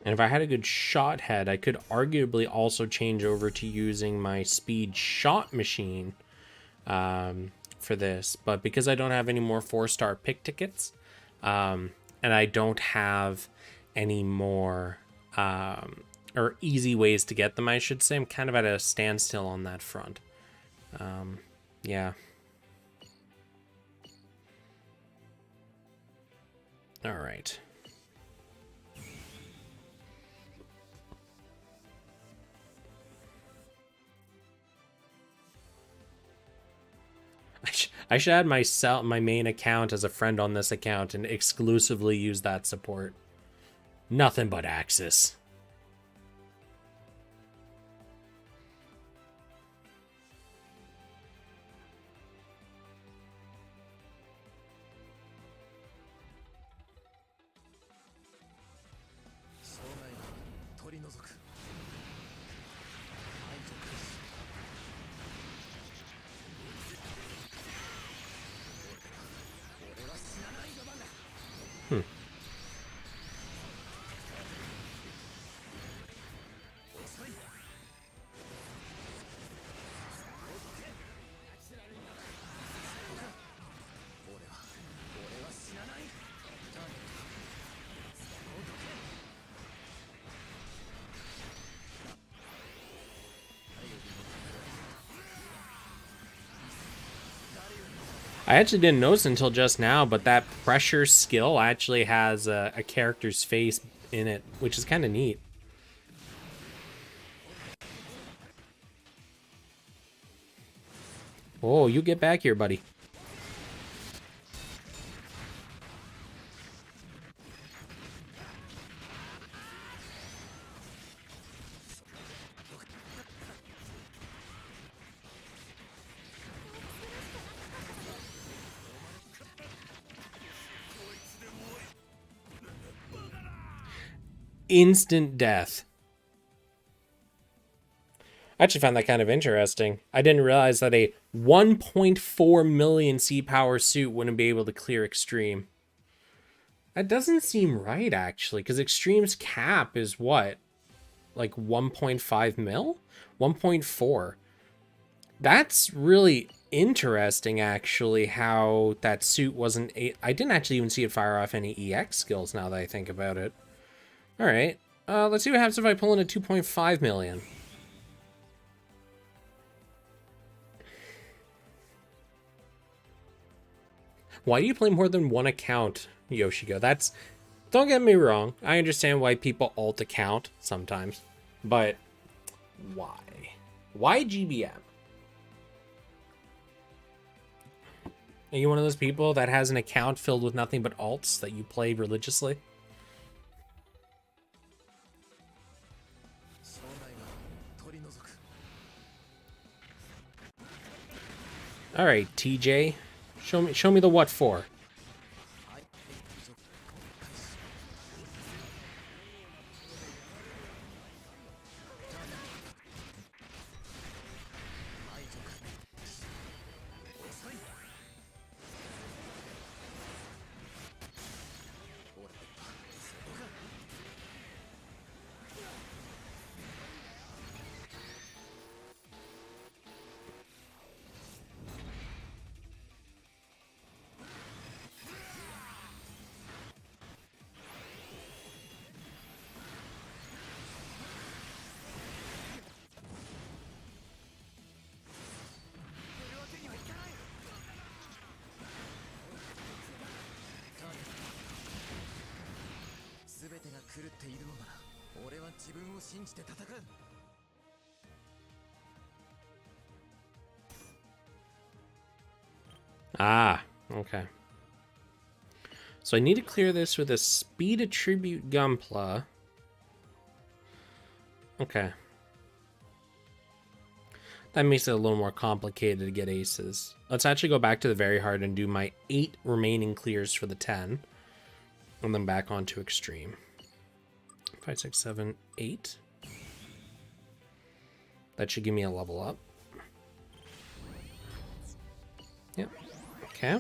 And if I had a good shot head, I could arguably also change over to using my speed shot machine for this. But because I don't have any more 4-star pick tickets, And I don't have any more or easy ways to get them, I should say. I'm kind of at a standstill on that front. Yeah. All right. I should add my main account as a friend on this account and exclusively use that support. Nothing but Axis. I actually didn't notice until just now, but that pressure skill actually has a character's face in it, which is kind of neat. Oh, you get back here, buddy. Instant death. I actually found that kind of interesting. I didn't realize that a 1.4 million C-power suit wouldn't be able to clear Extreme. That doesn't seem right, actually, because Extreme's cap is what? Like 1.5 mil? 1.4. That's really interesting, actually, how that suit wasn't... I didn't actually even see it fire off any EX skills now that I think about it. Alright, let's see what happens if I pull in a 2.5 million. Why do you play more than one account, Yoshiko? That's... Don't get me wrong, I understand why people alt account sometimes, but why? Why GBM? Are you one of those people that has an account filled with nothing but alts that you play religiously? All right, TJ, show me the what for. Ah, okay. So I need to clear this with a speed attribute Gunpla. Okay. That makes it a little more complicated to get aces. Let's actually go back to the very hard and do my 8 remaining clears for the 10. And then back onto extreme. 5, 6, 7, 8. That should give me a level up. Yep. Okay.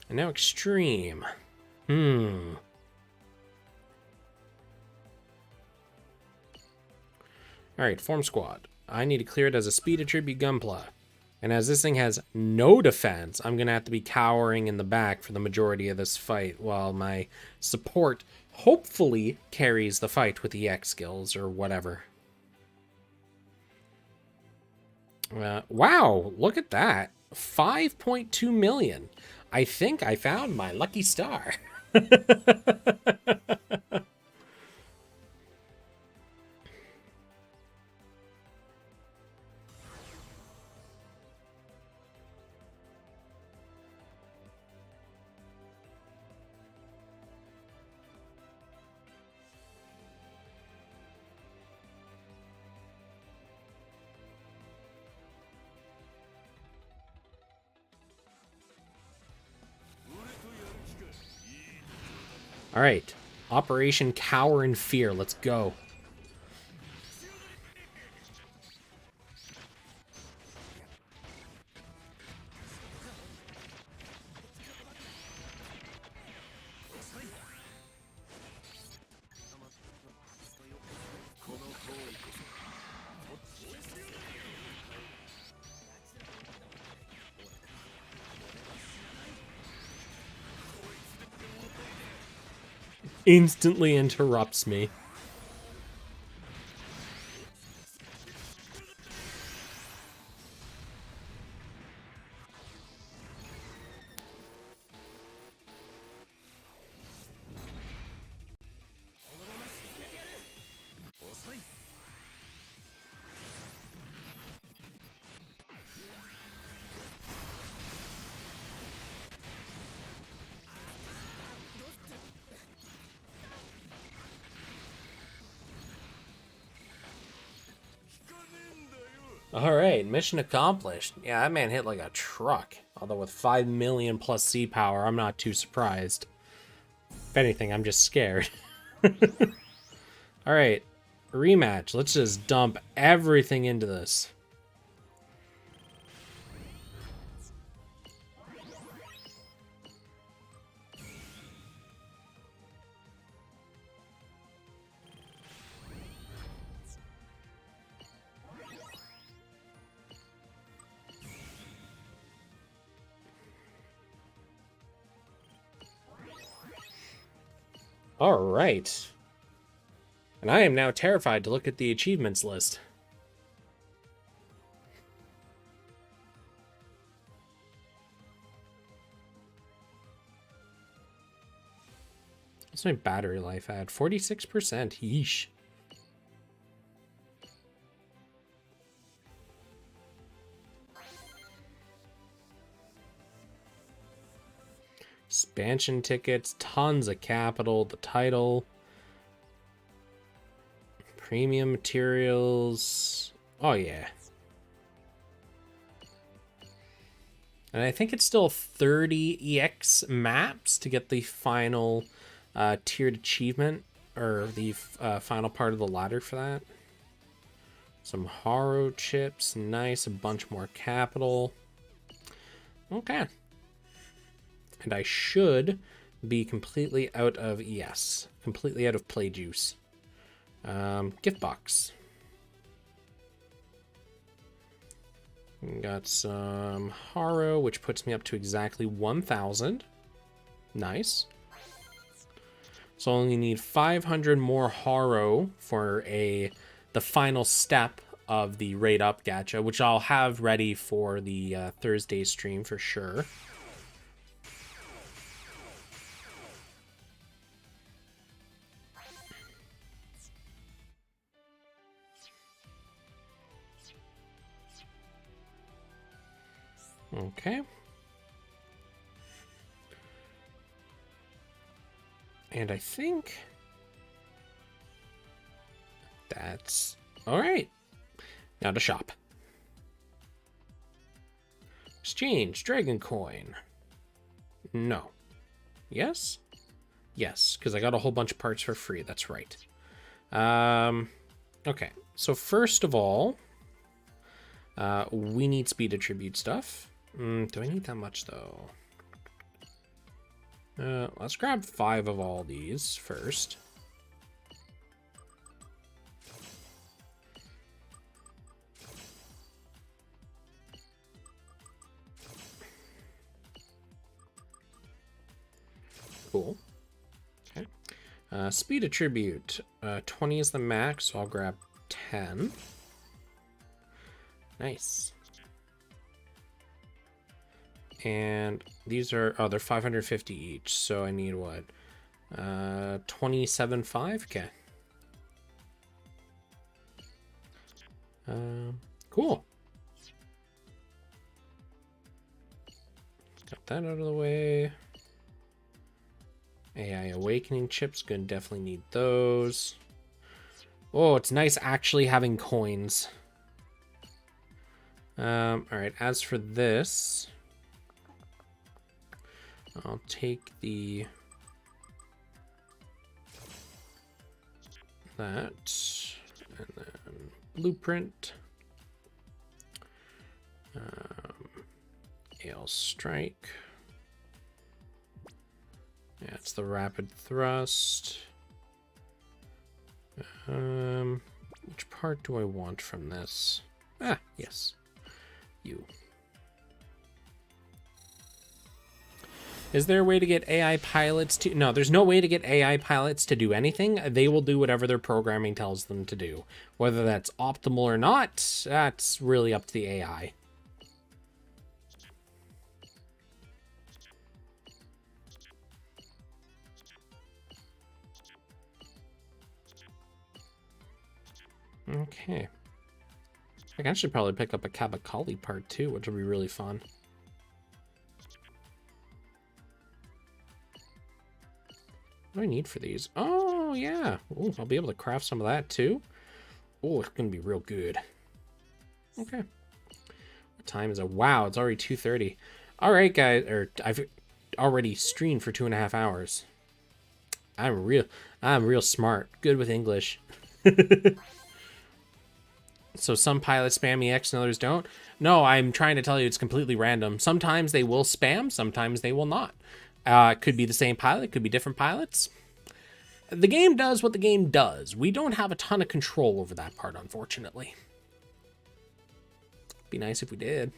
And now extreme. Alright, form squad. I need to clear it as a speed attribute Gunpla. And as this thing has no defense, I'm going to have to be cowering in the back for the majority of this fight while my support hopefully carries the fight with EX skills or whatever. Wow, look at that. 5.2 million. I think I found my lucky star. All right, Operation Cower in Fear. Let's go. Instantly interrupts me. Alright, mission accomplished. Yeah, that man hit like a truck. Although with 5 million plus C power, I'm not too surprised. If anything, I'm just scared. Alright, rematch. Let's just dump everything into this. All right. And I am now terrified to look at the achievements list. What's my battery life at? 46%. Yeesh. Expansion tickets, tons of capital, the title, premium materials. Oh, yeah. And I think it's still 30 EX maps to get the final tiered achievement, or the final part of the ladder for that. Some Haro chips, nice, a bunch more capital. Okay. And I should be completely out of, yes, completely out of play juice. Gift box. Got some Haro, which puts me up to exactly 1,000. Nice. So I only need 500 more Haro for the final step of the Raid Up Gacha, which I'll have ready for the Thursday stream for sure. Okay. And I think that's all right. Now to shop. Exchange Dragon Coin. No. Yes? Yes, because I got a whole bunch of parts for free. That's right. Okay. So first of all, we need speed attribute stuff. Do I need that much though? Let's grab 5 of all these first. Cool. Okay. Speed attribute. 20 is the max, so I'll grab 10. Nice. And these are, oh, they're 550 each, so I need what? 27.5? Okay. Cool. Got that out of the way. AI awakening chips, gonna definitely need those. Oh, it's nice actually having coins. Alright, as for this, I'll take that, and then blueprint. Ale strike. Yeah, it's the rapid thrust. Which part do I want from this? Ah, yes. You. Is there a way to get AI pilots to... No, there's no way to get AI pilots to do anything. They will do whatever their programming tells them to do. Whether that's optimal or not, that's really up to the AI. Okay. I should probably pick up a Kabakali part too, which would be really fun. What do I need for these? Oh, yeah. Ooh, I'll be able to craft some of that too. Oh, it's going to be real good. Okay. What time is it? Wow, it's already 2:30. All right, guys. I've already streamed for 2.5 hours. I'm real smart. Good with English. So some pilots spam EX and others don't. No, I'm trying to tell you it's completely random. Sometimes they will spam, sometimes they will not. It could be the same pilot, it could be different pilots. The game does what the game does. We don't have a ton of control over that part, unfortunately. Be nice if we did.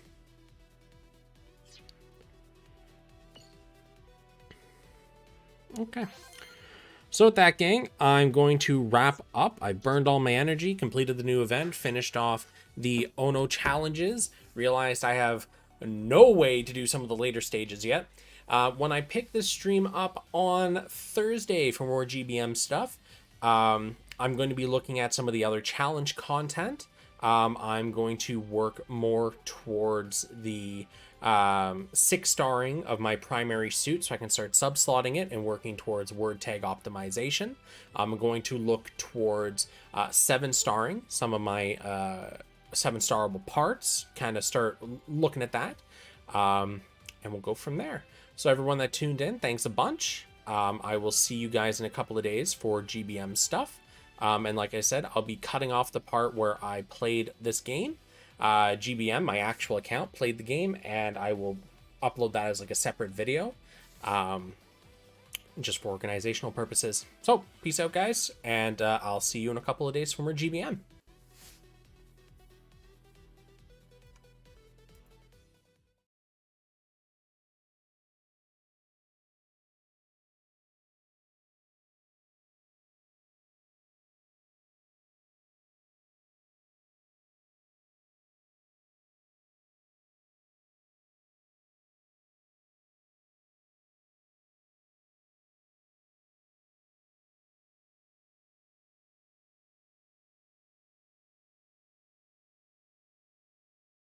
Okay. So with that, gang, I'm going to wrap up. I burned all my energy, completed the new event, finished off the Ono challenges, realized I have no way to do some of the later stages yet. When I pick this stream up on Thursday for more GBM stuff, I'm going to be looking at some of the other challenge content. I'm going to work more towards the 6-starring of my primary suit so I can start sub-slotting it and working towards word tag optimization. I'm going to look towards 7-starring some of my 7-starable parts, kind of start looking at that, and we'll go from there. So everyone that tuned in, thanks a bunch. I will see you guys in a couple of days for GBM stuff. And like I said, I'll be cutting off the part where I played this game. GBM, my actual account, played the game, and I will upload that as like a separate video, just for organizational purposes. So, peace out, guys, and I'll see you in a couple of days for more GBM.